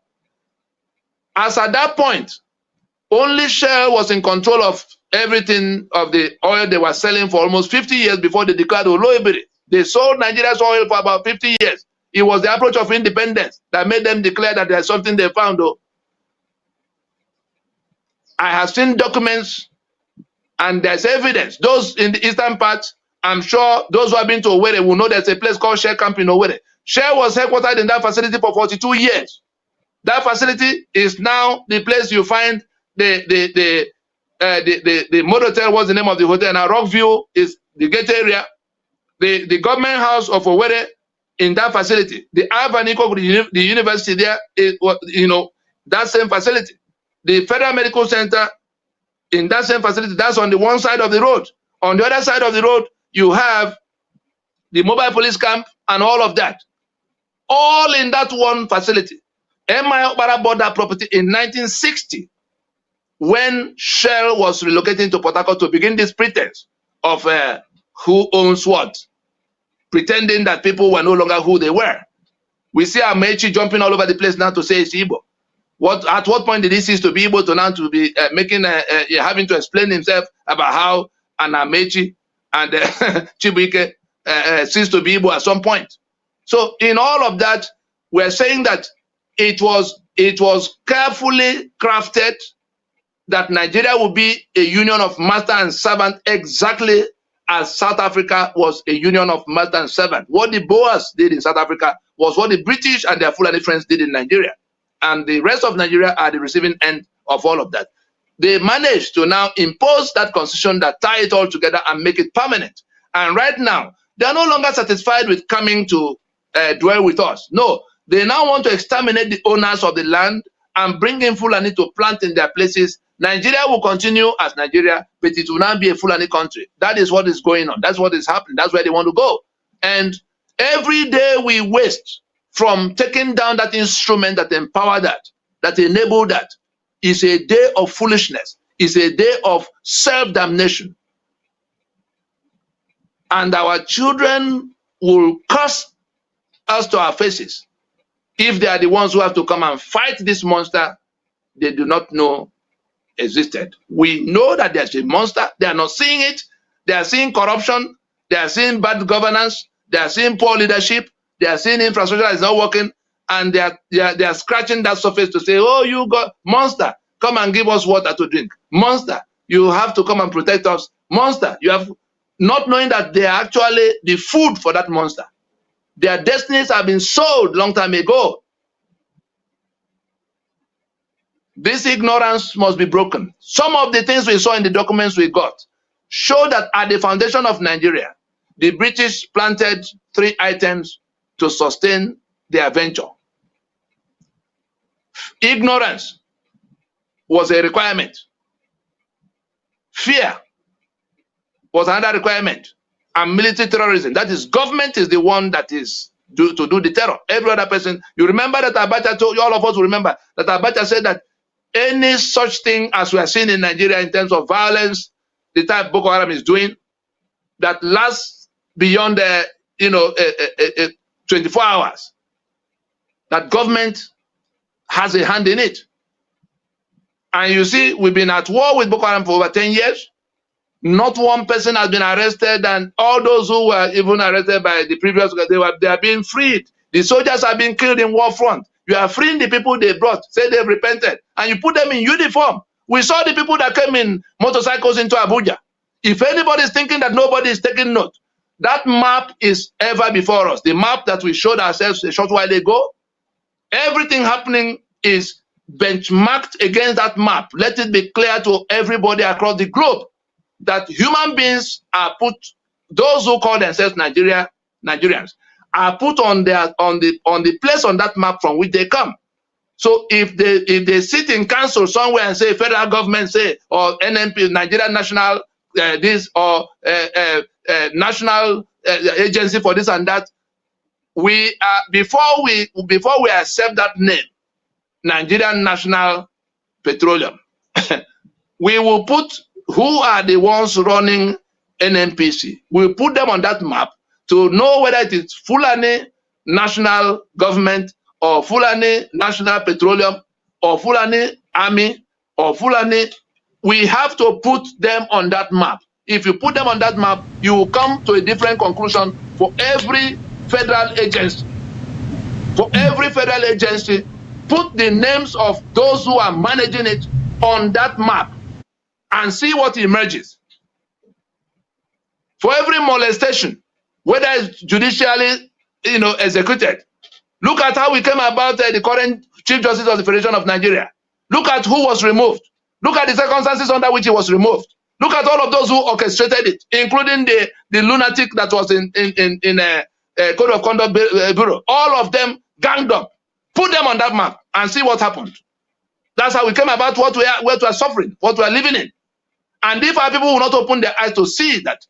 As at that point, Only Shell was in control of everything of the oil they were selling for almost 50 years before they declared Oloibiri. They sold Nigeria's oil for about 50 years. It was the approach of independence that made them declare that there's something they found, though. I have seen documents and there's evidence. Those in the eastern part, I'm sure those who have been to Owerri will know there's a place called Shell Camp in Owerri. Shell was headquartered in that facility for 42 years. That facility is now the place you find the motor hotel. What's the name of the hotel? Now Rockview is the gate area. The government house of Owerri in that facility. The Alvaniko, the university there is, that same facility. The Federal Medical Center in that same facility, that's on the one side of the road. On the other side of the road, you have the mobile police camp and all of that. All in that one facility. M.I. Okpara bought that property in 1960 when Shell was relocating to Port Harcourt to begin this pretense of who owns what, pretending that people were no longer who they were. We see Amechi jumping all over the place now to say it's Igbo. At what point did he cease to be able to now to be having to explain himself about how an Amechi and Chibuike ceased to be Igbo at some point? So in all of that, we're saying that it was carefully crafted that Nigeria would be a union of master and servant, exactly as South Africa was a union of master and servant. What the Boers did in South Africa was what the British and their Fulani friends did in Nigeria. And the rest of Nigeria are the receiving end of all of that. They managed to now impose that constitution that tie it all together and make it permanent. And right now, they are no longer satisfied with coming to dwell with us. No, they now want to exterminate the owners of the land and bring in Fulani to plant in their places. Nigeria will continue as Nigeria, but it will now be a Fulani country. That is what is going on. That's what is happening. That's where they want to go. And every day we waste from taking down that instrument that empowered that enabled that, is a day of foolishness, is a day of self-damnation. And our children will curse us to our faces if they are the ones who have to come and fight this monster they do not know existed. We know that there's a monster. They are not seeing it. They are seeing corruption. They are seeing bad governance. They are seeing poor leadership. They are seeing infrastructure that is not working, and they are scratching that surface to say, oh, you got monster, come and give us water to drink. Monster, you have to come and protect us. Monster, you have, not knowing that they are actually the food for that monster. Their destinies have been sold long time ago. This ignorance must be broken. Some of the things we saw in the documents we got show that at the foundation of Nigeria, the British planted 3 items to sustain their venture. Ignorance was a requirement. Fear was another requirement. And military terrorism. That is, government is the one that is to do the terror. Every other person. You remember that Abacha told you, all of us will remember that Abacha said that any such thing as we are seeing in Nigeria in terms of violence, the type Boko Haram is doing, that lasts beyond 24 hours, that government has a hand in it. And you see, we've been at war with Boko Haram for over 10 years. Not one person has been arrested, and all those who were even arrested by the previous, they are being freed. The soldiers are being killed in war front. You are freeing the people they brought, say they've repented, and you put them in uniform. We saw the people that came in motorcycles into Abuja. If anybody is thinking that nobody is taking note, that map is ever before us. The map that we showed ourselves a short while ago, everything happening is benchmarked against that map. Let it be clear to everybody across the globe that human beings are put, those who call themselves Nigerians, are put on the place on that map from which they come. So if they sit in council somewhere and say federal government say, or NNP, Nigeria National this, or national agency for this and that, we are before we accept that name, Nigerian National Petroleum, we will put who are the ones running NNPC. We'll put them on that map to know whether it is Fulani National Government or Fulani National Petroleum or Fulani Army or Fulani, we have to put them on that map. If you put them on that map, you will come to a different conclusion for every federal agency. For every federal agency, put the names of those who are managing it on that map and see what emerges. For every molestation, whether it's judicially, executed, look at how we came about the current Chief Justice of the Federation of Nigeria. Look at who was removed. Look at the circumstances under which he was removed. Look at all of those who orchestrated it, including the lunatic that was in Code of Conduct Bureau. All of them ganged up. Put them on that map and see what happened. That's how we came about what we are suffering, what we are living in. And if our people will not open their eyes to see that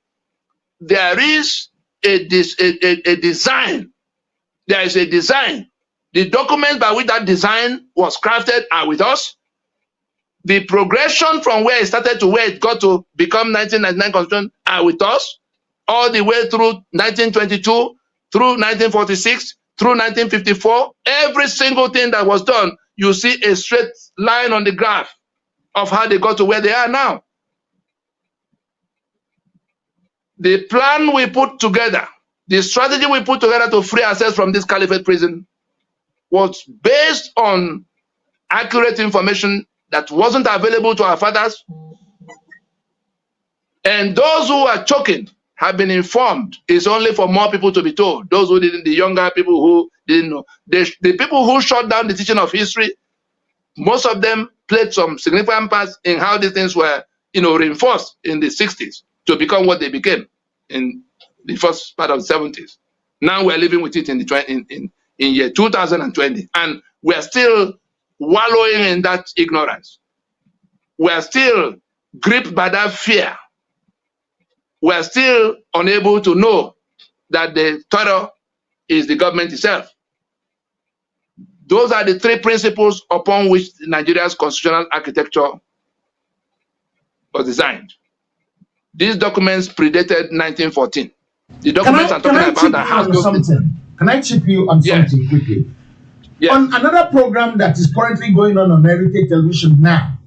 there is a design, there is a design. The documents by which that design was crafted are with us. The progression from where it started to where it got to become 1999 Constitution are with us, all the way through 1922, through 1946, through 1954. Every single thing that was done, you see a straight line on the graph of how they got to where they are now. The plan we put together, the strategy we put together to free ourselves from this caliphate prison was based on accurate information that wasn't available to our fathers. And those who are choking have been informed. It's only for more people to be told. Those who didn't, the younger people who didn't know. The people who shut down the teaching of history, most of them played some significant parts in how these things were, reinforced in the 60s to become what they became in the first part of the 70s. Now we're living with it in year 2020. And we're still wallowing in that ignorance. We're still gripped by that fear. We're still unable to know that the terror is the government itself. Those are the three principles upon which Nigeria's constitutional architecture was designed. These documents predated 1914. The documents I'm talking about Can I chip you on something quickly? Yes. On another program that is currently going on Heritage Television now,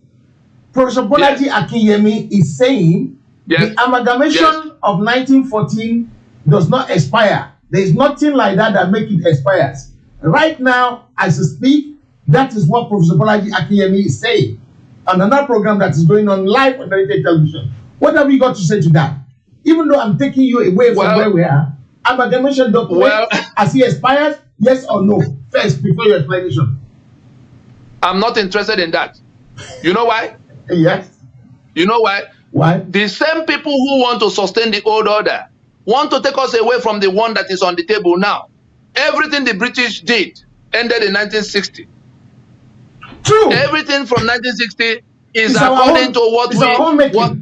Professor Bolaji Akinyemi is saying the amalgamation of 1914 does not expire. There is nothing like that make it expires. Right now, as I speak, that is what Professor Bolaji Akinyemi is saying on another program that is going on live on Heritage Television. What have you got to say to that? Even though I'm taking you away from where we are, amalgamation document, as he expires, yes or no? First, before your explanation. I'm not interested in that. You know why? Yes. You know why? Why? The same people who want to sustain the old order want to take us away from the one that is on the table now. Everything the British did ended in 1960. True. Everything from 1960 is according to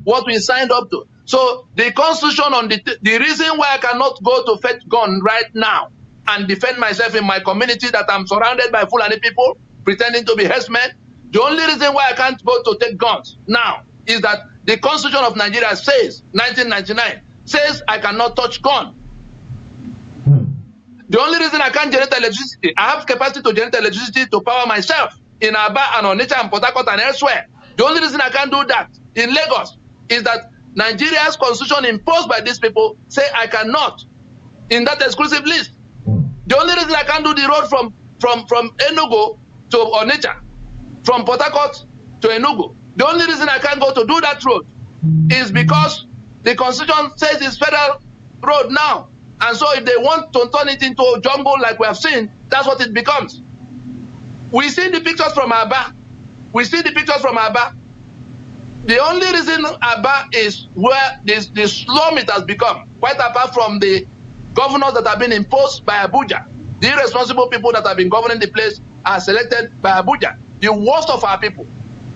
what we signed up to. So the constitution on the reason why I cannot go to fetch gun right now and defend myself in my community that I'm surrounded by Fulani people pretending to be herdsmen, the only reason why I can't go to take guns now is that the Constitution of Nigeria says, 1999, says I cannot touch gun. The only reason I can't generate electricity, I have capacity to generate electricity to power myself in Aba and Onitsha and Port Harcourt and elsewhere. The only reason I can't do that in Lagos is that Nigeria's constitution imposed by these people say I cannot in that exclusive list. The only reason I can't do the road from Enugu to Onitsha, from Port Harcourt to Enugu, the only reason I can't go to do that road is because the constitution says it's federal road now. And so if they want to turn it into a jungle like we have seen, that's what it becomes. We see the pictures from Aba. We see the pictures from Aba. The only reason Aba is where the slum it has become, quite apart from the governors that have been imposed by Abuja. The irresponsible people that have been governing the place are selected by Abuja, the worst of our people.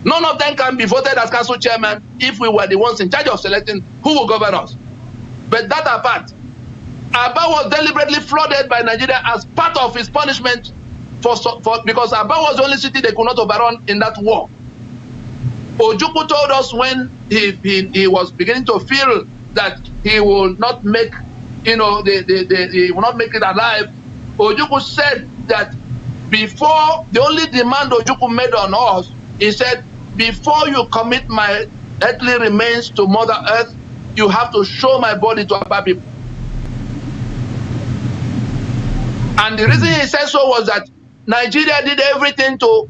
None of them can be voted as council chairman if we were the ones in charge of selecting who will govern us. But that apart, Aba was deliberately flooded by Nigeria as part of his punishment because Aba was the only city they could not overrun in that war. Ojukwu told us when he was beginning to feel that he will not make, he will not make it alive. Ojukwu said that before, the only demand Ojukwu made on us, he said, before you commit my earthly remains to Mother Earth, you have to show my body to Aba people. And the reason he said so was that Nigeria did everything to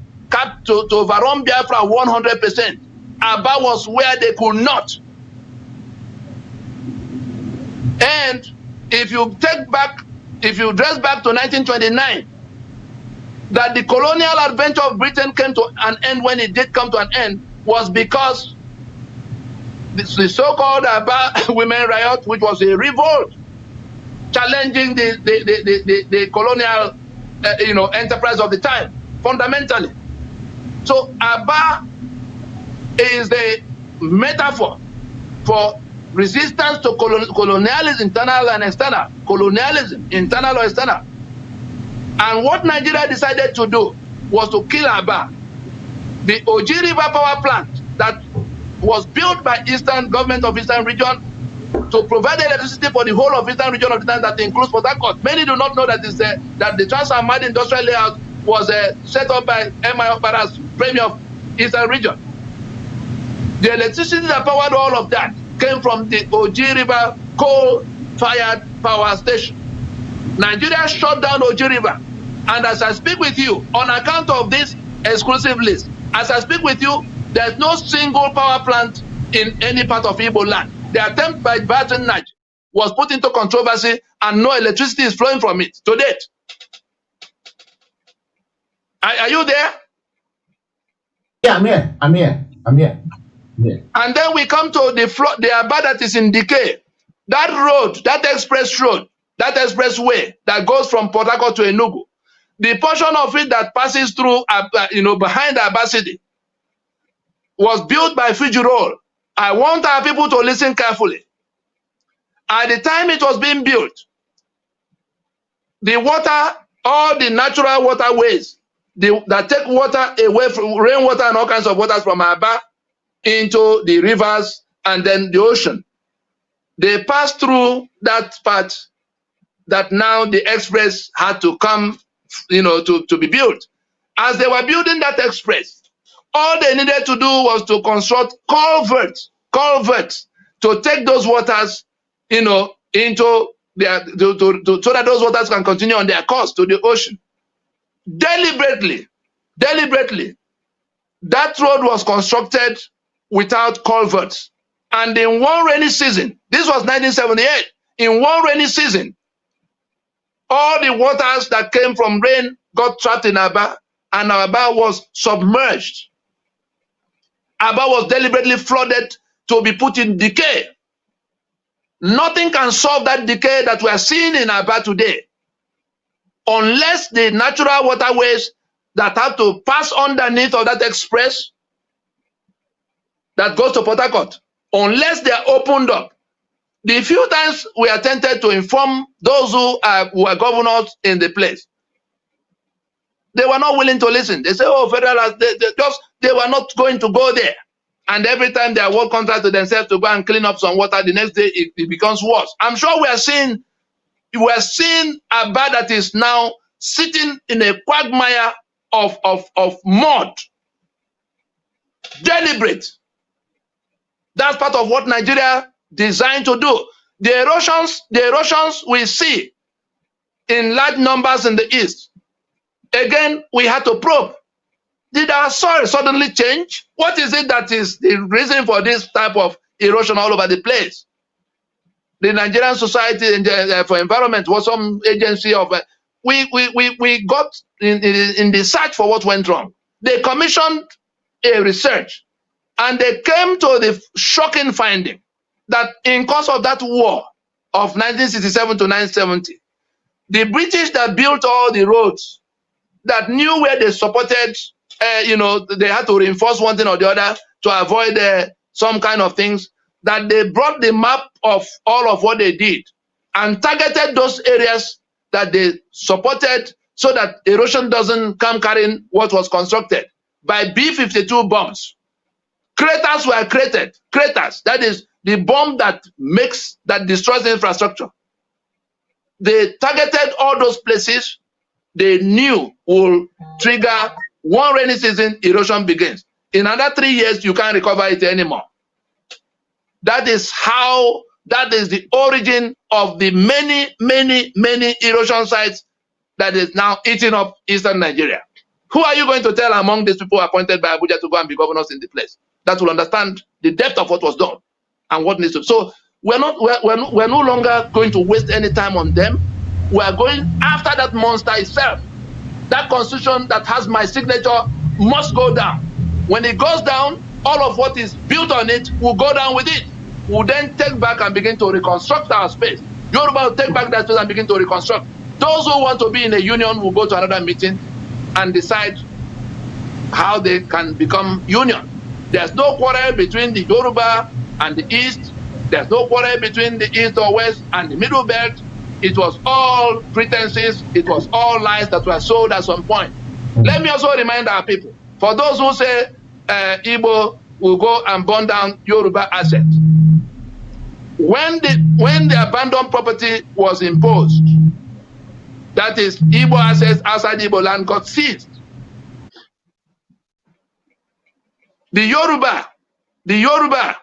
overrun Biafra 100%. Aba was where they could not. And if you trace back to 1929, that the colonial adventure of Britain came to an end when it did come to an end was because the so-called Aba women riot, which was a revolt challenging the colonial enterprise of the time, fundamentally. So Aba is the metaphor for resistance to colonialism, internal and external. Colonialism, internal or external. And what Nigeria decided to do was to kill Aba. The Oji River power plant that was built by government of Eastern region to provide electricity for the whole of Eastern region of the time, that includes Port Harcourt. Many do not know that that the Trans-Amadi industrial layout was set up by M.I. Okpara's Premier of Eastern region. The electricity that powered all of that came from the Oji River coal-fired power station. Nigeria shut down Oji River. And as I speak with you, on account of this exclusive list, as I speak with you, there's no single power plant in any part of Igbo land. The attempt by Baton Rouge was put into controversy and no electricity is flowing from it to date. Are you there? Yeah, I'm here. Yeah. And then we come to the Aba that is in decay. That road, that expressway that goes from Port Harcourt to Enugu, the portion of it that passes through, behind Aba City, was built by Fujirol. I want our people to listen carefully. At the time it was being built, the water, all the natural waterways that take water away from rainwater and all kinds of waters from Aba into the rivers and then the ocean, they passed through that part that now the express had to come, to be built. As they were building that express, all they needed to do was to construct culverts to take those waters, into their, so that those waters can continue on their course to the ocean. Deliberately, that road was constructed without culverts. And in one rainy season, this was 1978, in one rainy season, all the waters that came from rain got trapped in Aba, and Aba was submerged. Aba was deliberately flooded to be put in decay. Nothing can solve that decay that we are seeing in Aba today, unless the natural waterways that have to pass underneath of that express that goes to Port Harcourt, unless they are opened up. The few times we attempted to inform those who were governors in the place, they were not willing to listen. They say, oh, federal, they were not going to go there. And every time they award contract to themselves to go and clean up some water, the next day it becomes worse. I'm sure we are seeing Aba that is now sitting in a quagmire of mud. Deliberate. That's part of what Nigeria designed to do. The erosions we see in large numbers in the east. Again, we had to probe. Did our soil suddenly change? What is it that is the reason for this type of erosion all over the place? The Nigerian Society for Environment was some agency of we got in the search for what went wrong. They commissioned a research, and they came to the shocking finding that in course of that war of 1967 to 1970, the British that built all the roads, that knew where they supported, they had to reinforce one thing or the other to avoid some kind of things, that they brought the map of all of what they did and targeted those areas that they supported so that erosion doesn't come carrying what was constructed by B-52 bombs. Craters were created. Craters, that is the bomb that destroys the infrastructure. They targeted all those places they knew will trigger one rainy season, erosion begins. In another 3 years, you can't recover it anymore. That is the origin of the many erosion sites that is now eating up eastern Nigeria. Who are you going to tell among these people appointed by Abuja to go and be governors in the place that will understand the depth of what was done and what needs to? So we're no longer going to waste any time on them. We are going after that monster itself. That constitution that has my signature must go down. When it goes down, all of what is built on it will go down with it. We'll then take back and begin to reconstruct our space. Yoruba will take back that space and begin to reconstruct. Those who want to be in a union will go to another meeting and decide how they can become union. There's no quarrel between the Yoruba and the East. There's no quarrel between the East or West and the Middle Belt. It was all pretenses. It was all lies that were sold at some point. Let me also remind our people, for those who say Igbo will go and burn down Yoruba assets, when the abandoned property was imposed, that is, Igbo assets outside Igbo land got seized. The Yoruba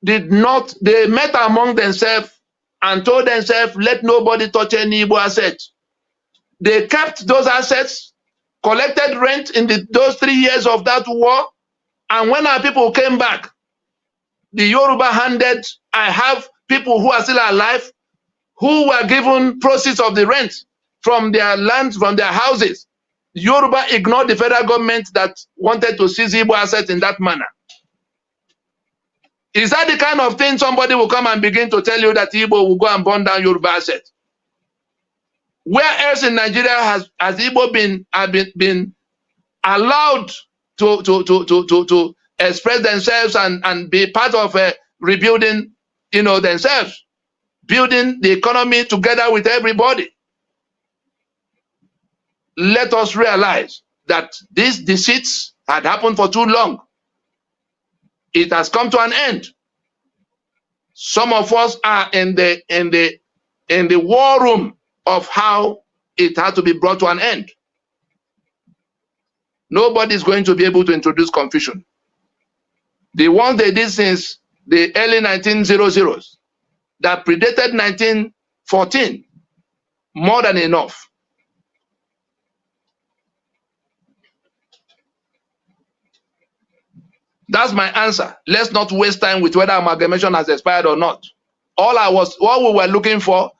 did not, they met among themselves and told themselves, let nobody touch any Igbo assets. They kept those assets, collected rent in those 3 years of that war, and when our people came back, the Yoruba handed, I have people who are still alive, who were given proceeds of the rent from their lands, from their houses. Yoruba ignored the federal government that wanted to seize Igbo assets in that manner. Is that the kind of thing somebody will come and begin to tell you that Igbo will go and burn down Yoruba assets? Where else in Nigeria has Igbo been allowed to express themselves and be part of rebuilding, themselves, building the economy together with everybody? Let us realize that these deceits had happened for too long. It has come to an end. Some of us are in the war room of how it had to be brought to an end. Nobody is going to be able to introduce confusion. The ones they did since the early 1900s that predated 1914, more than enough. That's my answer. Let's not waste time with whether amalgamation has expired or not. What we were looking for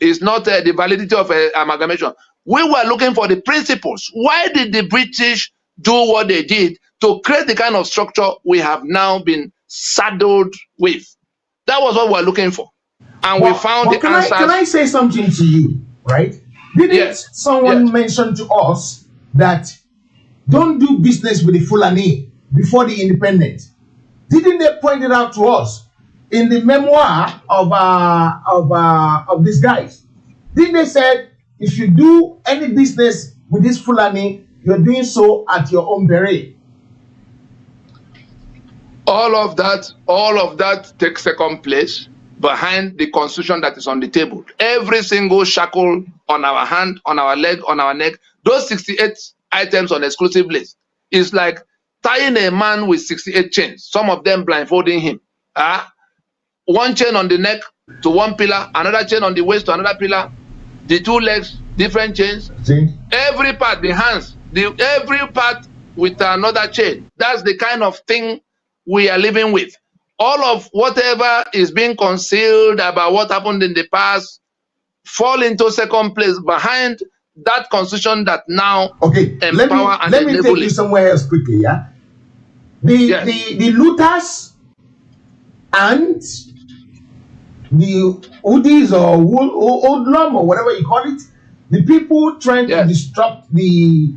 is not the validity of amalgamation. We were looking for the principles. Why did the British do what they did to create the kind of structure we have now been saddled with? That was what we were looking for. And we found the answers. Can I say something to you, right? Didn't someone mention to us that don't do business with the Fulani before the independence? Didn't they point it out to us in the memoir of these guys? Didn't they say if you do any business with this Fulani, you're doing so at your own peril? All of that takes second place behind the constitution that is on the table. Every single shackle on our hand, on our leg, on our neck, those 68 items on exclusive list is like tying a man with 68 chains, some of them blindfolding him. One chain on the neck to one pillar, another chain on the waist to another pillar, the two legs, different chains. Every part, the hands, every part with another chain. That's the kind of thing we are living with. All of whatever is being concealed about what happened in the past fall into second place behind that constitution that now empower and let me take you somewhere else quickly, yeah? The looters and the Udis or Oldlam or whatever you call it, the people trying to disrupt the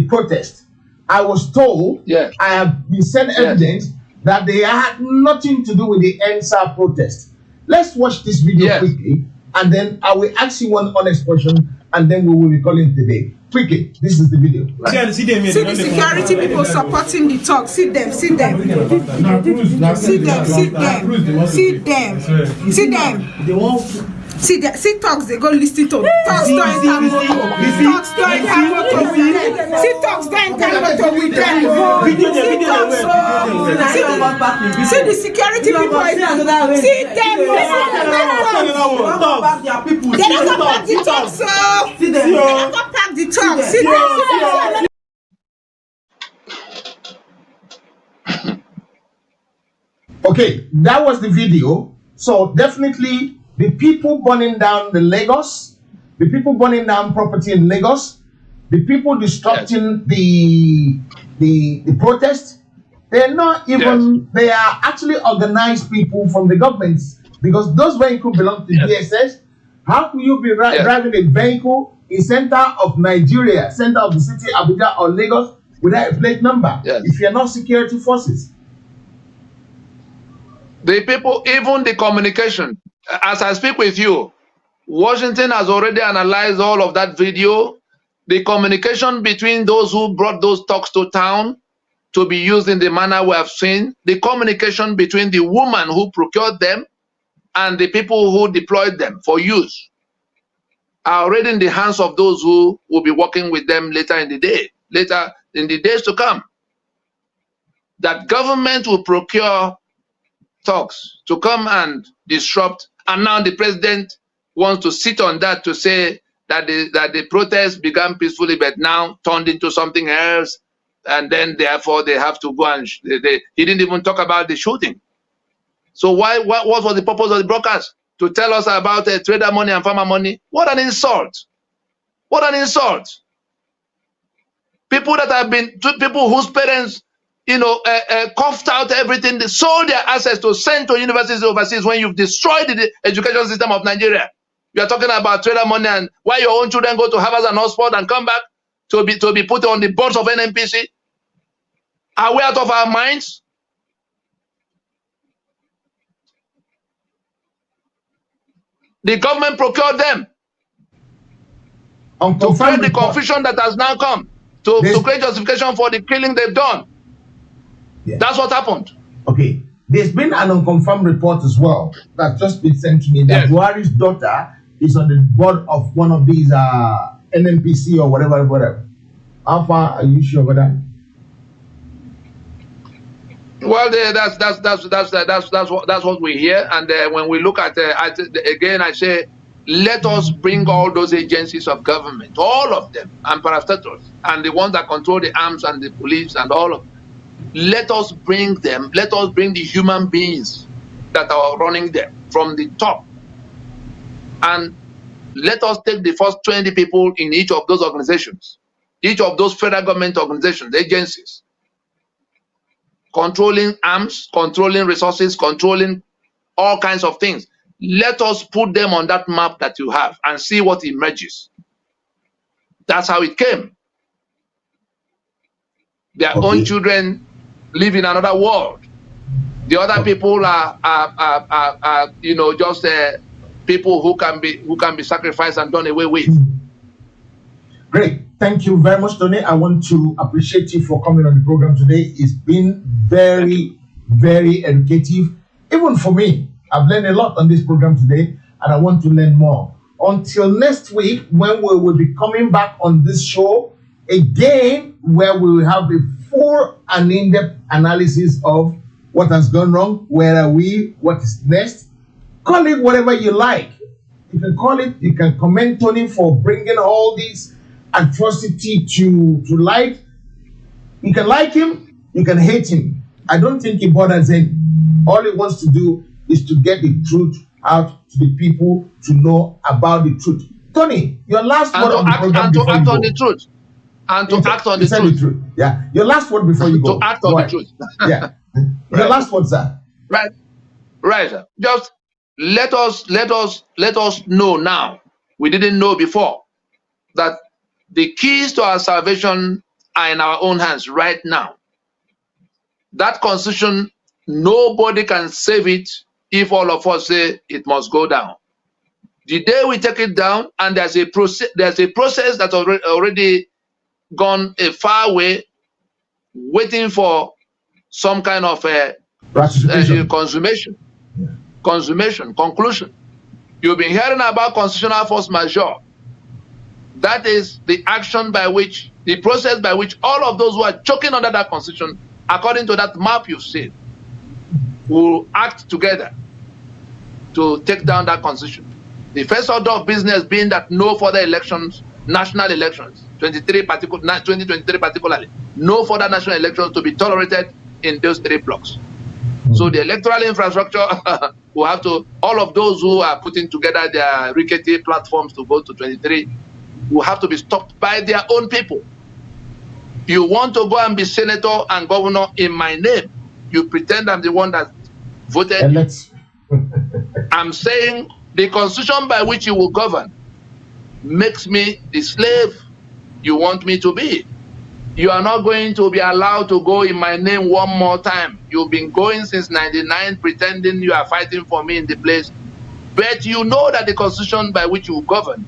protest. I was told, I have been sent evidence that they had nothing to do with the ENSA protest. Let's watch this video quickly, and then I will ask you one honest question, and then we will be calling today. Quickly, this is the video. Right? See the security people supporting the talk. See them. See them. See them. See them. See them. See them. See talks, they go listen to talks don't enter motor. Talks don't enter motor with them. See talks don't enter motor with them. See talks, see the security people. See them. They don't go pack the talks, so they don't go pack the talks. See them. Okay, that was the video. So definitely the people burning down the Lagos, the people burning down property in Lagos, the people disrupting the protest, they're not even, they are actually organized people from the governments, because those vehicles belong to DSS. How could you be driving a vehicle in center of Nigeria, center of the city, Abuja or Lagos, without a plate number, if you're not security forces? The people, even the communication, as I speak with you, Washington has already analyzed all of that video. The communication between those who brought those talks to town to be used in the manner we have seen, the communication between the woman who procured them and the people who deployed them for use are already in the hands of those who will be working with them later in the day, later in the days to come. That government will procure talks to come and disrupt, and now the president wants to sit on that to say that the protest began peacefully but now turned into something else, and then therefore they have to go and he didn't even talk about the shooting. So what was the purpose of the broadcast? To tell us about trader money and farmer money? What an insult! What an insult! People that have been, people whose parents, you know, coughed out everything, they sold their assets to send to universities overseas when you've destroyed the education system of Nigeria. You are talking about trader money, and why your own children go to Harvard and Oxford and come back to be put on the boards of NNPC? Are we out of our minds? The government procured them to create the confusion that has now come, to create justification for the killing they've done. Yeah. That's what happened. Okay. There's been an unconfirmed report as well that's just been sent to me that Buhari's daughter is on the board of one of these NNPC or whatever. How far are you sure about that? Well, that's what we hear. And when we look at again, I say, let us bring all those agencies of government, all of them, and parastatals, and the ones that control the arms and the police and all of them. Let us bring them. Let us bring the human beings that are running them from the top, and let us take the first 20 people in each of those organizations, each of those federal government organizations, agencies, controlling arms, controlling resources, controlling all kinds of things. Let us put them on that map that you have and see what emerges. That's how it came. Their own children live in another world. The other people are you know, just people who can be sacrificed and done away with. Great. Thank you very much, Tony. I want to appreciate you for coming on the program today. It's been very, very educative. Even for me, I've learned a lot on this program today, and I want to learn more. Until next week, when we will be coming back on this show again, where we will have a full and in-depth analysis of what has gone wrong, where are we, what is next. Call it whatever you like. You can call it, you can commend Tony for bringing all these atrocity to light. You can like him, you can hate him. I don't think he bothers him. All he wants to do is to get the truth out to the people to know about the truth. Tony, your last word on the program before you go. The truth. And to act on the truth. Yeah. Your last word before you go. To act on the truth. Yeah. Your last word, sir. Right. Right. Just let us know now. We didn't know before that the keys to our salvation are in our own hands right now. That constitution, nobody can save it if all of us say it must go down. The day we take it down, and there's a process that's already gone a far way, waiting for some kind of consummation, conclusion. You've been hearing about constitutional force majeure. That is the action by which, the process by which all of those who are choking under that constitution, according to that map you've seen, will act together to take down that constitution. The first order of business being that no further elections, national elections, 2023 particularly, no further national elections to be tolerated in those 3 blocks. So the electoral infrastructure will have to, all of those who are putting together their rickety platforms to vote to 23 will have to be stopped by their own people. You want to go and be senator and governor in my name. You pretend I'm the one that voted. I'm saying the constitution by which you will govern makes me the slave you want me to be. You are not going to be allowed to go in my name one more time. You've been going since 99 pretending you are fighting for me in the place. But you know that the constitution by which you govern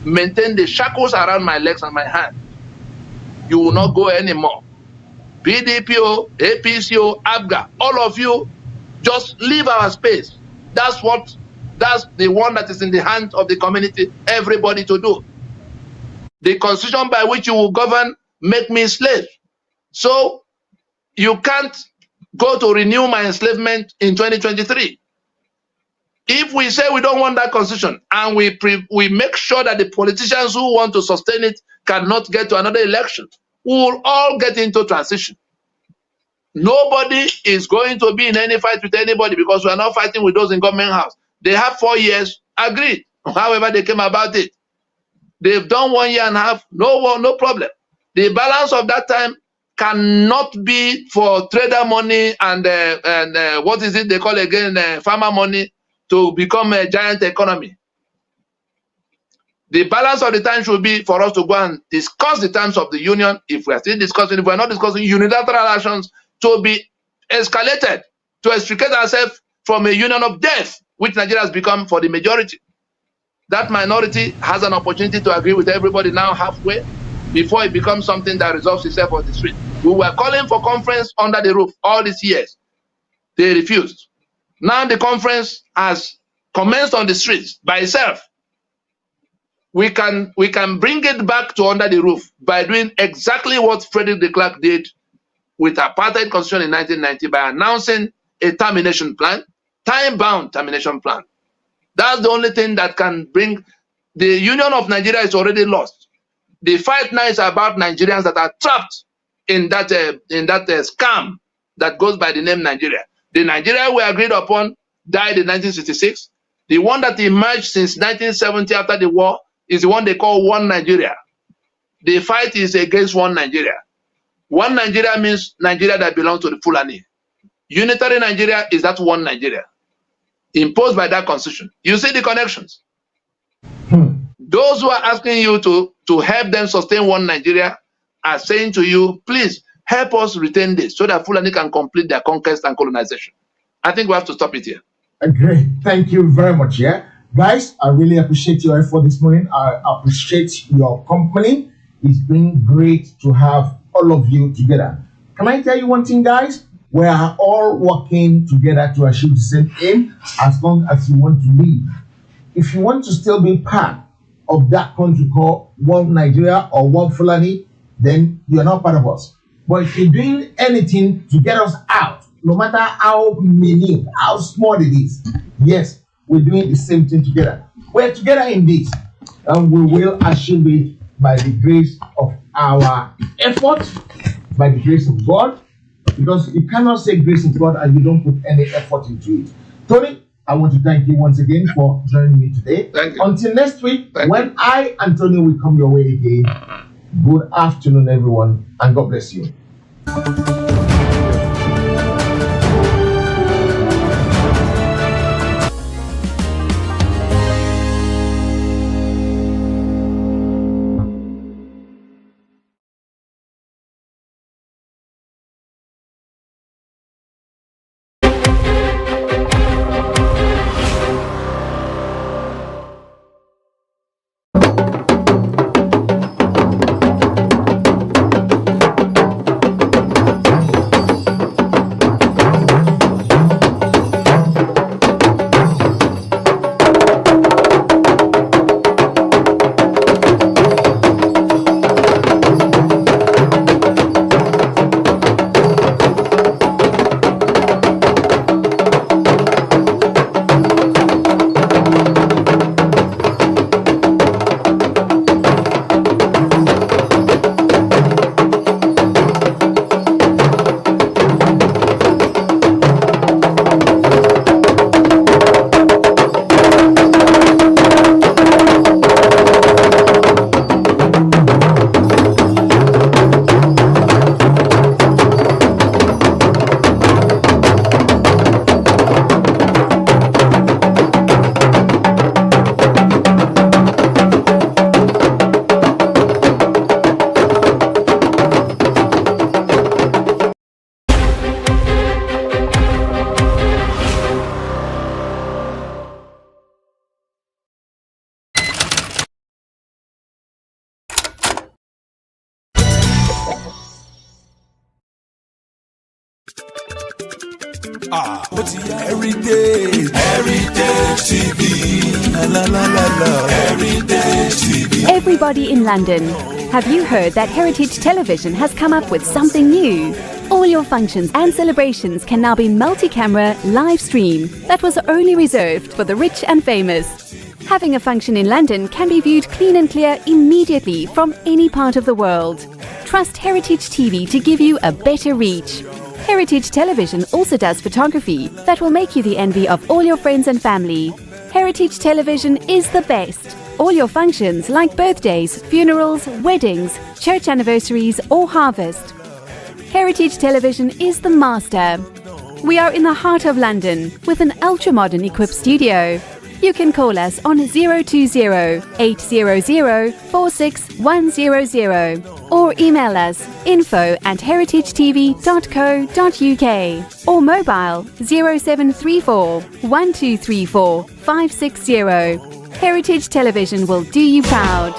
maintain the shackles around my legs and my hands. You will not go anymore. PDPO, APCO, ABGA, all of you, just leave our space. That's the one that is in the hands of the community, everybody to do. The constitution by which you will govern make me slave. So you can't go to renew my enslavement in 2023. If we say we don't want that constitution and we make sure that the politicians who want to sustain it cannot get to another election, we will all get into transition. Nobody is going to be in any fight with anybody because we are not fighting with those in government house. They have 4 years, agreed, however they came about it. They've done 1 year and a half, no problem. The balance of that time cannot be for trader money and what is it they call again, farmer money to become a giant economy. The balance of the time should be for us to go and discuss the terms of the union. If we are still discussing, if we are not discussing unilateral actions, to be escalated, to extricate ourselves from a union of death, which Nigeria has become for the majority. That minority has an opportunity to agree with everybody now halfway before it becomes something that resolves itself on the street. We were calling for conference under the roof all these years. They refused. Now the conference has commenced on the streets by itself. We can bring it back to under the roof by doing exactly what Frederick de Klerk did with apartheid constitution in 1990 by announcing a termination plan, time-bound termination plan. That's the only thing that can bring. The Union of Nigeria is already lost. The fight now is about Nigerians that are trapped in that scam that goes by the name Nigeria. The Nigeria we agreed upon died in 1966. The one that emerged since 1970 after the war is the one they call One Nigeria. The fight is against One Nigeria. One Nigeria means Nigeria that belongs to the Fulani. Unitary Nigeria is that One Nigeria, imposed by that constitution. You see the connections. Those who are asking you to help them sustain One Nigeria are saying to you, please help us retain this so that Fulani can complete their conquest and colonization. I think we have to stop it here. Great. Thank you very much. Yeah, guys, I really appreciate your effort this morning. I appreciate your company. It's been great to have all of you together. Can I tell you one thing, guys? We are all working together to achieve the same aim as long as you want to live. If you want to still be part of that country called One Nigeria or One Fulani, then you're not part of us. But if you're doing anything to get us out, no matter how minute, how small it is, yes, we're doing the same thing together. We're together in this, and we will achieve it by the grace of our effort, by the grace of God, because you cannot say grace of God and you don't put any effort into it. Tony, I want to thank you once again for joining me today. Thank you. Until next week, when I and Tony will come your way again. Good afternoon, everyone, and God bless you. Heritage TV. La la la la. Heritage TV. Everybody in London, have you heard that Heritage Television has come up with something new? All your functions and celebrations can now be multi-camera live stream that was only reserved for the rich and famous. Having a function in London can be viewed clean and clear immediately from any part of the world. Trust Heritage TV to give you a better reach. Heritage Television also does photography that will make you the envy of all your friends and family. Heritage Television is the best. All your functions like birthdays, funerals, weddings, church anniversaries or harvest. Heritage Television is the master. We are in the heart of London with an ultra-modern equipped studio. You can call us on 020-800-46100 or email us info@heritagetv.co.uk or mobile 0734 1234 560. Heritage Television will do you proud.